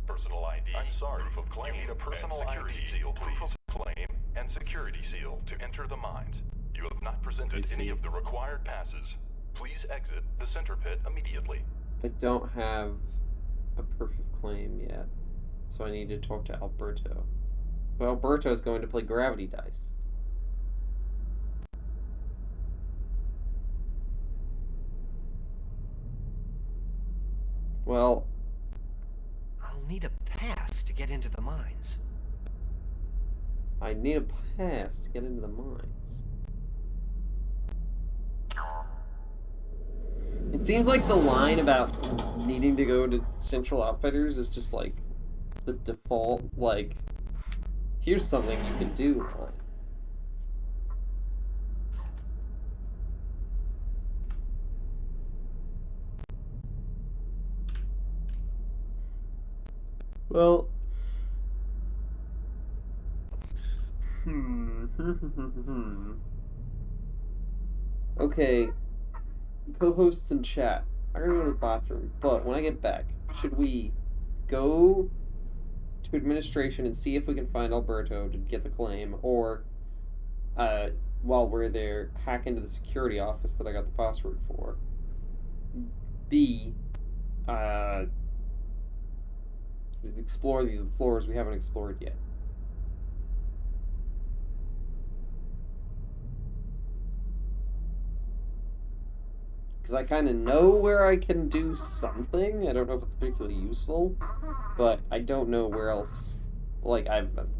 Personal ID. I'm sorry. Proof of claim. You need a personal ID seal, proof of claim, and security seal to enter the mines. You have not presented any of the required passes. Please exit the center pit immediately. I don't have a proof of claim yet, so I need to talk to Alberto. But Alberto is going to play gravity dice. Well, I'll need a pass to get into the mines. I need a pass to get into the mines. It seems like the line about needing to go to Central Outfitters is just like the default, like, here's something you can do line. Well, okay, co-hosts in chat. I'm gonna go to the bathroom, but when I get back, should we go to administration and see if we can find Alberto to get the claim, or while we're there, hack into the security office that I got the password for? B, explore the floors we haven't explored yet. Because I kind of know where I can do something. I don't know if it's particularly useful, but I don't know where else. Like,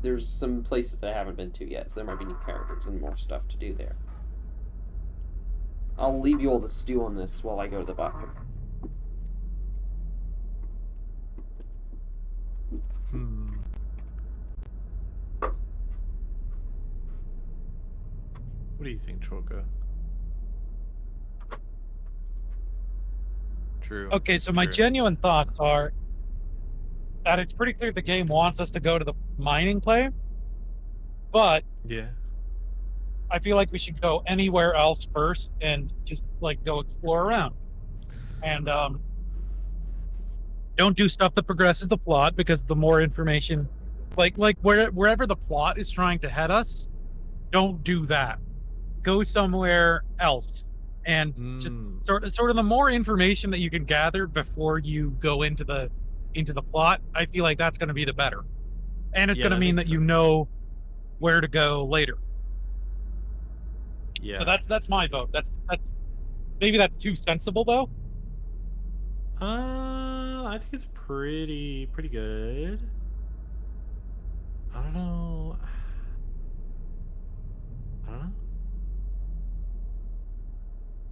there's some places that I haven't been to yet, so there might be new characters and more stuff to do there. I'll leave you all to stew on this while I go to the bathroom. What do you think, Choka? True. Okay, so my genuine thoughts are that it's pretty clear the game wants us to go to the mining claim, but yeah, I feel like we should go anywhere else first and just like go explore around. And don't do stuff that progresses the plot, because the more information, like wherever the plot is trying to head us, don't do that. Go somewhere else. And just sort of the more information that you can gather before you go into the plot, I feel like that's going to be the better. And it's going to mean that you know where to go later. Yeah. So that's my vote. That's maybe that's too sensible though. I think it's pretty good. I don't know.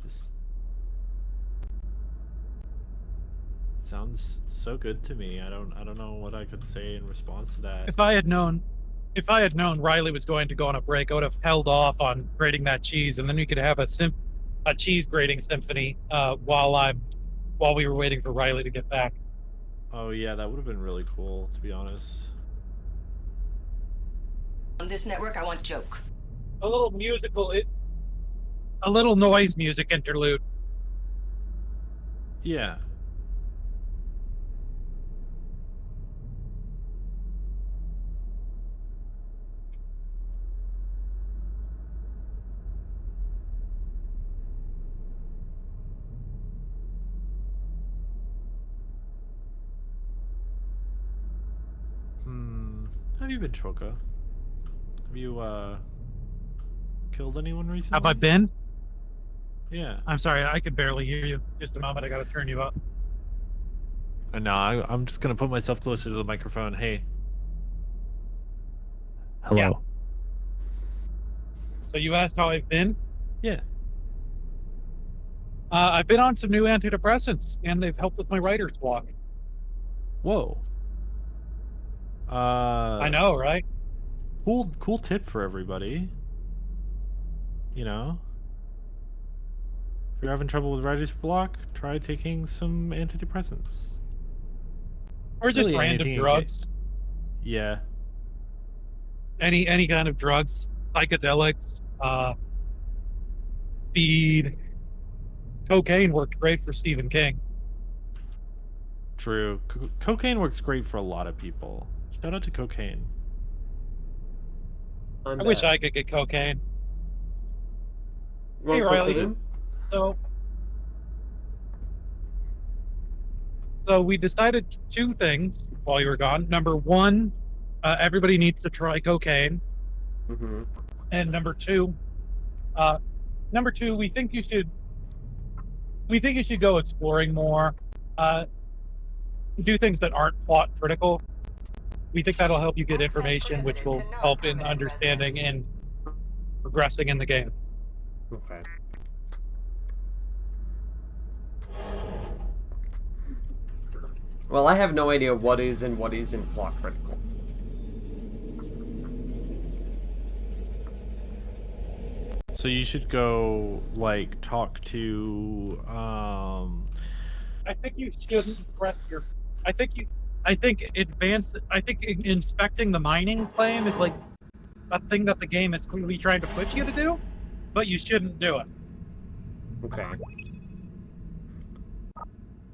Just sounds so good to me. I don't know what I could say in response to that. If I had known Riley was going to go on a break, I would have held off on grating that cheese, and then we could have a cheese grating symphony while we were waiting for Riley to get back. Oh yeah, that would have been really cool, to be honest. On this network, I want joke. A little a little noise music interlude. Yeah. Have you been, Choka? Have you killed anyone recently? Have I been? Yeah. I'm sorry, I could barely hear you. Just a moment, I gotta turn you up. No, I'm just gonna put myself closer to the microphone. Hey. Hello. Yeah. So you asked how I've been? Yeah. I've been on some new antidepressants, and they've helped with my writer's block. Whoa. I know, right? Cool tip for everybody. You know, if you're having trouble with writer's block, try taking some antidepressants. Or just Really random anything- drugs. Yeah. Any kind of drugs, psychedelics, speed. Cocaine worked great for Stephen King. True. Cocaine works great for a lot of people. Shout out to cocaine. I wish I could get cocaine. You want Hey, Riley. cocaine? So we decided two things while you were gone. Number one, everybody needs to try cocaine. Mm-hmm. And number two, we think you should go exploring more. Do things that aren't plot critical. We think that'll help you get information, which will help in understanding and progressing in the game. Okay. Well, I have no idea what is and what isn't plot critical. So you should go, like, talk to, I think you shouldn't press your. I think inspecting the mining claim is like a thing that the game is clearly trying to push you to do, but you shouldn't do it. Okay.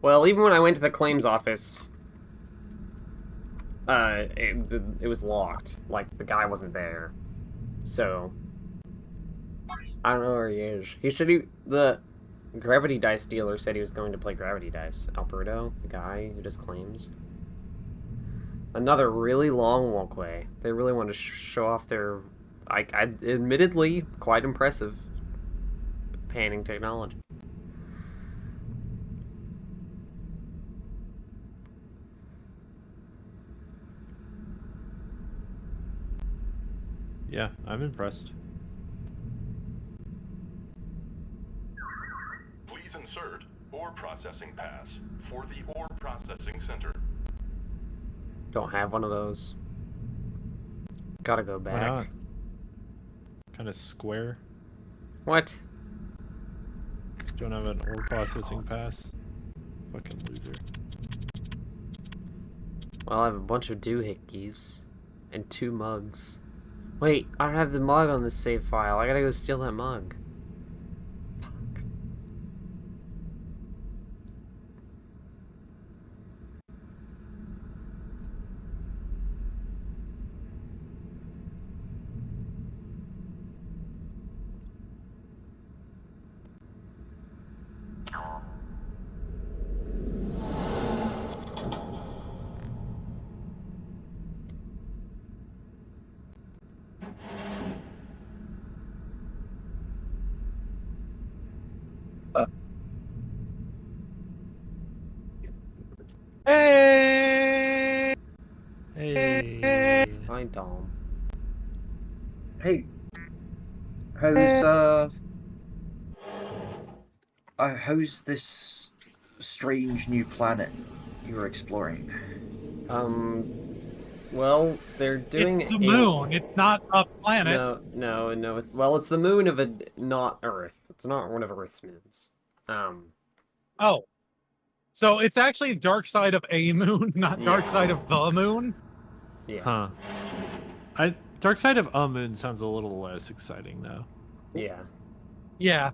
Well, even when I went to the claims office, it was locked. Like, the guy wasn't there. So, I don't know where he is. He said the Gravity Dice dealer said he was going to play Gravity Dice. Alberto, the guy who does claims. Another really long walkway. They really want to show off their, admittedly, quite impressive panning technology. yeah, I'm impressed. Please insert ore processing pass for the ore processing center. Don't have one of those. Gotta go back. Why not? Kind of square. What? Don't have an ore processing pass. Fucking loser. Well, I have a bunch of doohickeys and 2 mugs. Wait, I don't have the mug on this save file. I gotta go steal that mug. Fuck. Hey! Hey! Hi, Dom. Hey, how's how's this strange new planet you were exploring? Well, they're doing It's the moon. It's not a planet. No. Well, it's the moon of not Earth. It's not one of Earth's moons. Oh. So it's actually dark side of a moon, not dark side of the moon? Yeah. Huh. Dark Side of a Moon sounds a little less exciting, though. Yeah. Yeah.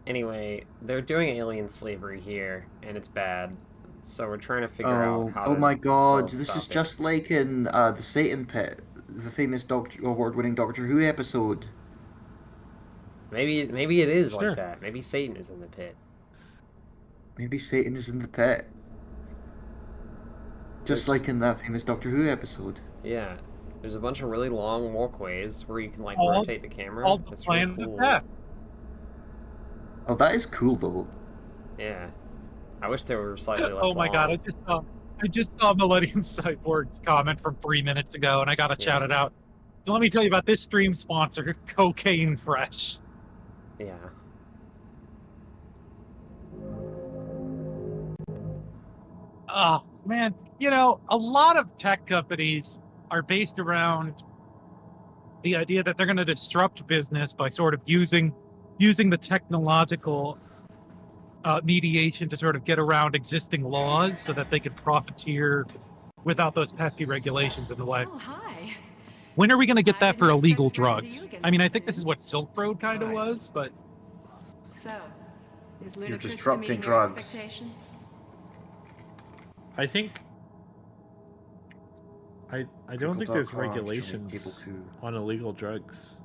Anyway, they're doing alien slavery here, and it's bad. So we're trying to figure out how to Oh my god, stop this is it. just like in the Satan Pit, the famous award-winning Doctor Who episode. Maybe it is Sure. like that. Maybe Satan is in the pit. Maybe Satan is in the pit. Just like in that famous Doctor Who episode. Yeah. There's a bunch of really long walkways where you can like All- rotate the camera. all the That's really Planet of cool. Death. Oh, that is cool though. Yeah. I wish there were slightly less Oh my god, long. I just saw Millennium Cyborg's comment from 3 minutes ago, and I gotta shout it out. So let me tell you about this stream sponsor, Cocaine Fresh. Yeah. Oh, man. You know, a lot of tech companies are based around the idea that they're going to disrupt business by sort of using the technological mediation to sort of get around existing laws so that they can profiteer without those pesky regulations in the way. Oh, hi. When are we going to get that for illegal drugs? I mean, I think this is what Silk Road kind of was, but So, is You're Ludacris disrupting meeting your drugs. expectations? I think... I don't think there's Google.com should make regulations people too. on illegal drugs.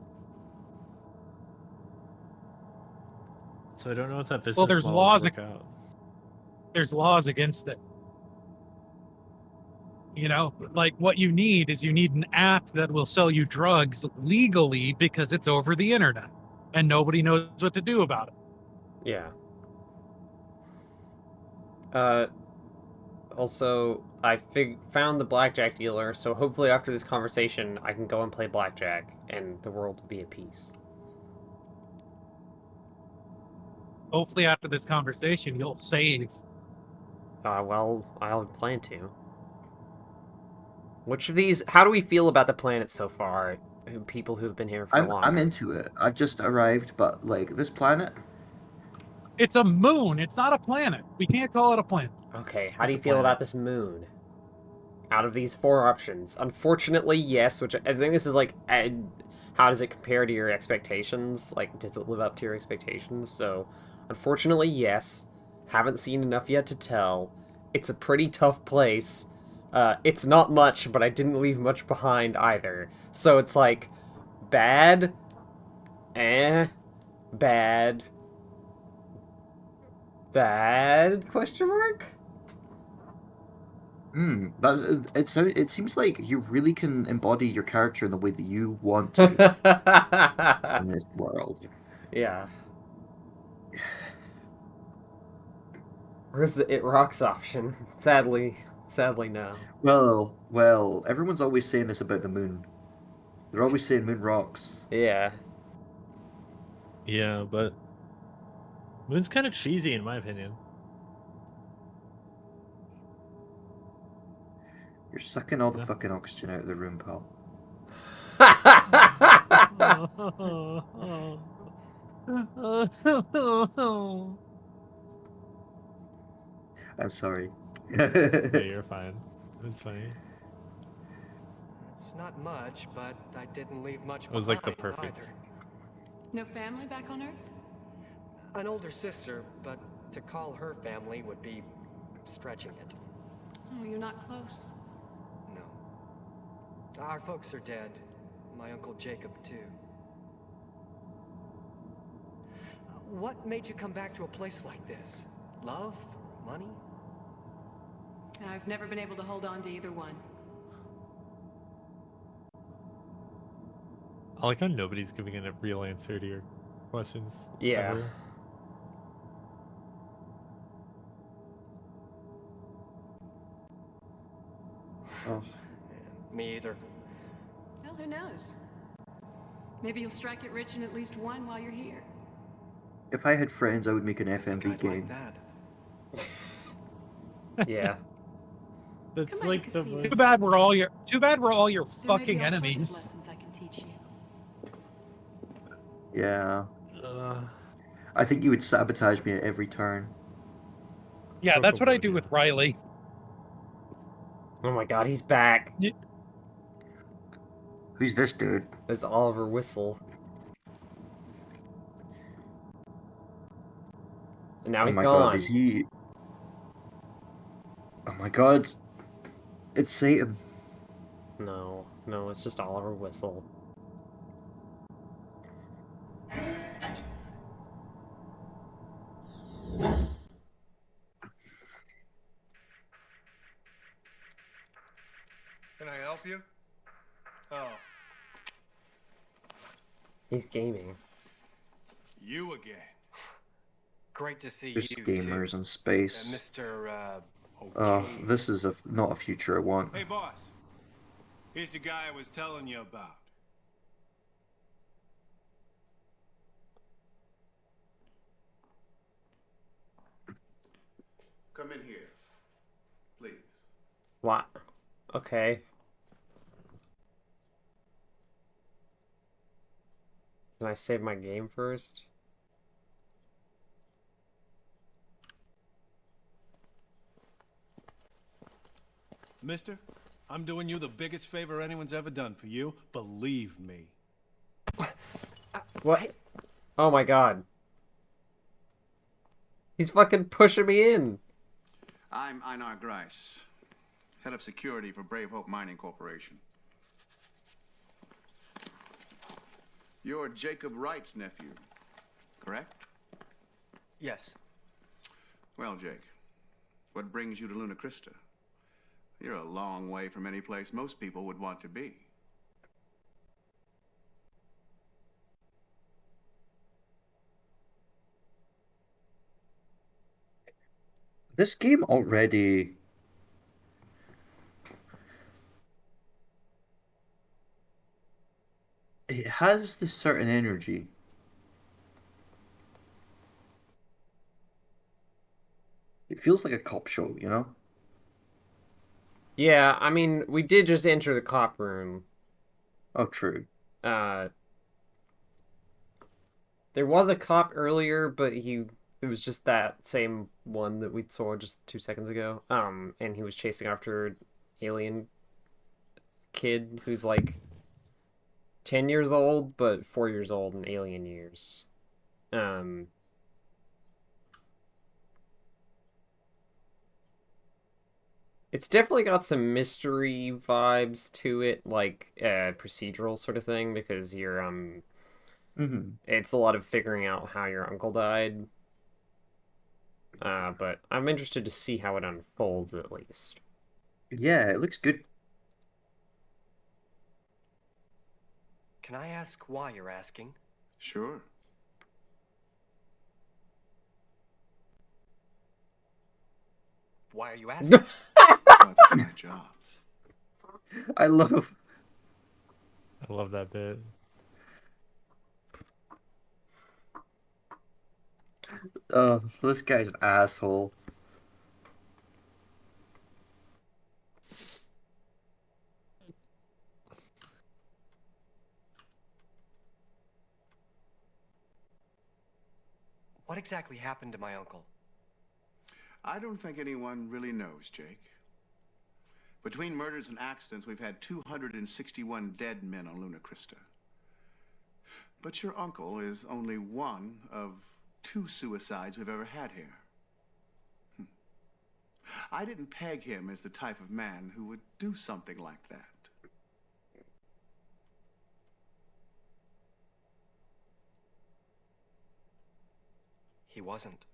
So I don't know if that business well, there's model laws. would work out. There's laws against it. You know, like what you need is you need an app that will sell you drugs legally because it's over the internet, and nobody knows what to do about it. Yeah. Also, I found the blackjack dealer, so hopefully after this conversation, I can go and play blackjack, and the world will be at peace. Hopefully, after this conversation, you'll save. Well, I'll plan to. Which of these... How do we feel about the planet so far? People who've been here for longer. I'm into it. I've just arrived, but, like, this planet... It's a moon. It's not a planet. We can't call it a planet. Okay, how do you feel about this moon? Out of these 4 options. Unfortunately, yes, which I think this is like... how does it compare to your expectations? Like, does it live up to your expectations? So, unfortunately, yes. Haven't seen enough yet to tell. It's a pretty tough place. It's not much, but I didn't leave much behind either. So it's like, bad, bad, bad, question mark? It seems like you really can embody your character in the way that you want to in this world. Yeah. Where's the It Rocks option? Sadly no. Well, everyone's always saying this about the moon. They're always saying moon rocks. Yeah. Yeah, but moon's kind of cheesy in my opinion. You're sucking all the fucking oxygen out of the room, pal. I'm sorry. Yeah, you're fine. It's fine. It's not much, but I didn't leave much behind. It was like the perfect. Either. No family back on Earth? An older sister, but to call her family would be stretching it. Oh, you're not close. No. Our folks are dead. My Uncle Jacob, too. What made you come back to a place like this? Love? Money? I've never been able to hold on to either one. I like how nobody's giving a real answer to your questions. Yeah. Ever. Oh. Me either. Well, who knows? Maybe you'll strike it rich in at least one while you're here. If I had friends, I would make an FMV game. Yeah. That's like the most... Too bad we're all your There may fucking be all sorts of enemies. lessons I can teach you. Yeah. I think you would sabotage me at every turn. Yeah, that's what I do with Riley. Oh my god, he's back. Who's this dude? It's Oliver Whistle. And now he's oh my gone. God, is he... Oh my god. It's Satan. No, it's just Oliver Whistle. Can I help you? Oh. He's gaming. You again. Great to see There's you gamers too. in space. Mr. Oh, this is not a future I want. Hey, boss. Here's the guy I was telling you about. Come in here, please. What? Okay. Can I save my game first? Mister, I'm doing you the biggest favor anyone's ever done for you. Believe me. What? Oh my god. He's fucking pushing me in. I'm Einar Grice, head of security for Brave Hope Mining Corporation. You're Jacob Wright's nephew, correct? Yes. Well, Jake, what brings you to Luna Crista? You're a long way from any place most people would want to be. This game already... It has this certain energy. It feels like a cop show, you know? Yeah, I mean, we did just enter the cop room. Oh, true. There was a cop earlier, but it was just that same one that we saw just 2 seconds ago. And he was chasing after an alien kid who's like 10 years old, but 4 years old in alien years. It's definitely got some mystery vibes to it, like procedural sort of thing, because you're it's a lot of figuring out how your uncle died. But I'm interested to see how it unfolds at least. Yeah, it looks good. Can I ask why you're asking? Sure. Why are you asking? That's my job. I love that bit. Oh, this guy's an asshole. What exactly happened to my uncle? I don't think anyone really knows, Jake. Between murders and accidents, we've had 261 dead men on Luna Crista. But your uncle is only one of 2 suicides we've ever had here. I didn't peg him as the type of man who would do something like that. He wasn't.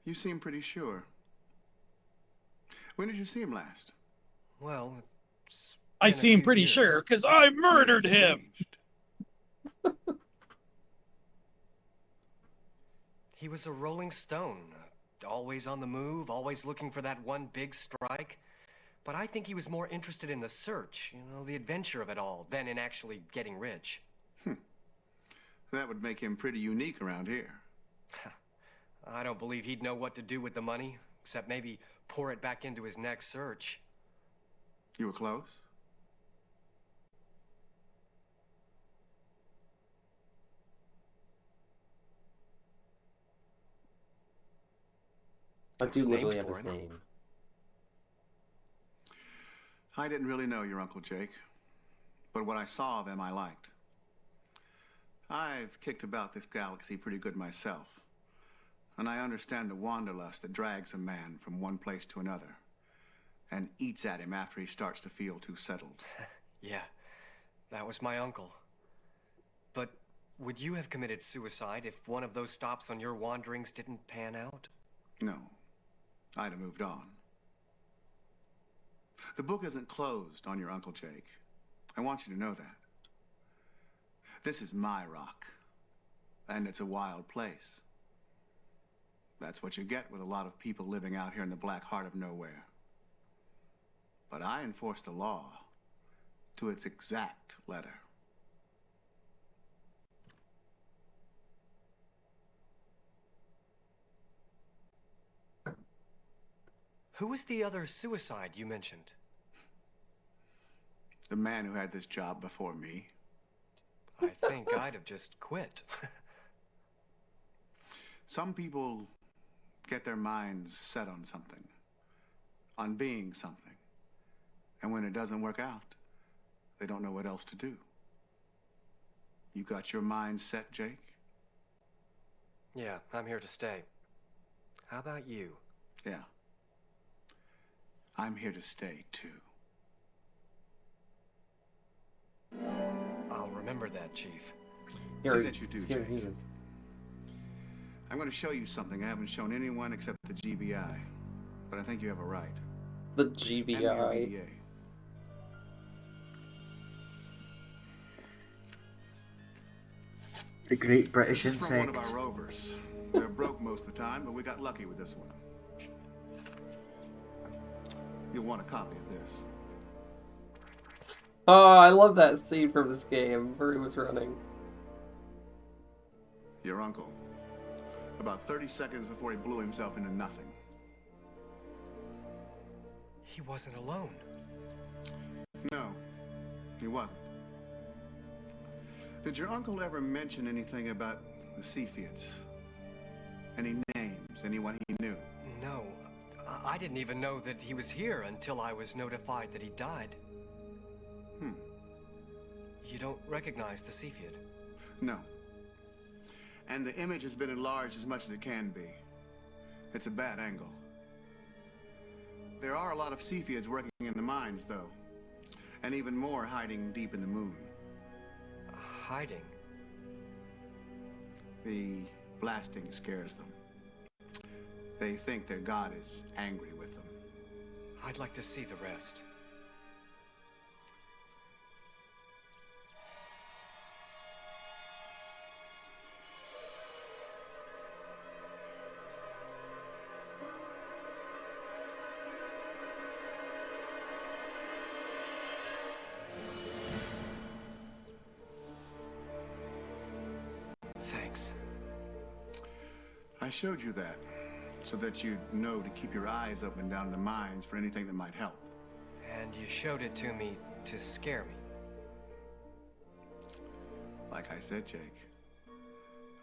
You seem pretty sure. When did you see him last? Well, I seem pretty sure, because I murdered him! He was a rolling stone, always on the move, always looking for that one big strike. But I think he was more interested in the search, the adventure of it all, than in actually getting rich. That would make him pretty unique around here. I don't believe he'd know what to do with the money, except maybe pour it back into his next search. You were close? I do literally have his name. I didn't really know your Uncle Jake, but what I saw of him I liked. I've kicked about this galaxy pretty good myself, and I understand the wanderlust that drags a man from one place to another and eats at him after he starts to feel too settled. Yeah, that was my uncle. But would you have committed suicide if one of those stops on your wanderings didn't pan out? No, I'd have moved on. The book isn't closed on your Uncle Jake. I want you to know that. This is my rock, and it's a wild place. That's what you get with a lot of people living out here in the black heart of nowhere. But I enforce the law to its exact letter. Who was the other suicide you mentioned? The man who had this job before me. I think I'd have just quit. Some people get their minds set on something, on being something. And when it doesn't work out, they don't know what else to do. You got your mind set, Jake? Yeah, I'm here to stay. How about you? Yeah. I'm here to stay, too. I'll remember that, Chief. See that you do, Jake. I'm going to show you something I haven't shown anyone except the GBI. But I think you have a right. The GBI. The Great British This is from one Insect. of our rovers. We're broke most of the time, but we got lucky with this one. You'll want a copy of this. Oh, I love that scene from this game where he was running. Your uncle. About 30 seconds before he blew himself into nothing. He wasn't alone. No, he wasn't. Did your uncle ever mention anything about the Cepheids? Any names? Anyone he knew? No. I didn't even know that he was here until I was notified that he died. You don't recognize the Cepheid? No. And the image has been enlarged as much as it can be. It's a bad angle. There are a lot of Cepheids working in the mines, though. And even more hiding deep in the moon. Hiding? The blasting scares them. They think their god is angry with them. I'd like to see the rest. Thanks. I showed you that, so that you'd know to keep your eyes open down in the mines for anything that might help. And you showed it to me to scare me. Like I said, Jake,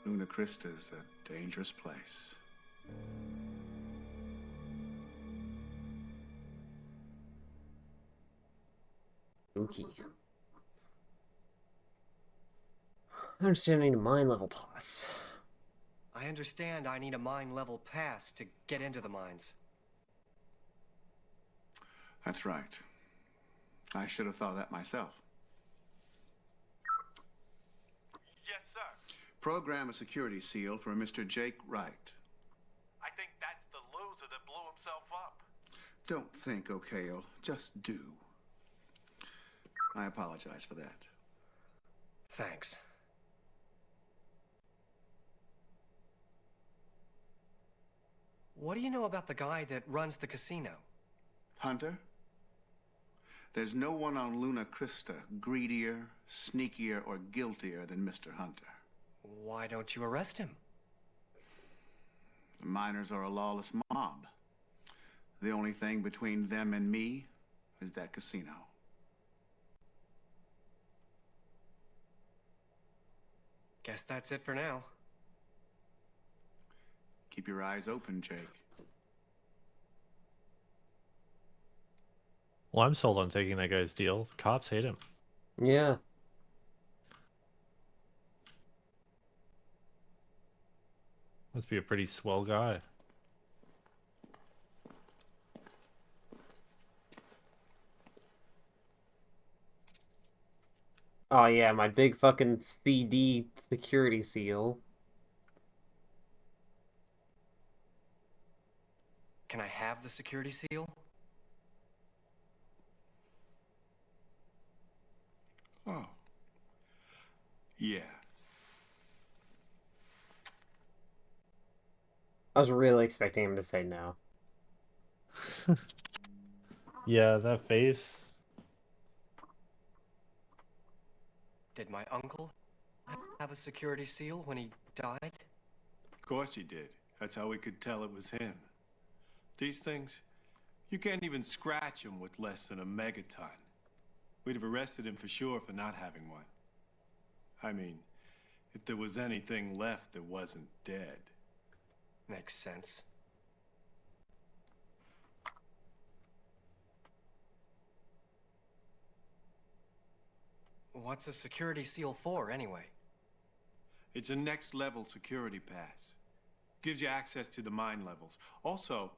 Luna Crista is a dangerous place. Spooky. I understand I need a mine level pass. I understand I need a mine level pass to get into the mines. That's right. I should have thought of that myself. Yes, sir. Program a security seal for Mr. Jake Wright. I think that's the loser that blew himself up. Don't think, O'Kale. Just do. I apologize for that. Thanks. What do you know about the guy that runs the casino? Hunter? There's no one on Luna Crista greedier, sneakier, or guiltier than Mr. Hunter. Why don't you arrest him? The miners are a lawless mob. The only thing between them and me is that casino. Guess that's it for now. Keep your eyes open, Jake. Well, I'm sold on taking that guy's deal. The cops hate him. Yeah. Must be a pretty swell guy. Oh yeah, my big fucking CD security seal. Can I have the security seal? Oh. Yeah. I was really expecting him to say no. Yeah, that face. Did my uncle have a security seal when he died? Of course he did. That's how we could tell it was him. These things, you can't even scratch them with less than a megaton. We'd have arrested him for sure for not having one. I mean, if there was anything left that wasn't dead. Makes sense. What's a security seal for, anyway? It's a next-level security pass. Gives you access to the mine levels. Also,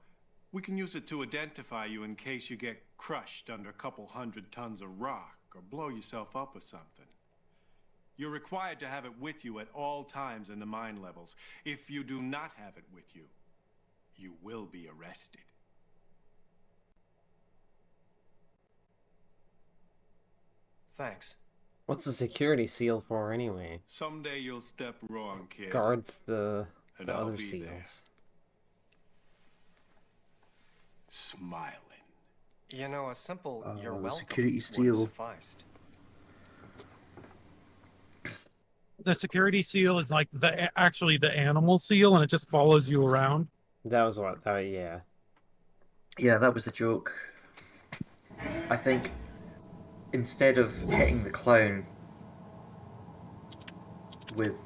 we can use it to identify you in case you get crushed under a couple 100 tons of rock or blow yourself up or something. You're required to have it with you at all times in the mine levels. If you do not have it with you, you will be arrested. Thanks. What's the security seal for anyway? Someday you'll step wrong, kid. Guards the And the I'll other be seals. there. Smiling. You know, a simple "you're welcome" security would have seal. sufficed. the security seal is like actually the animal seal, and it just follows you around. That was what. Yeah. Yeah, that was the joke. I think instead of hitting the clown with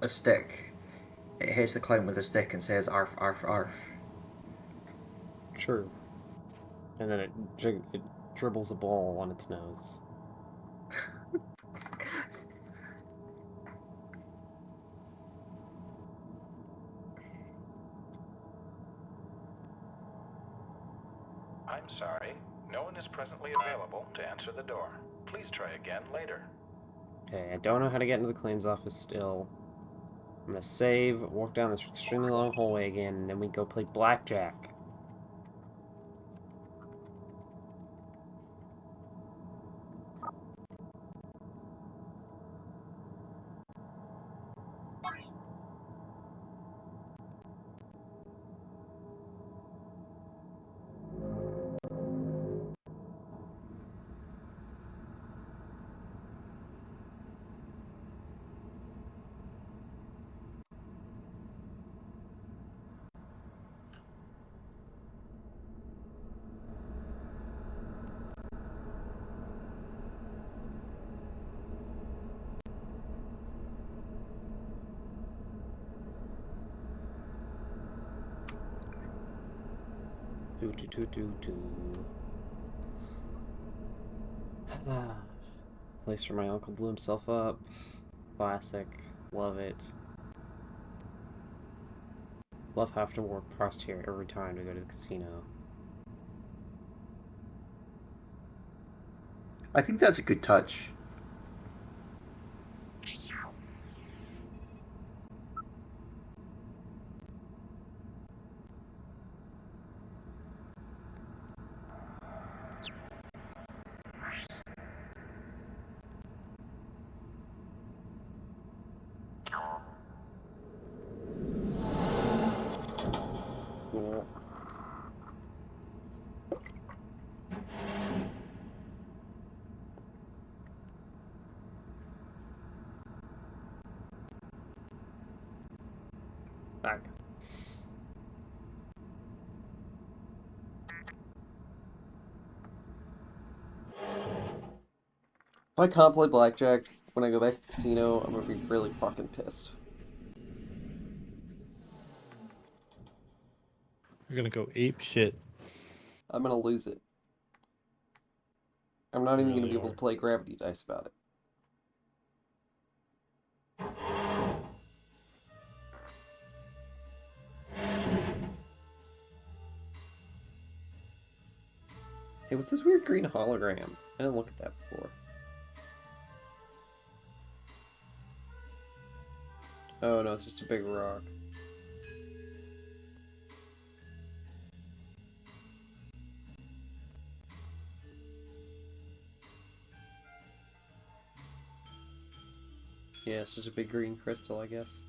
a stick, it hits the clown with a stick and says "arf, arf, arf." True. And then it dribbles a ball on its nose. I'm sorry. No one is presently available to answer the door. Please try again later. Okay, I don't know how to get into the claims office still. I'm gonna save, walk down this extremely long hallway again, and then we go play blackjack. Place where my uncle blew himself up. Classic. Love it. Love having to walk past here every time to go to the casino. I think that's a good touch. Cool. Back. If I can't play blackjack when I go back to the casino, I'm gonna be really fucking pissed. You're gonna go ape shit. I'm gonna lose it. I'm not even gonna Really be able to play gravity dice about it. Hey, what's this weird green hologram? I didn't look at that before. Oh no, it's just a big rock. Yeah, it's just a big green crystal, I guess.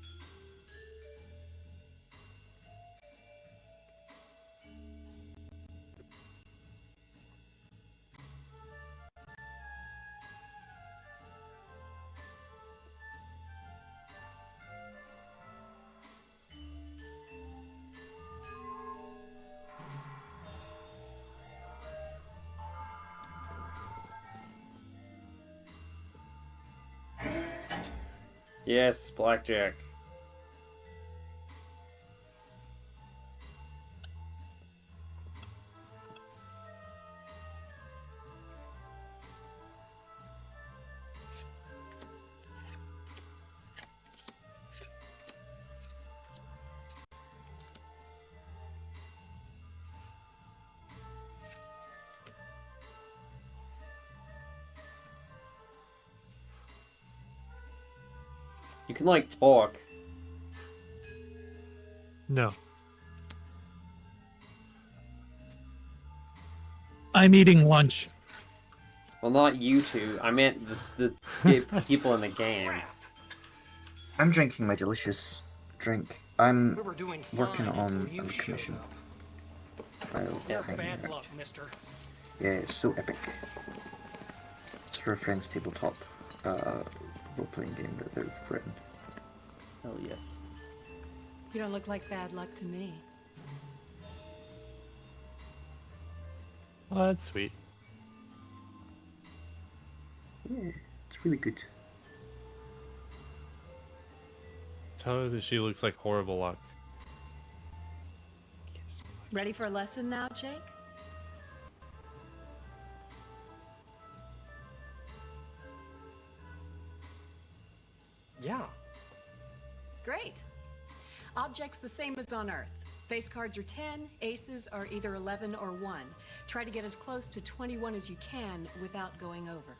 Yes, blackjack. You can, like, talk. No. I'm eating lunch. Well, not you two. I meant the people in the game. I'm drinking my delicious drink. I'm We were doing working fine on until you a commission. I'll You're hang bad out. luck, mister. Yeah, it's so epic. It's for a friend's tabletop role-playing game that they've written. Hell yes. You don't look like bad luck to me. Oh, that's sweet. Yeah, it's really good. Tell her that she looks like horrible luck. Ready for a lesson now, Jake? Yeah. Great. Objects the same as on Earth. Face cards are 10, aces are either 11 or 1. Try to get as close to 21 as you can without going over.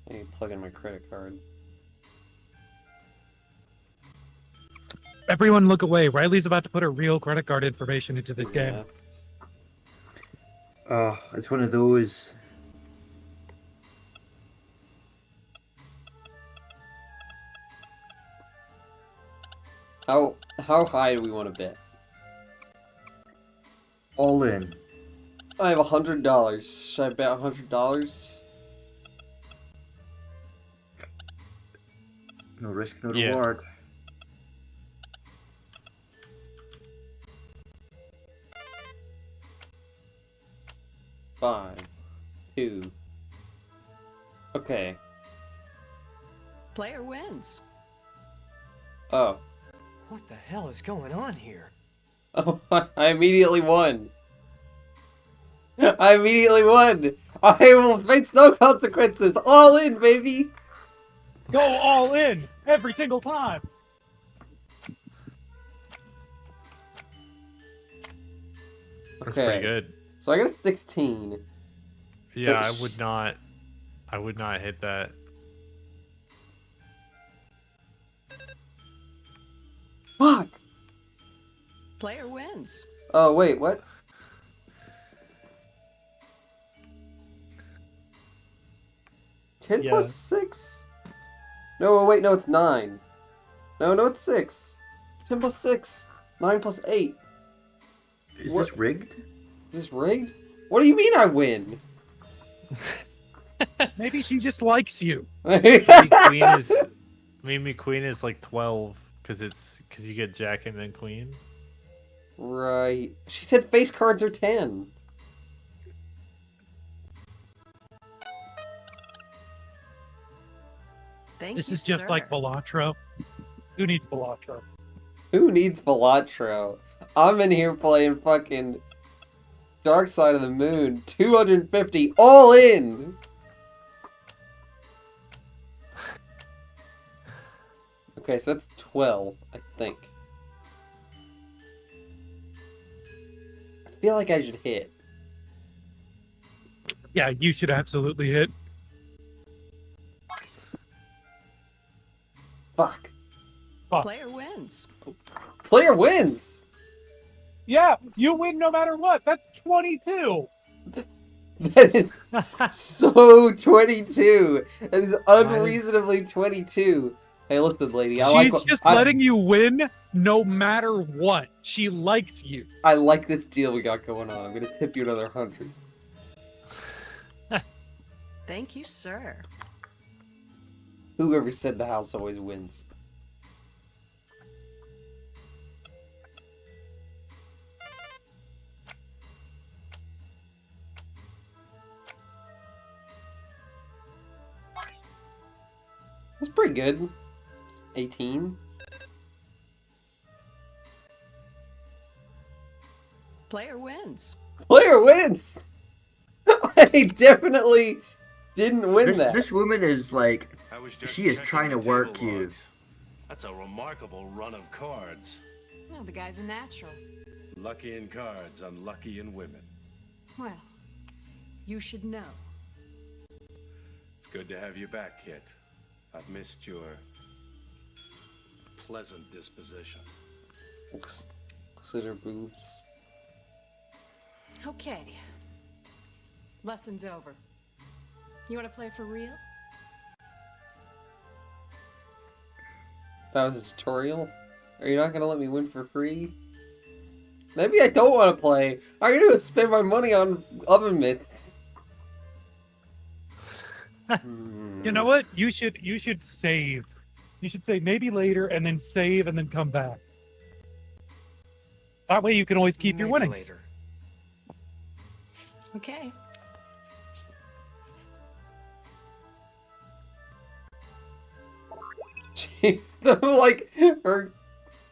I need to plug in my credit card. Everyone look away. Riley's about to put her real credit card information into this game. It's one of those. How high do we want to bet? All in. I have $100. Should I bet $100? No risk, no reward. Five, 2. Okay. Player wins. Oh. What the hell is going on here? Oh, I immediately won. I immediately won. I will face no consequences. All in, baby. Go all in every single time. That's pretty good. So I got a 16. Yeah, I would not hit that. Fuck. Player wins. Oh wait, what? Ten plus 6? No, wait, no, it's 9. No, it's 6. 10 plus 6. 9 plus 8. Is this rigged? Is this rigged? What do you mean I win? Maybe she just likes you. Maybe queen is like 12 because you get jack and then queen. Right. She said face cards are 10. This is just like Balatro. Who needs Balatro? Who needs Balatro? I'm in here playing fucking Dark Side of the Moon. 250 all in! Okay, so that's 12, I think. I feel like I should hit. Yeah, you should absolutely hit. Fuck. Player wins. Player wins! Yeah, you win no matter what. That's 22. That is so 22. That is unreasonably 22. Hey, listen, lady. She's just letting you win no matter what. She likes you. I like this deal we got going on. I'm gonna tip you another 100. Thank you, sir. Whoever said the house always wins. That's pretty good. 18. Player wins. Player wins! I definitely didn't win that. This woman is like, I was just she is checking trying to the work table you. logs. That's a remarkable run of cards. No, the guy's a natural. Lucky in cards, unlucky in women. Well, you should know. It's good to have you back, Kit. I've missed your pleasant disposition. Consider boobs. Okay. Lesson's over. You want to play for real? That was a tutorial? Are you not gonna let me win for free? Maybe I don't want to play. All I do is spend my money on oven mitts. You know what? You should save. You should say maybe later, and then save, and then come back. That way, you can always keep your Maybe winnings. later. Okay. Like her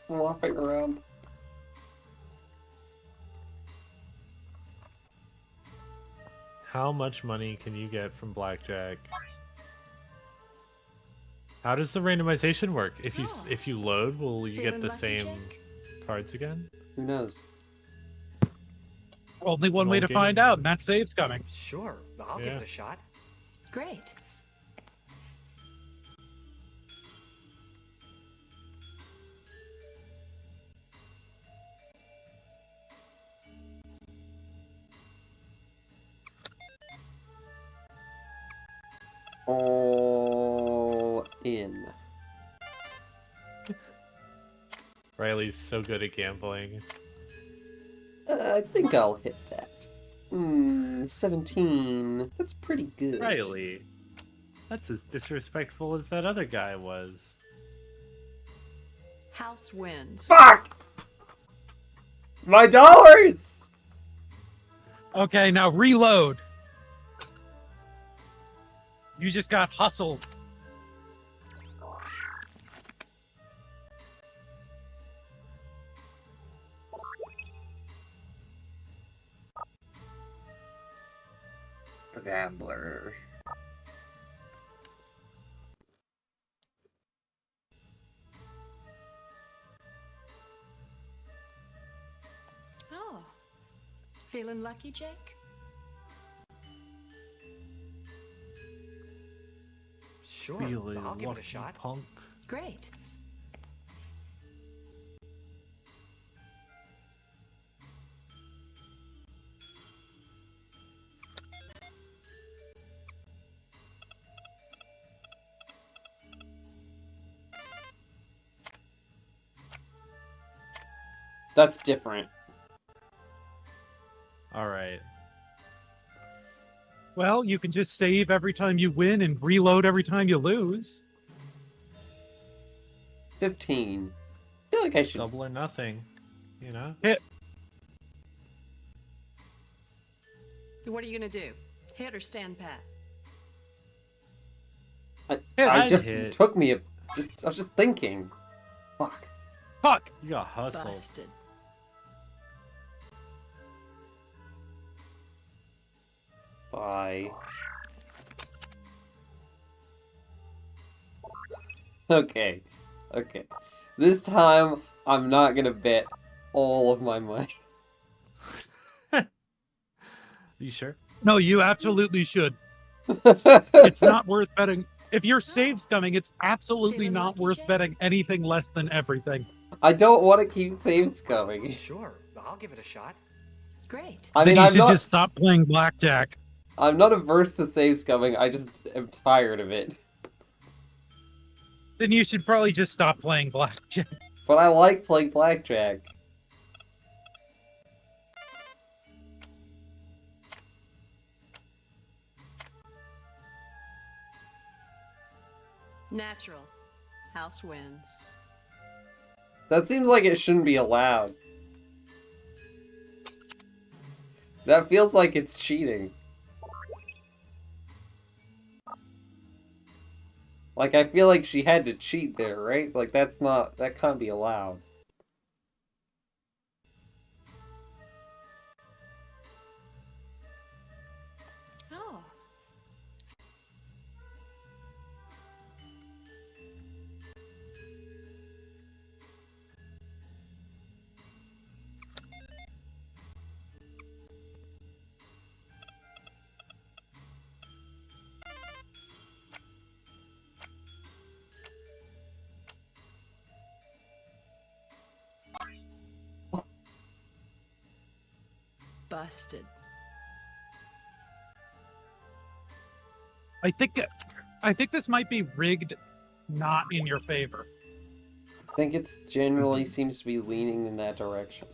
flopping around. How much money can you get from blackjack? How does the randomization work? If you load, will you get Feeling the lucky, same cards again? Who knows? Only one way Won't to get find it. out, and that save's coming. Sure, I'll give Yeah. it a shot. Great. All in. Riley's so good at gambling. I think I'll hit that. 17. That's pretty good. Riley, that's as disrespectful as that other guy was. House wins. Fuck! My dollars! Okay, now reload. You just got hustled. Gambler. Oh. Feeling lucky, Jake? Sure, Feeling I'll give it a lucky, shot. punk. Great. That's different. Alright. Well, you can just save every time you win and reload every time you lose. 15. I feel like I should. Double or nothing, you know? Hit. What are you gonna do? Hit or stand pat? I I'd just hit. took me a. I was just thinking. Fuck. Fuck! You got hustled. Busted. Bye. Okay. Okay. This time, I'm not gonna bet all of my money. You sure? No, you absolutely should. It's not worth betting. If your save's coming, it's absolutely Feeling not lucky, worth Jake? betting anything less than everything. I don't want to keep saves coming. Sure, I'll give it a shot. Great. I Then mean, you I'm should not. just stop playing blackjack. I'm not averse to saves coming. I just am tired of it. Then you should probably just stop playing blackjack. But I like playing blackjack. Natural. House wins. That seems like it shouldn't be allowed. That feels like it's cheating. Like, I feel like she had to cheat there, right? Like, that can't be allowed. Oh. Busted. I think this might be rigged, not in your favor. I think it's generally seems to be leaning in that direction.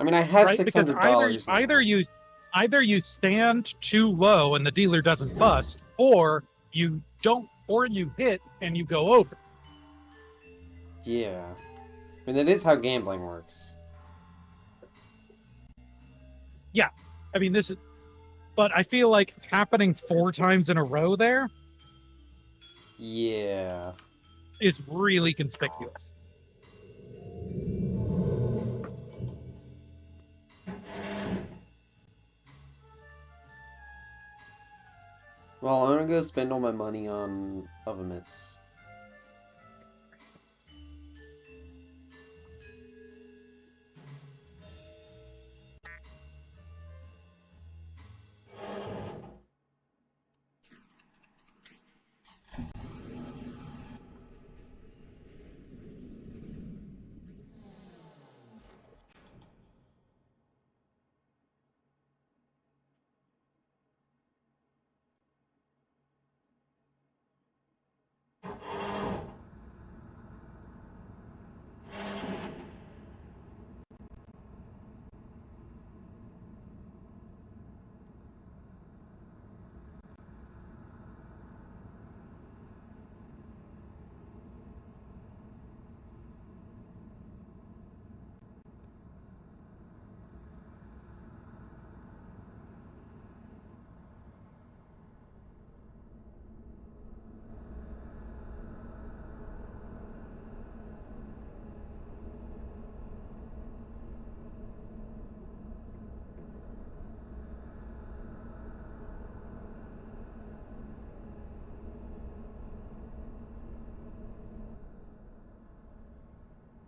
mean, I have right? Because $600. either you stand too low and the dealer doesn't bust, or you don't, or you hit and you go over. Yeah. I mean, that is how gambling works. Yeah, I mean this is, but I feel like happening 4 times in a row there Yeah. is really conspicuous. Well, I'm gonna go spend all my money on oven mitts.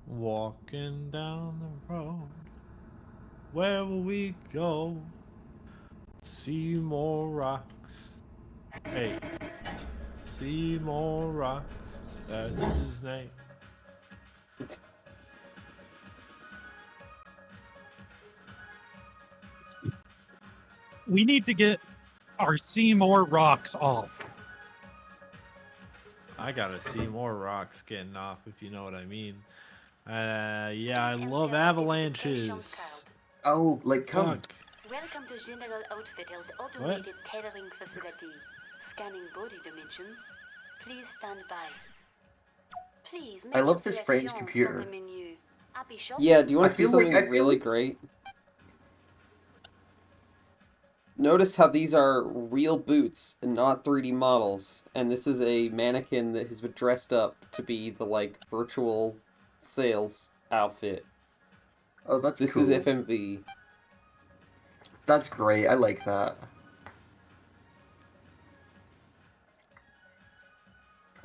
Walking down the road, where will we go? See more rocks. Hey, see more rocks. That's his name. We need to get our Seymour rocks off. I gotta see more rocks getting off, if you know what I mean. Yeah, I love avalanches. Oh, like come. Fuck. Welcome to General Outfitters automated tailoring facility. Scanning body dimensions. Please stand by. Please make I love your this French selection computer. from the menu. Happy shopping. Yeah, do you want I to see feel like- something I feel really like- great? Notice how these are real boots and not 3D models. And this is a mannequin that has been dressed up to be the, like, virtual sales outfit. Oh, that's This cool. is FMV. That's great. I like that.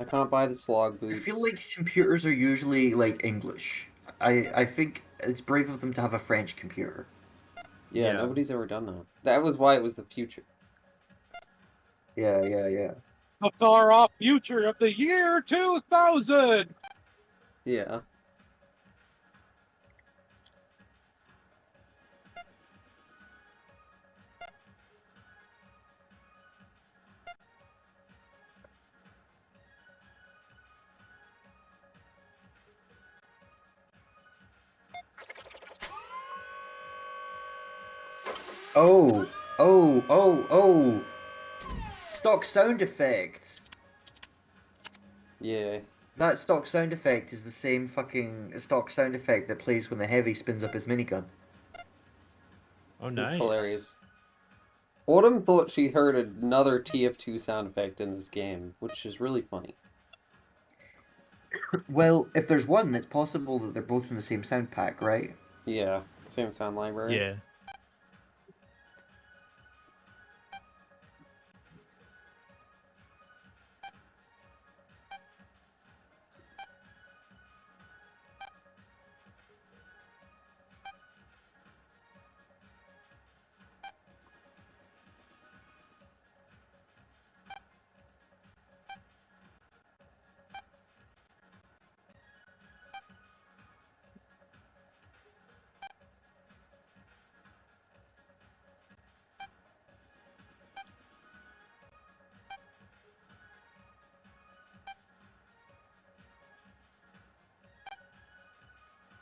I can't buy the slog I boots. feel like computers are usually like English. I think it's brave of them to have a French computer. Yeah, nobody's ever done that. That was why it was the future. Yeah. The far off future of the year 2000. Yeah. Oh. Stock sound effect. Yeah. That stock sound effect is the same fucking stock sound effect that plays when the heavy spins up his minigun. Oh, It's nice. hilarious. Autumn thought she heard another TF2 sound effect in this game, which is really funny. Well, if there's one, it's possible that they're both in the same sound pack, right? Yeah, same sound library. Yeah.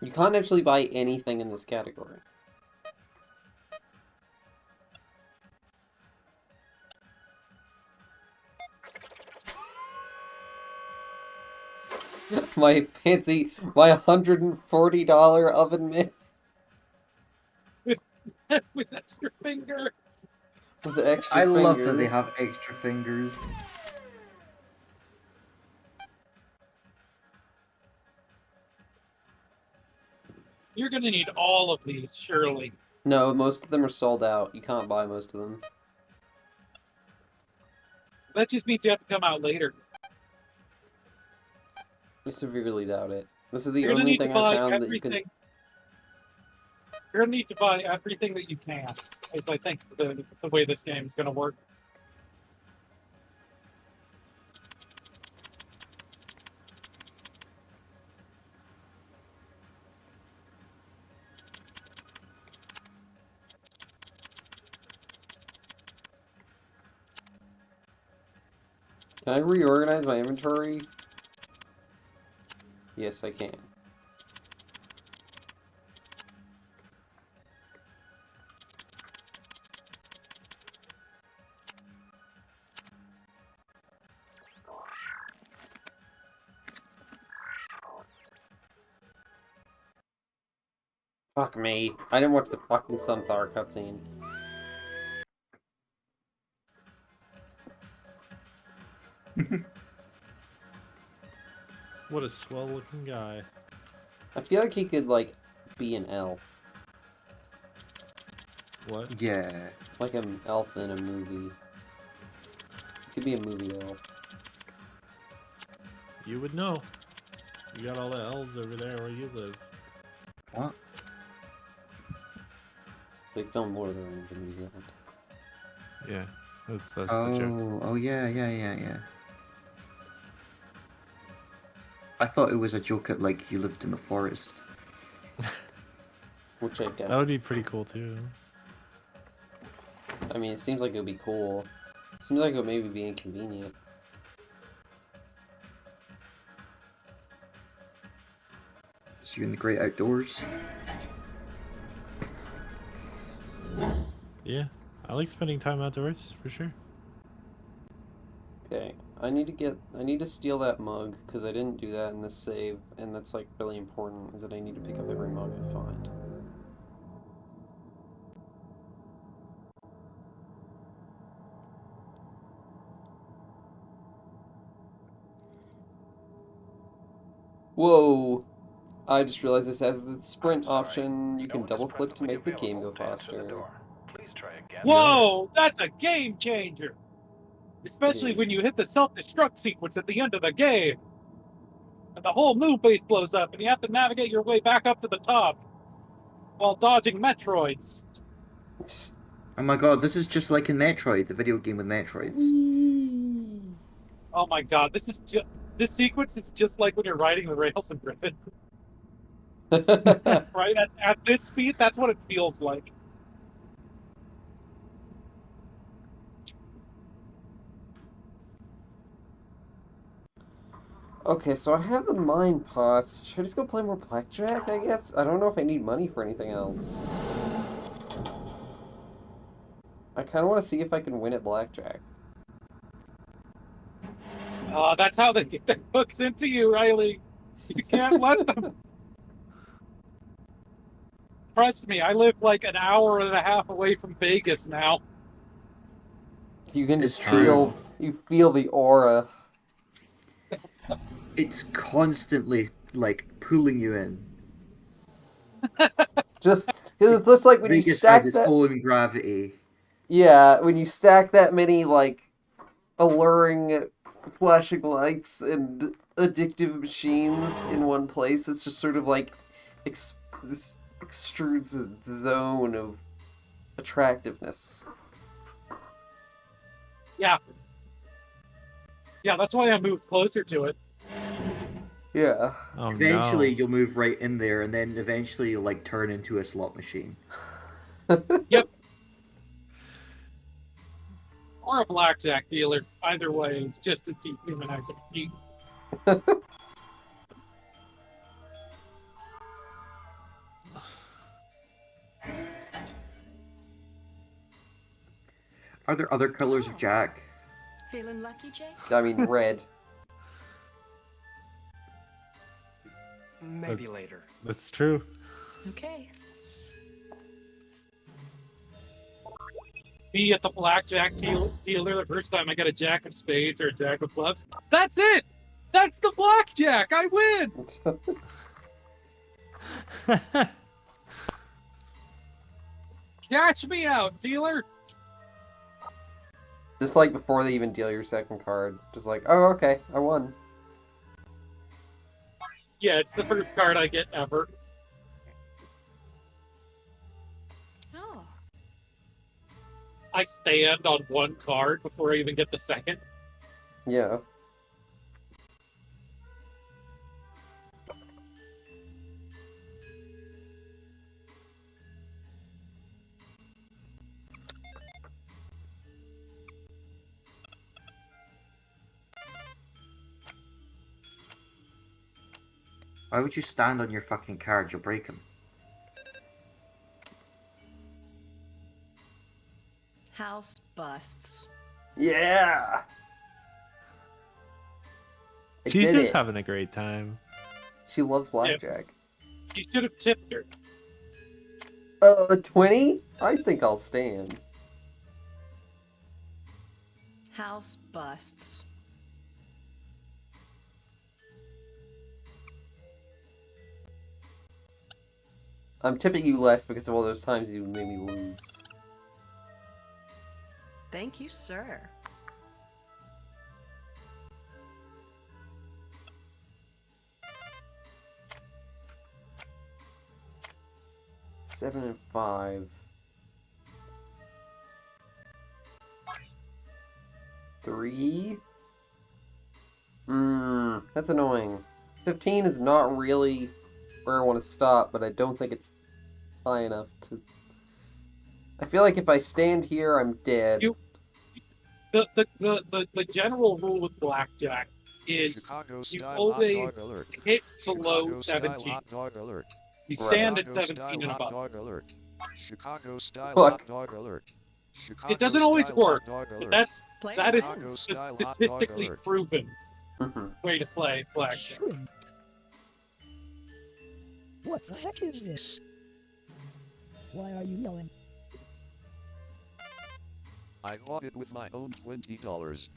You can't actually buy anything in this category. My $140 oven mitts. With extra fingers. With the extra I love that fingers. they have extra fingers. You're gonna need all of these, surely. No, most of them are sold out. You can't buy most of them. That just means you have to come out later. I severely doubt it. This is the You're gonna only need to thing I buy found that you everything. can... You're gonna need to buy everything that you can. Is I think the way this game is gonna work. Can I reorganize my inventory? Yes, I can. Fuck me. I didn't watch the fucking Sunflower cutscene. What a swell looking guy. I feel like he could, like, be an elf. What? Yeah. Like an elf in a movie. He could be a movie elf. You would know. You got all the elves over there where you live. What? They filmed Lord of the Rings in New Zealand. Yeah, that's the joke. Oh yeah. I thought it was a joke at like you lived in the forest. Which I get. That would be pretty cool too. I mean, it seems like it would be cool. Seems like it would maybe be inconvenient. So you're in the great outdoors. Yeah, I like spending time outdoors for sure. Okay, I need to steal that mug, because I didn't do that in this save, and that's like really important, is that I need to pick up every mug I find. Whoa! I just realized this has the sprint option. You can double click to make the game go faster. Whoa, that's a game changer! Especially when you hit the self-destruct sequence at the end of the game. And the whole moon base blows up, and you have to navigate your way back up to the top while dodging Metroids. Oh my god, this is just like in Metroid, the video game with Metroids. Oh my god, this sequence is just like when you're riding the rails in Griffin. Right? At this speed, that's what it feels like. Okay, so I have the Mind Pass. Should I just go play more Blackjack, I guess? I don't know if I need money for anything else. I kind of want to see if I can win at Blackjack. That's how they get the hooks into you, Riley. You can't let them. Trust me, I live like an hour and a half away from Vegas now. You can just feel, you feel the aura. It's constantly, like, pulling you in. Just, because it's just like when Vegas you stack has its that... own gravity. Yeah, when you stack that many, like, alluring flashing lights and addictive machines in one place, it's just sort of like, this extrudes a zone of attractiveness. Yeah. Yeah, that's why I moved closer to it. Yeah. Oh, Eventually no. you'll move right in there, and then eventually you'll, like, turn into a slot machine. Yep. Or a blackjack dealer. Either way, it's just as dehumanizing. Are there other colors of Jack? Feeling lucky, Jake? I mean, red. Maybe later. That's true. Okay. Me at the blackjack dealer the first time I got a jack of spades or a jack of clubs. That's it! That's the blackjack! I win! Cash me out, dealer! Just like before they even deal your second card. Just like, oh, okay, I won. Yeah, it's the first card I get ever. Oh. I stand on one card before I even get the second. Yeah. Why would you stand on your fucking cards? You'll break them. House busts. Yeah! I She's did just it. having a great time. She loves blackjack. You should have tipped her. 20? I think I'll stand. House busts. I'm tipping you less because of all those times you made me lose. Thank you, sir. Seven and 5. 3? That's annoying. 15 is not really where I want to stop, but I don't think it's high enough to... I feel like if I stand here, I'm dead. The general rule with blackjack is you always hit below 17. You stand at 17 and above. It doesn't always work, but that is the statistically proven way to play blackjack. What the heck is this? Why are you yelling? I bought it with my own $20.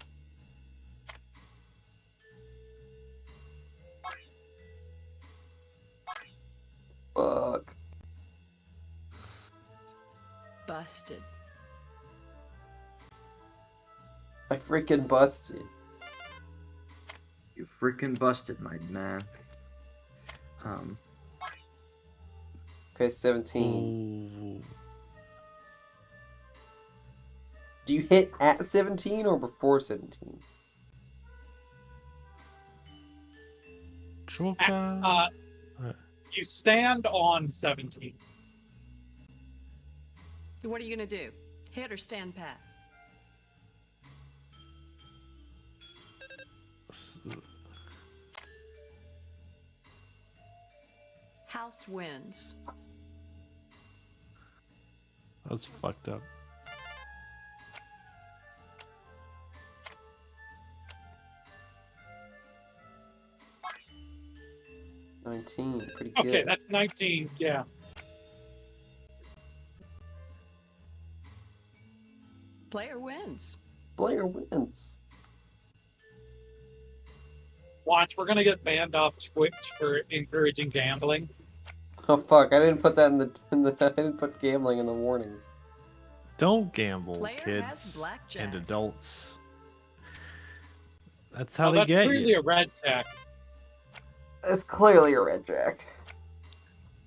Fuck. Busted. I freaking busted. You freaking busted, my man. Okay, 17. Do you hit at 17 or before 17? You stand on 17. What are you gonna do? Hit or stand pat? House wins. That was fucked up. $19, pretty good. Okay, that's 19, yeah. Player wins. Player wins. Watch, we're gonna get banned off Twitch for encouraging gambling. Oh fuck! I didn't put that in the. I didn't put gambling in the warnings. Don't gamble, Player has kids blackjack. and adults. That's how they That's get clearly you. a red jack. It's clearly a red jack.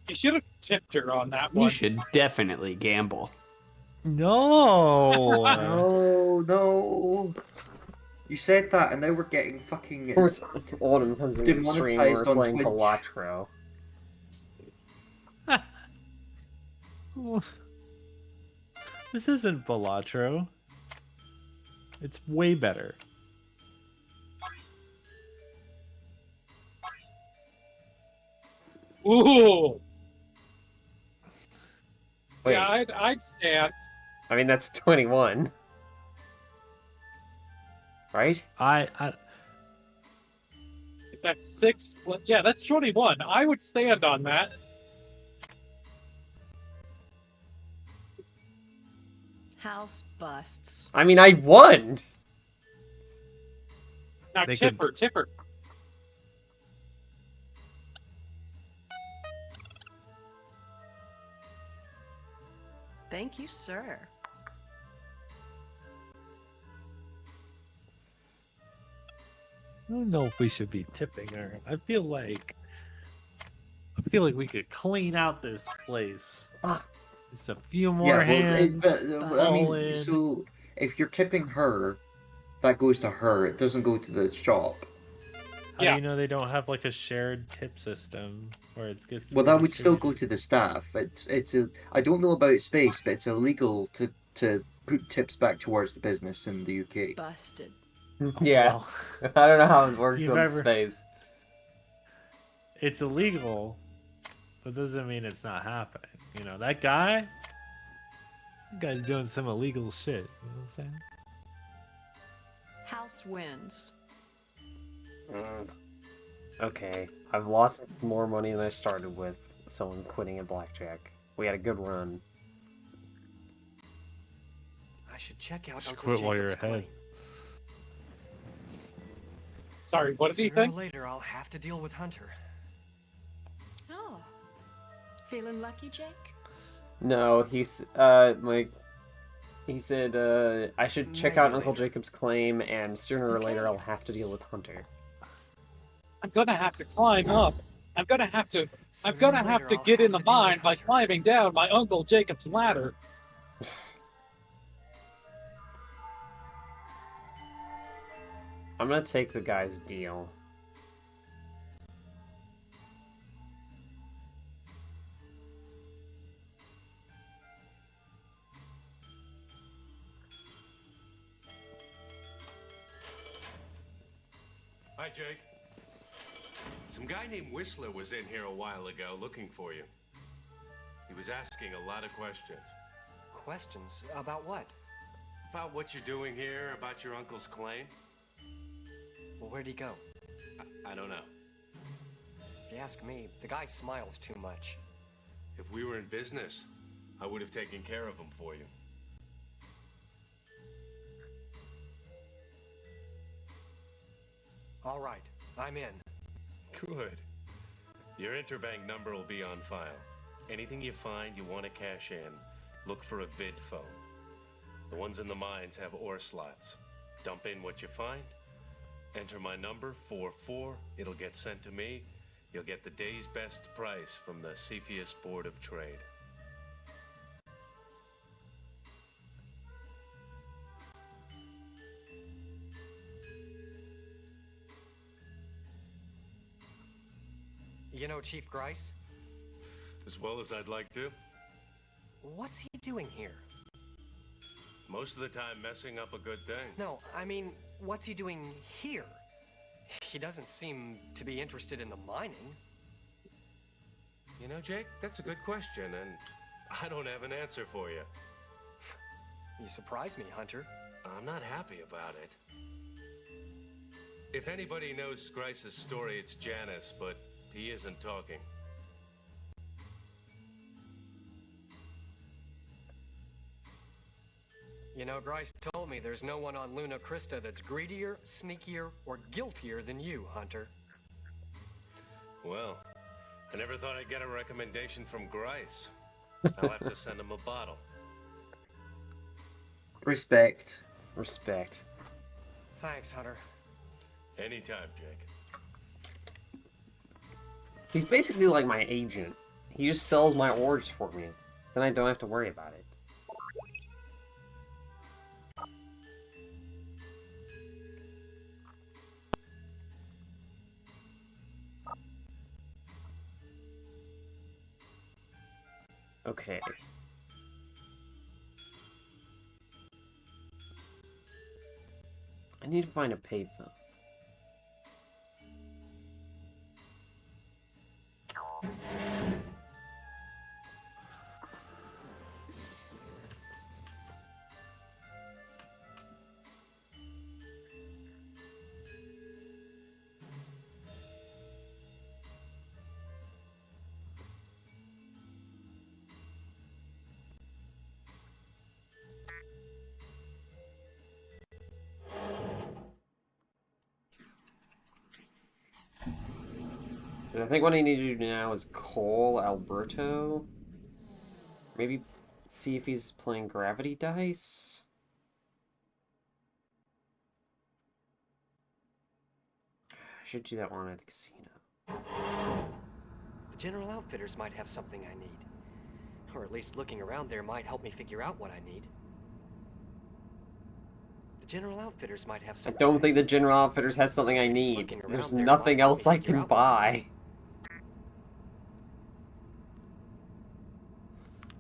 You should have tipped her on that You one. should definitely gamble. No. No. You said that, and they were getting fucking Of course, Autumn comes in the stream. demonetized We're on playing Twitch. Balatro. This isn't Balatro. It's way better. Ooh. Wait. Yeah, I'd stand. I mean, that's 21. Right? That's 6. Yeah, that's 21. I would stand on that. House busts. I mean, I won. Now, They Tipper, Tipper. Thank you, sir. I don't know if we should be tipping her. I feel like we could clean out this place. Just a few more Yeah, hands. I all mean, in. so if you're tipping her, that goes to her. It doesn't go to the shop. How do you know they don't have like a shared tip system where it gets? Well, that would still go to the staff. I don't know about space, but it's illegal to put tips back towards the business in the UK. Busted. Yeah. I don't know how it works You've on ever- space. It's illegal. That doesn't mean it's not happening. You know, that guy's doing some illegal shit. You know what I'm saying? House wins. Okay, I've lost more money than I started with, so I'm quitting at blackjack. We had a good run. I should check out Just Uncle quit while you're Jacob's ahead. claim. Sorry, what did he Sooner or think? later, I'll have to deal with Hunter. Oh. Feeling lucky, Jake? No, he said I should check Maybe out Uncle later. Jacob's claim, and sooner or later I'll have to deal with Hunter. I'm gonna have to climb up. I'm gonna have to Sooner or later, I'll get in have the to deal with mine by Hunter. climbing down my Uncle Jacob's ladder. I'm gonna take the guy's deal. Hi, Jake. Some guy named Whistler was in here a while ago looking for you. He was asking a lot of questions. Questions? About what? About what you're doing here, about your uncle's claim. Well, where'd he go? I don't know. If you ask me, the guy smiles too much. If we were in business, I would have taken care of him for you. All right, I'm in. Good. Your interbank number will be on file. Anything you find you want to cash in, look for a vid phone. The ones in the mines have ore slots. Dump in what you find. Enter my number, 44. It'll get sent to me. You'll get the day's best price from the Cepheus Board of Trade. You know Chief Grice? As well as I'd like to. What's he doing here? Most of the time messing up a good thing. No, I mean, what's he doing here? He doesn't seem to be interested in the mining. You know, Jake, that's a good question, and I don't have an answer for you. You surprise me, Hunter. I'm not happy about it. If anybody knows Grice's story, it's Janice, but he isn't talking. You know, Grice told me there's no one on Luna Crista that's greedier, sneakier, or guiltier than you, Hunter. Well, I never thought I'd get a recommendation from Grice. I'll have to send him a bottle. Respect. Respect. Thanks, Hunter. Anytime, Jake. He's basically like my agent. He just sells my ores for me. Then I don't have to worry about it. Okay. I need to find a paper. And I think what I need to do now is call Alberto. Maybe see if he's playing gravity dice. I should do that one at the casino. The General Outfitters might have something I need. Or at least looking around there might help me figure out what I need. The General Outfitters might have I something. don't think the General Outfitters has something I need. There's nothing else I can buy.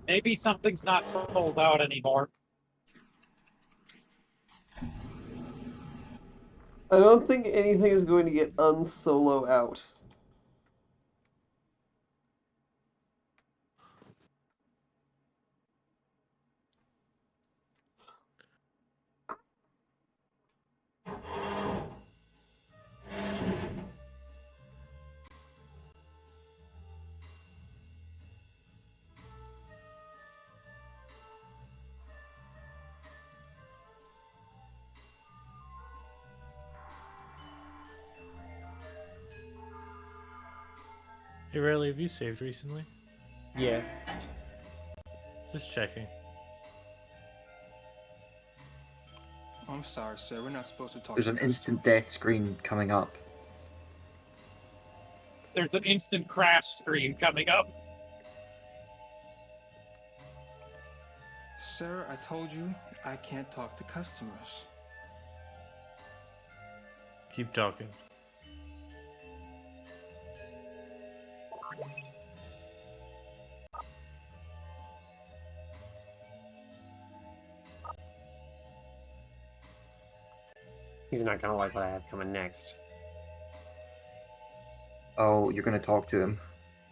Maybe something's not sold out anymore. I don't think anything is going to get unsolo out. Hey Riley, have you saved recently? Yeah. Just checking. I'm sorry, sir. We're not supposed to talk. There's an instant death screen coming up. There's an instant crash screen coming up. Sir, I told you I can't talk to customers. Keep talking. He's not gonna like what I have coming next. Oh, you're gonna talk to him.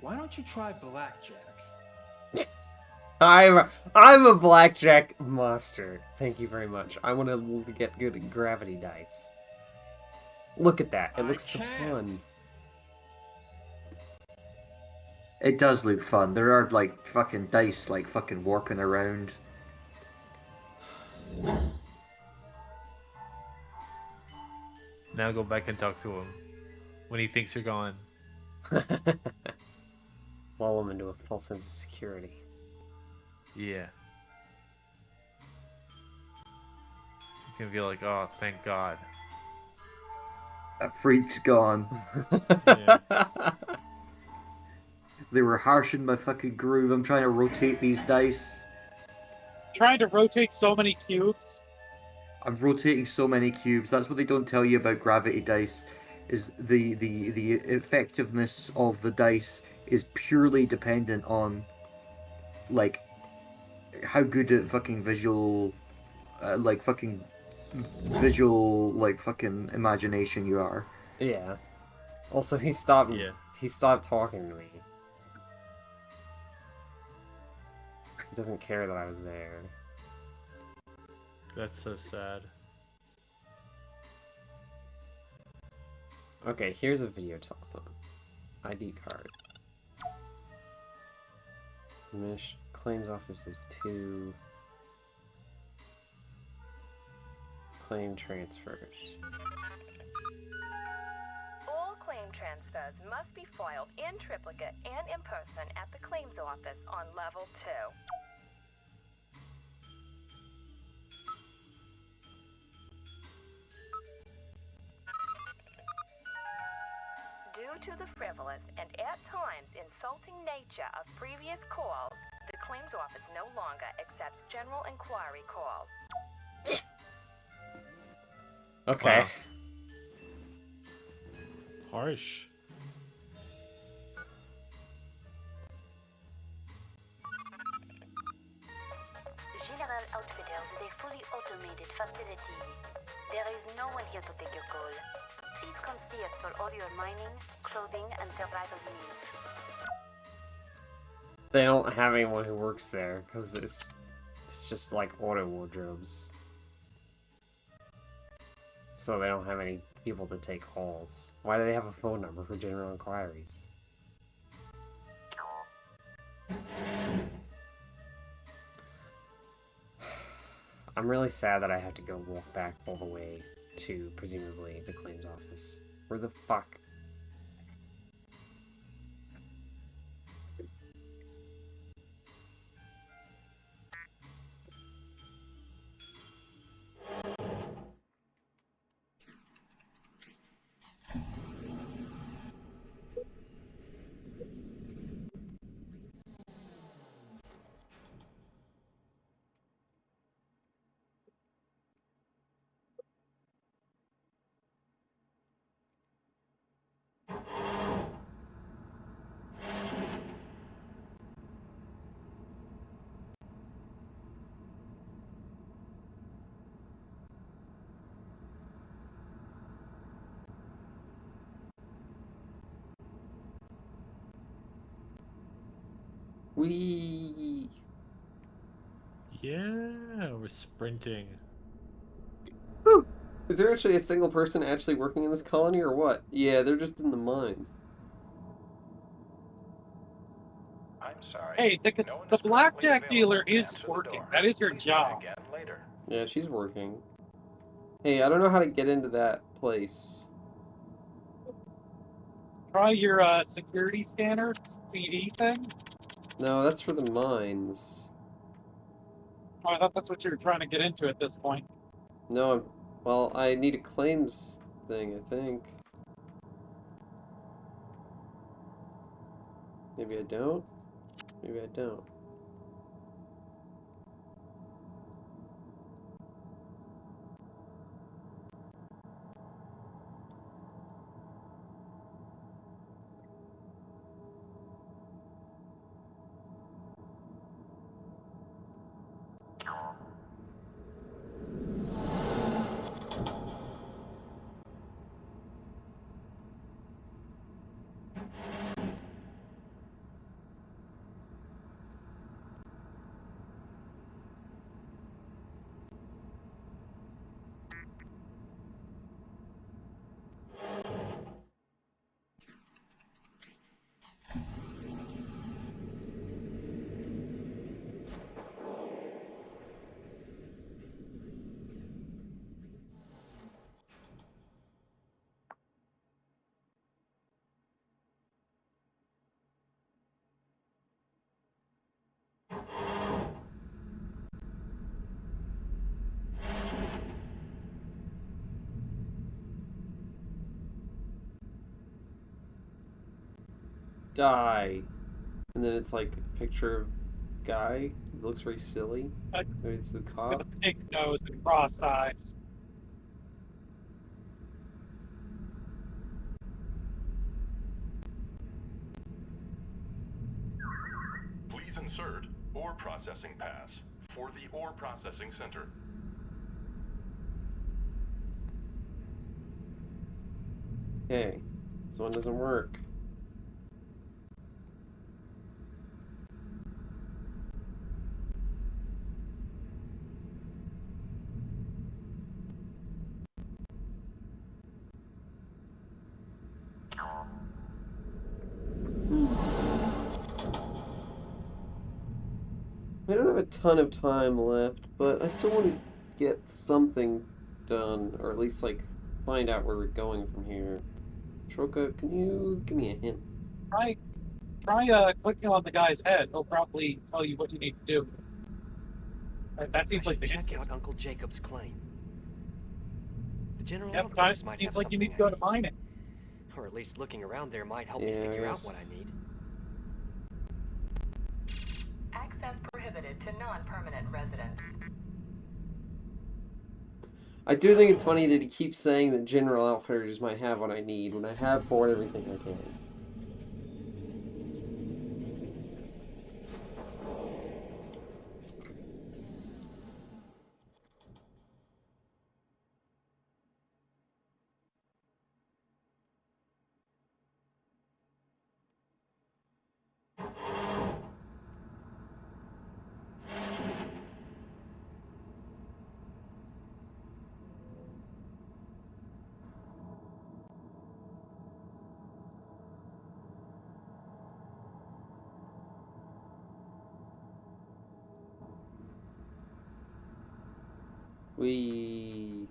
Why don't you try blackjack? I'm a blackjack master. Thank you very much. I want to get good at gravity dice. Look at that. It looks so fun. It does look fun. There are like fucking dice like fucking warping around. Now go back and talk to him when he thinks you're gone. Lull him into a false sense of security. Yeah. You can be like, oh, thank God. That freak's gone. Yeah. They were harshing my fucking groove. I'm trying to rotate these dice. Trying to rotate so many cubes. I'm rotating so many cubes. That's what they don't tell you about gravity dice. Is the effectiveness of the dice is purely dependent on like how good at fucking visual like fucking imagination you are. Yeah. Also, he stopped talking to me. He doesn't care that I was there. That's so sad. Okay, here's a video telephone. ID card. Claims office is 2. Claim transfers. All claim transfers must be filed in triplicate and in person at the claims office on level 2. Due to the frivolous and at times insulting nature of previous calls, the claims office no longer accepts general inquiry calls. Okay. Wow. Harsh. General Outfitters is a fully automated facility. There is no one here to take your call. Please come see us for all your mining, clothing, and survival needs. They don't have anyone who works there, because it's just like auto wardrobes. So they don't have any people to take calls. Why do they have a phone number for general inquiries? I'm really sad that I have to go walk back all the way to, presumably, the claims office. Where the fuck? Wee. Yeah, we're sprinting. Is there actually a single person actually working in this colony or what? Yeah, they're just in the mines. I'm sorry. Hey, the blackjack dealer is working. That is her job. Yeah, she's working. Hey, I don't know how to get into that place. Try your security scanner CD thing. No, that's for the mines. Oh, I thought that's what you were trying to get into at this point. No, well, I need a claims thing, I think. Maybe I don't? Maybe I don't. Die. And then it's like a picture of a guy. It looks very silly. Maybe it's the cop. With a pink nose and crossed eyes. Please insert ore processing pass for the ore processing center. Okay, this one doesn't work. I don't have a ton of time left, but I still want to get something done, or at least like find out where we're going from here. Troka, can you give me a hint? Try clicking on the guy's head. He'll probably tell you what you need to do. That seems like the Check easiest. out Uncle Jacob's claim. The General Yep, Outfitters might have seems like you something need to go to mining. or at least looking around there might help me Yeah, I figure out guess. what I need. Access prohibited to non-permanent residents. I do think it's funny that he keeps saying that General Outfitters might have what I need when I have bought everything I can. We...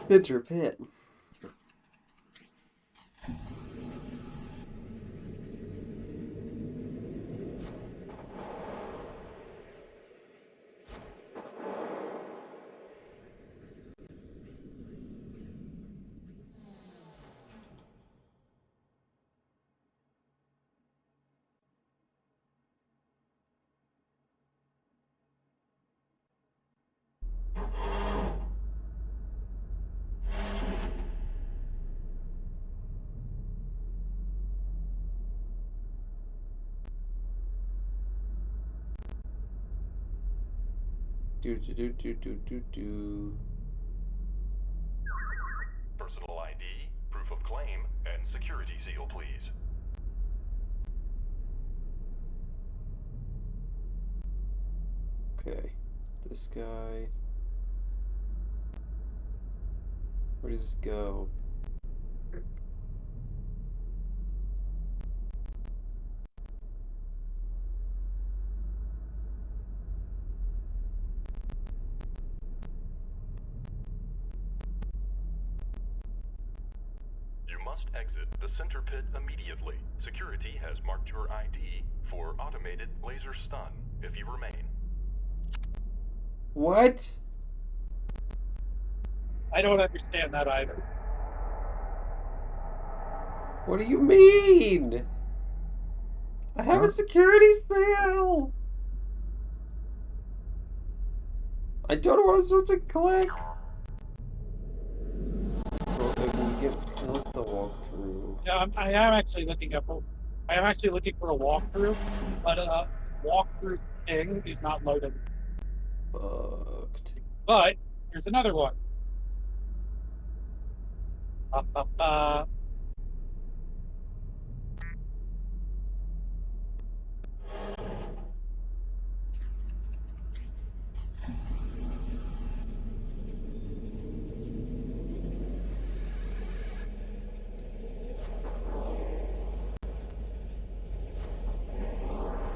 Pitcher Pit. Do. Personal ID, proof of claim, and security seal, please. Okay, this guy. Where does this go? You must exit the center pit immediately. Security has marked your ID for automated laser stun if you remain. What? I don't understand that either. What do you mean? I have a security seal! I don't know what I'm supposed to click! Can you look at the walkthrough? Yeah, I am actually looking up. I am actually looking for a walkthrough, but walkthrough thing is not loaded. Fucked. But here's another one.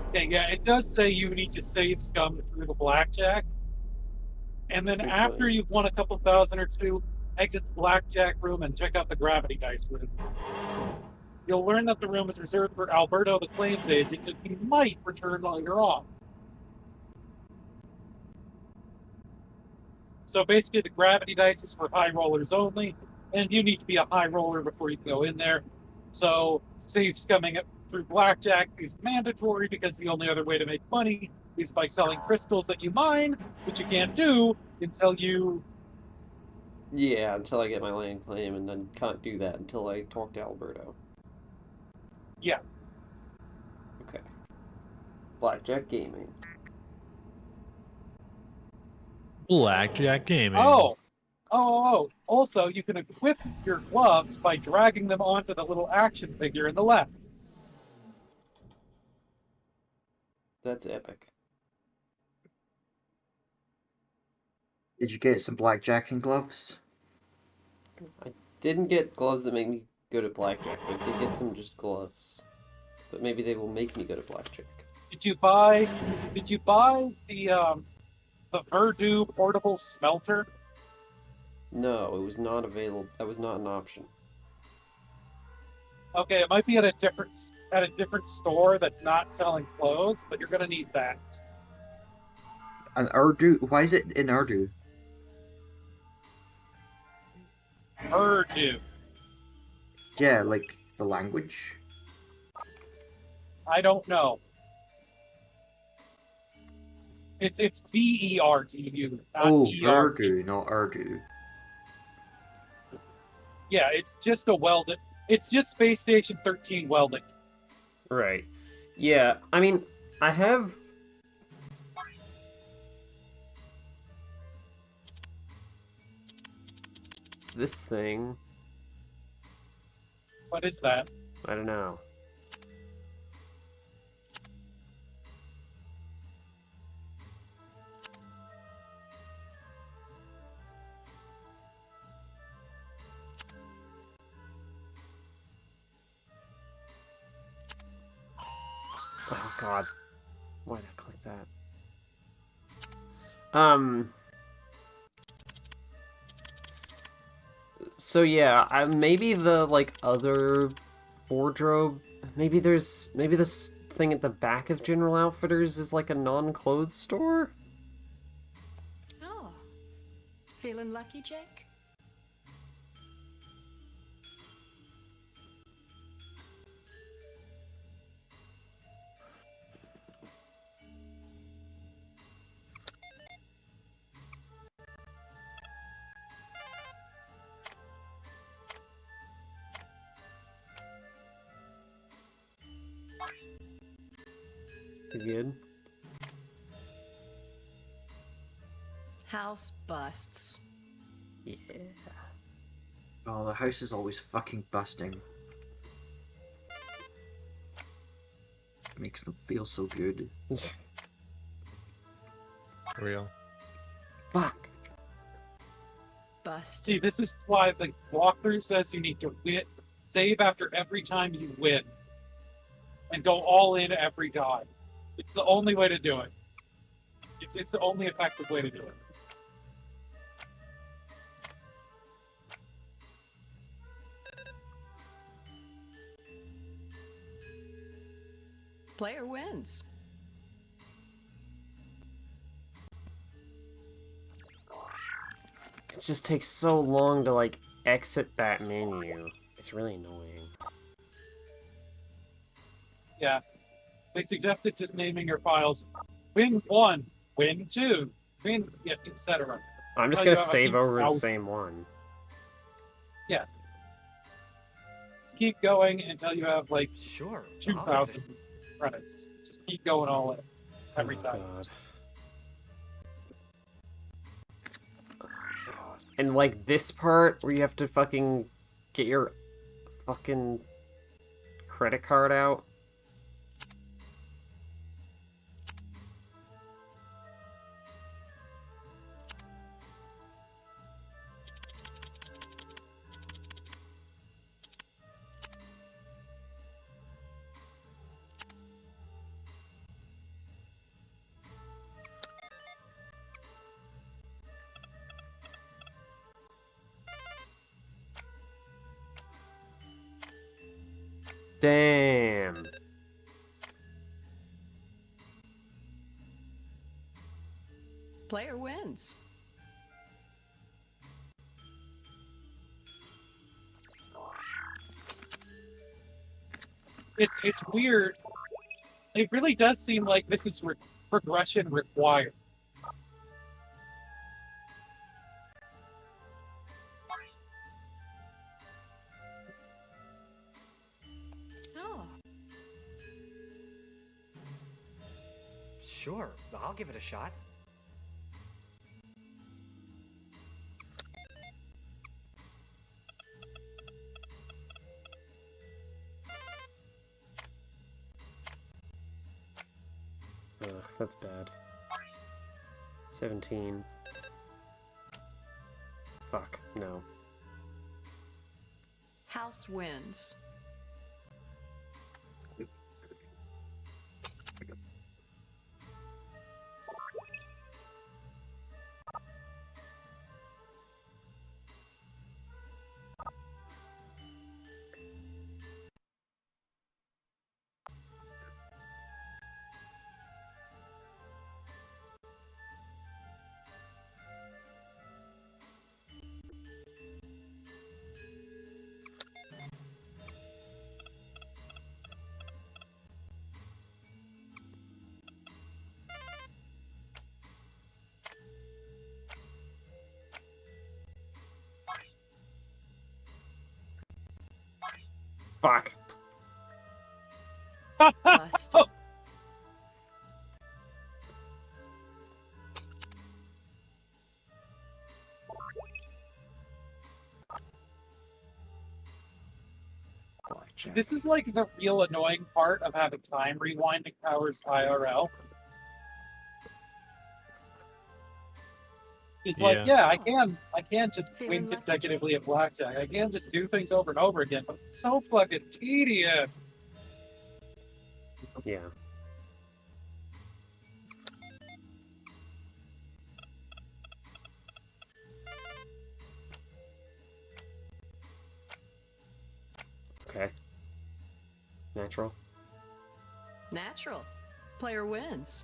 Okay, yeah, it does say you need to save scum through the blackjack. And then That's after fine. you've won a couple thousand or two, exit the blackjack room and check out the gravity dice room. You'll learn that the room is reserved for Alberto, the claims agent, and he might return later on. So basically, the gravity dice is for high rollers only, and you need to be a high roller before you go in there. So safe scumming it through blackjack is mandatory because the only other way to make money is by selling crystals that you mine, which you can't do until you... Yeah, until I get my land claim, and then can't do that until I talk to Alberto. Yeah. Okay. Blackjack Gaming. Blackjack Gaming. Oh. Also, you can equip your gloves by dragging them onto the little action figure in the left. That's epic. Did you get some blackjacking gloves? I didn't get gloves that make me go to blackjack, but I did get some just gloves. But maybe they will make me go to blackjack. Did you buy the Verdu portable smelter? No, it was not available. That was not an option. Okay, it might be at a different store that's not selling clothes, but you're gonna need that. An Urdu? Why is it in Urdu? Urdu. Yeah, like the language. I don't know. It's VERDU. Oh, ERD. Verdu, not Urdu. Yeah, it's just a welded. It's just Space Station 13 welding. Right. Yeah, I mean, I have... this thing. What is that? I don't know. Oh god. Why did I click that? So yeah, maybe the like other wardrobe. Maybe this thing at the back of General Outfitters is like a non-clothes store. Oh, feeling lucky, Jake? You good? House busts. Yeah. Oh, the house is always fucking busting. Makes them feel so good. Real. Fuck. Bust. See, this is why the walkthrough says you need to save after every time you win. And go all in every time. It's the only way to do it. It's the only effective way to do it. Player wins. It just takes so long to, like, exit that menu. It's really annoying. Yeah. They suggested just naming your files Win 1, Win 2, Win, yeah, etc. I'm just gonna save over the same one. Yeah. Just keep going until you have, like, Sure. 2,000 credits. Just keep going all in. Every time. God. And, like, this part where you have to fucking get your fucking credit card out. Damn. Player wins. It's weird. It really does seem like this is progression required. Oh. Sure, I'll give it a shot. Ugh, that's bad. 17. Fuck, no. House wins. Fuck. Bust. This is like the real annoying part of having time rewinding powers IRL. It's like, yeah, I can just win consecutively at blackjack. I can just do things over and over again, but it's so fucking tedious. Yeah. Okay. Natural. Natural. Player wins.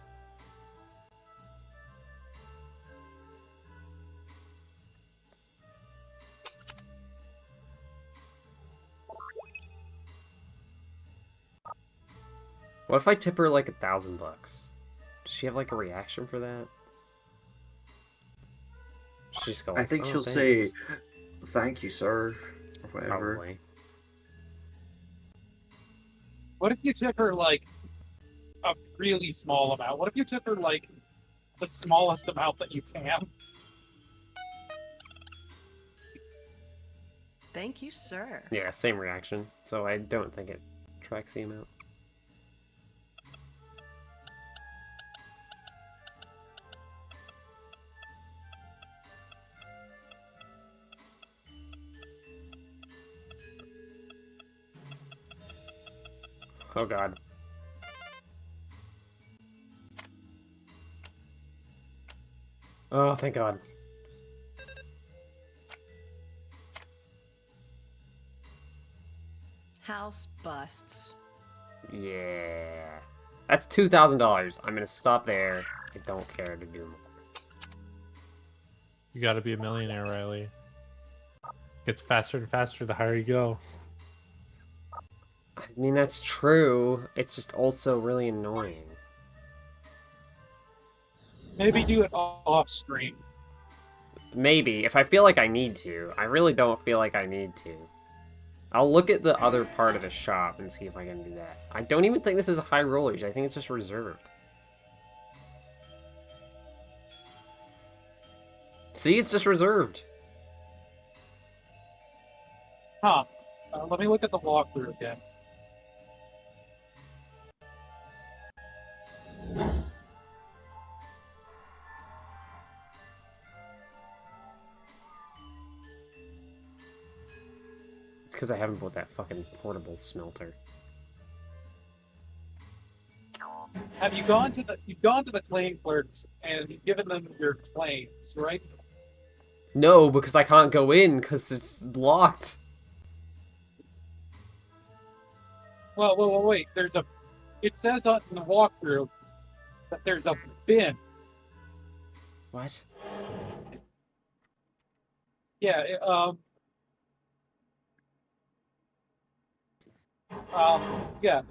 What if I tip her like $1,000? Does she have like a reaction for that? She's just go. I think "Oh, she'll thanks." say, "Thank you, sir," or whatever. Probably. What if you took her like a really small amount? What if you took her like the smallest amount that you can? Thank you, sir. Yeah, same reaction. So I don't think it tracks the amount. Oh god. Oh, thank god. House busts. Yeah. That's $2,000. I'm gonna stop there. I don't care to do more. You gotta be a millionaire, Riley. Gets faster and faster the higher you go. I mean, that's true. It's just also really annoying. Maybe do it off stream. Maybe, if I feel like I need to. I really don't feel like I need to. I'll look at the other part of the shop and see if I can do that. I don't even think this is a high rollers. I think it's just reserved. See, it's just reserved. Huh. Let me look at the walkthrough again. It's because I haven't bought that fucking portable smelter. Have you gone to the claim clerks and given them your claims, right? No, because I can't go in because it's locked. Well, wait. It says on the walkthrough that there's a bin. What? Yeah. Yeah.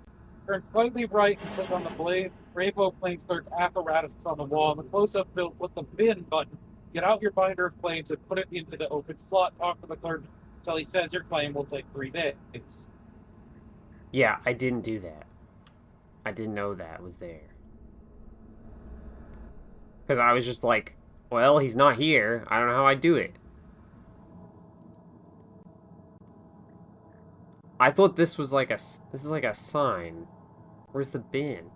Turn slightly right and click on the Bravo Claims Clerk apparatus on the wall. In the close-up field, click the bin button. Get out your binder of claims and put it into the open slot. Talk to the clerk until he says your claim will take 3 days. Yeah, I didn't do that. I didn't know that was there. Because I was just like, well, he's not here. I don't know how I do it. I thought this was like this is like a sign. Where's the bin?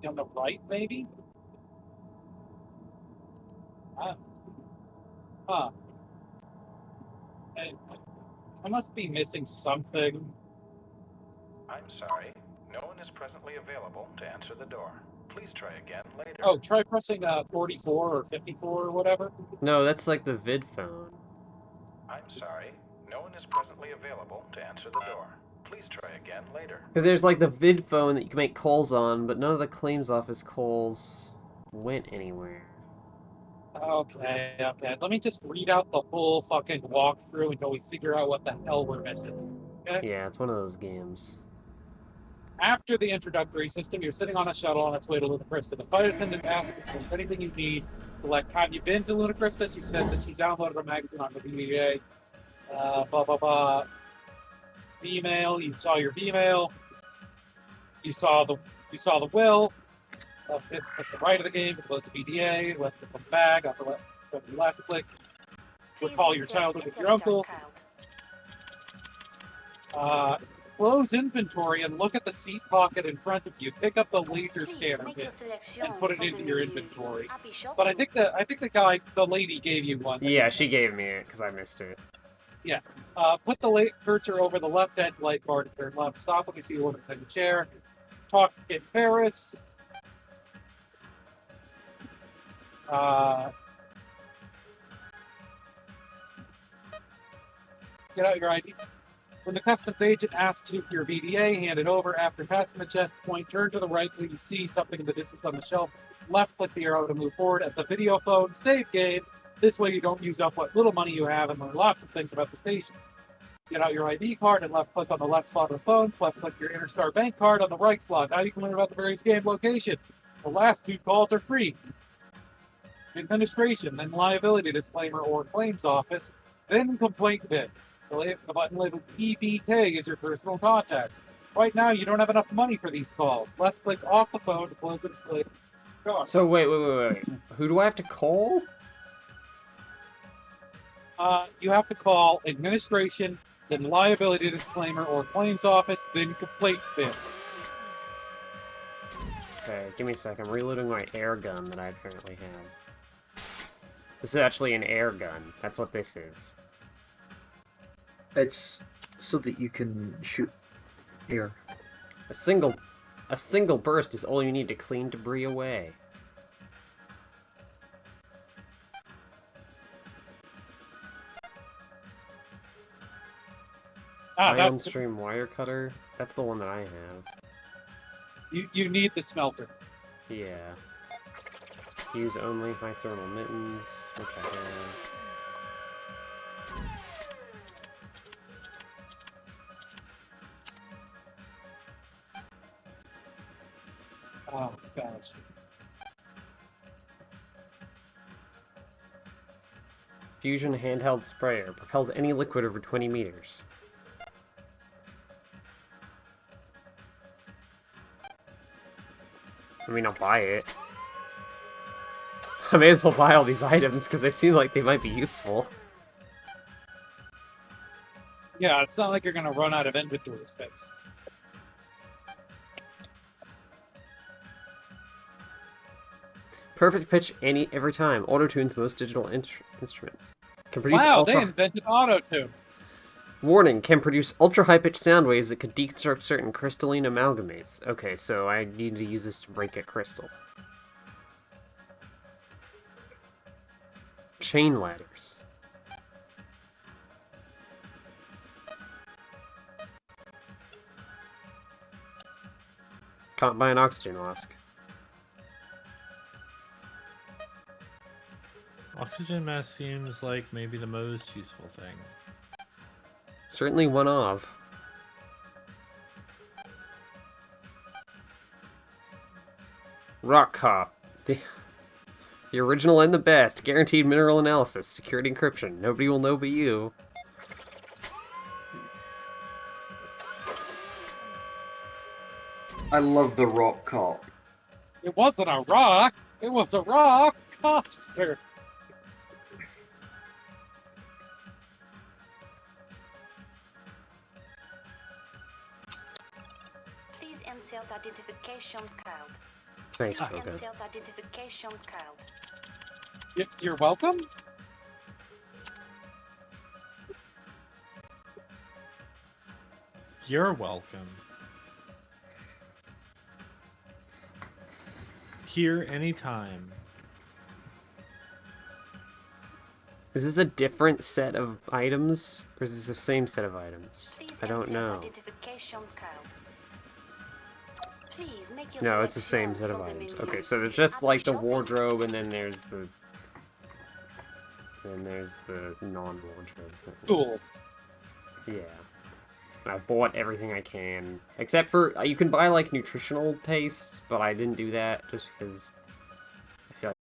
On the right, maybe? Huh. I must be missing something. I'm sorry. No one is presently available to answer the door. Please try again later. Oh, try pressing 44 or 54 or whatever. No, that's like the vid phone. I'm sorry. No one is presently available to answer the door. Please try again later. Because there's like the vid phone that you can make calls on, but none of the claims office calls went anywhere. Okay. Let me just read out the whole fucking walkthrough until we figure out what the hell we're missing. Okay? Yeah, it's one of those games. After the introductory system, you're sitting on a shuttle on its way to Luna Christa. The flight attendant asks if there's anything you need. Select, have you been to Luna Christa? She says that she downloaded a magazine on the VDA. Blah, blah, blah. Email, you saw your email. You saw the will. Left it at the right of the game to close the VDA. Left it from the bag. Up the left click. Recall your childhood with your uncle. Close inventory and look at the seat pocket in front of you. Pick up the laser scanner bit and put it into your inventory. But I think the lady gave you one. Yeah, she gave me it because I missed it. Yeah. Put the cursor over the left headlight bar to turn left. Stop when you see the woman in the chair. Talk in Paris. Get out your ID. When the customs agent asks you for your VDA, hand it over. After passing the checkpoint, turn to the right till you see something in the distance on the shelf. Left click the arrow to move forward. At the video phone, save game. This way you don't use up what little money you have and learn lots of things about the station. Get out your ID card and left click on the left slot of the phone. Left click your Interstar bank card on the right slot. Now you can learn about the various game locations. The last 2 calls are free. Administration, then liability disclaimer or claims office, then complaint bit. The button labeled PBK is your personal contacts. Right now, you don't have enough money for these calls. Left click off the phone to close the display. Go on. So wait. Who do I have to call? You have to call administration, then liability disclaimer or claims office, then complaint bin. Okay, give me a sec. I'm reloading my air gun that I apparently have. This is actually an air gun. That's what this is. It's so that you can shoot air. A single burst is all you need to clean debris away. That's Stream wire cutter. That's the one that I have. you need the smelter. Yeah. Use only high thermal mittens, which I have. Oh, gosh. Fusion handheld sprayer. Propels any liquid over 20 meters. I mean, I'll buy it. I may as well buy all these items because they seem like they might be useful. Yeah, it's not like you're gonna run out of inventory space. Perfect pitch every time. Auto-tunes most digital instruments. Can produce Wow, they invented auto-tune. Warning, can produce ultra-high-pitched sound waves that could deconstruct certain crystalline amalgamates. Okay, so I need to use this to break a crystal. Chain ladders. Can't buy an oxygen mask. Oxygen mask seems like maybe the most useful thing. Certainly one of. Rock Cop. The original and the best. Guaranteed mineral analysis. Secured encryption. Nobody will know but you. I love the Rock Cop. It wasn't a rock. It was a rock copster. Please insert identification card. Thanks, Please Koga. insert identification card. You're welcome. You're welcome. Here anytime. Is this a different set of items? Or is this the same set of items? I don't know. Identification card. Please make your No, it's the selection same set of from the items. menu. Okay, so there's just like the wardrobe and then there's the... Then there's the non-wardrobe things. Tools. Yeah. I've bought everything I can. Except for, you can buy like nutritional paste, but I didn't do that just because I feel like...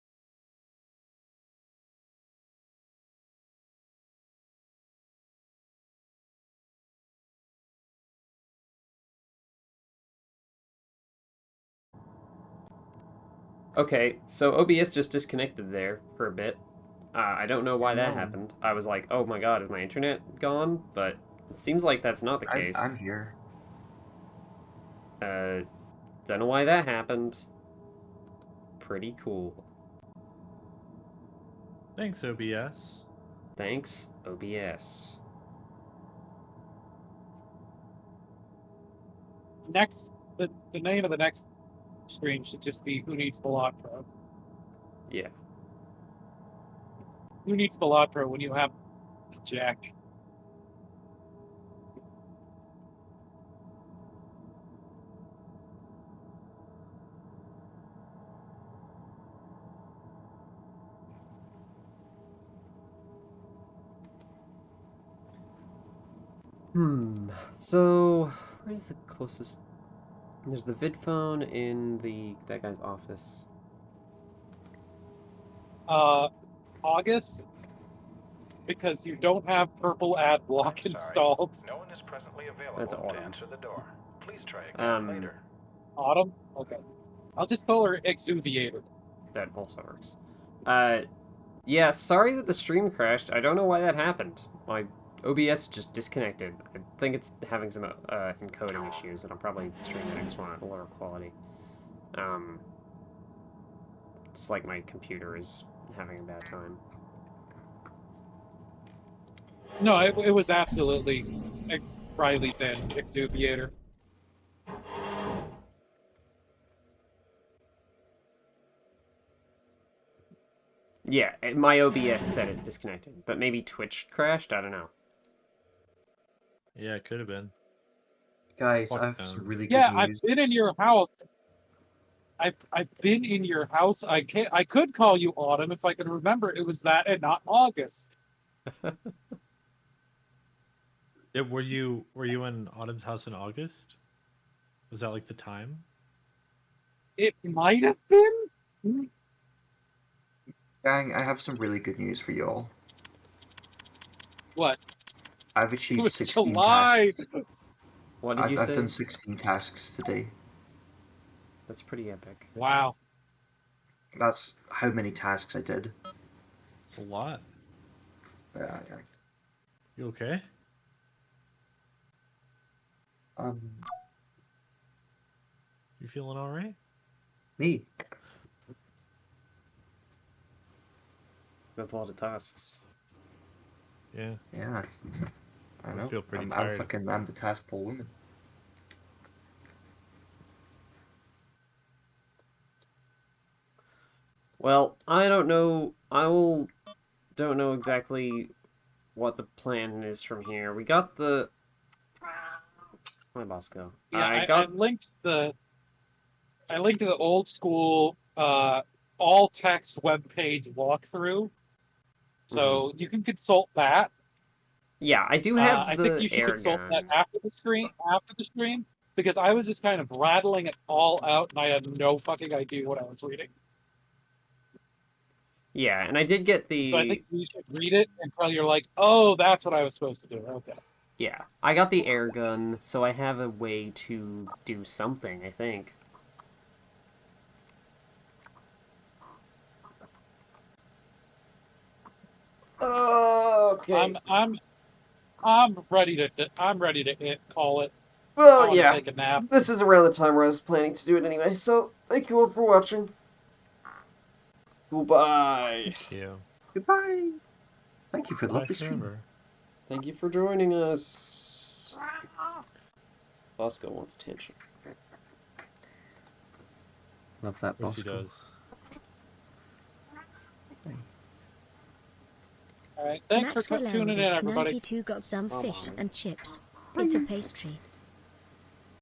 Okay, so OBS just disconnected there for a bit. I don't know why that happened. I was like, oh my god, is my internet gone? But it seems like that's not the case. I'm here. Don't know why that happened. Pretty cool. Thanks, OBS. Thanks, OBS. Next, the name of the next stream should just be Who Needs Balatro? Yeah. Who needs Balatro when you have Jack? So, where's the closest... There's the vid phone in that guy's office. August? Because you don't have purple ad block installed. No one is presently available That's to Autumn. answer the door. Please try again later. Autumn? Okay. I'll just call her Exuviator. That also works. Yeah, sorry that the stream crashed. I don't know why that happened. My OBS just disconnected. I think it's having some encoding issues, and I'm probably streaming the next one at a lower quality. It's like my computer is having a bad time. No, it was absolutely Riley's and Exuviator. Yeah, my OBS said it disconnected, but maybe Twitch crashed? I don't know. Yeah, it could have been. Guys, Fuck I have them. some really good Yeah, news. I've been in your house. I've been in your house. I could call you Autumn if I could remember it was that and not August. Yeah, were you in Autumn's house in August? Was that like the time? It might have been. Gang, I have some really good news for you all. What? I've It achieved was 16 July. tasks. What did you I've say? done 16 tasks today. That's pretty epic. Wow. That's how many tasks I did. It's a lot. Yeah. You okay? You feeling all right? Me. That's a lot of tasks. Yeah. Yeah. I know. feel pretty I'm tired. I'm the taskful woman. Well, I don't know exactly what the plan is from here. We got the... Where'd my boss go? Yeah, I linked the old school all text web page walkthrough, so you can consult that. Yeah, I do have I the think you should air consult gun. that after the stream, because I was just kind of rattling it all out, and I had no fucking idea what I was reading. Yeah, and I did get the... So I think you should read it until you're like, oh, that's what I was supposed to do. Okay. Yeah, I got the air gun, so I have a way to do something, I think. Okay. I'm ready to call it. Well, I wanna yeah. take a nap. This is around the time where I was planning to do it anyway, so thank you all for watching. Goodbye. Thank you. Goodbye. Thank you for the Bye lovely stream. forever. Thank you for joining us. Bosco wants attention. Love that, Of course he Bosco. does. All right, thanks for Maxwell tuning in, Elvis everybody. 92 got some fish and chips. It's a pastry.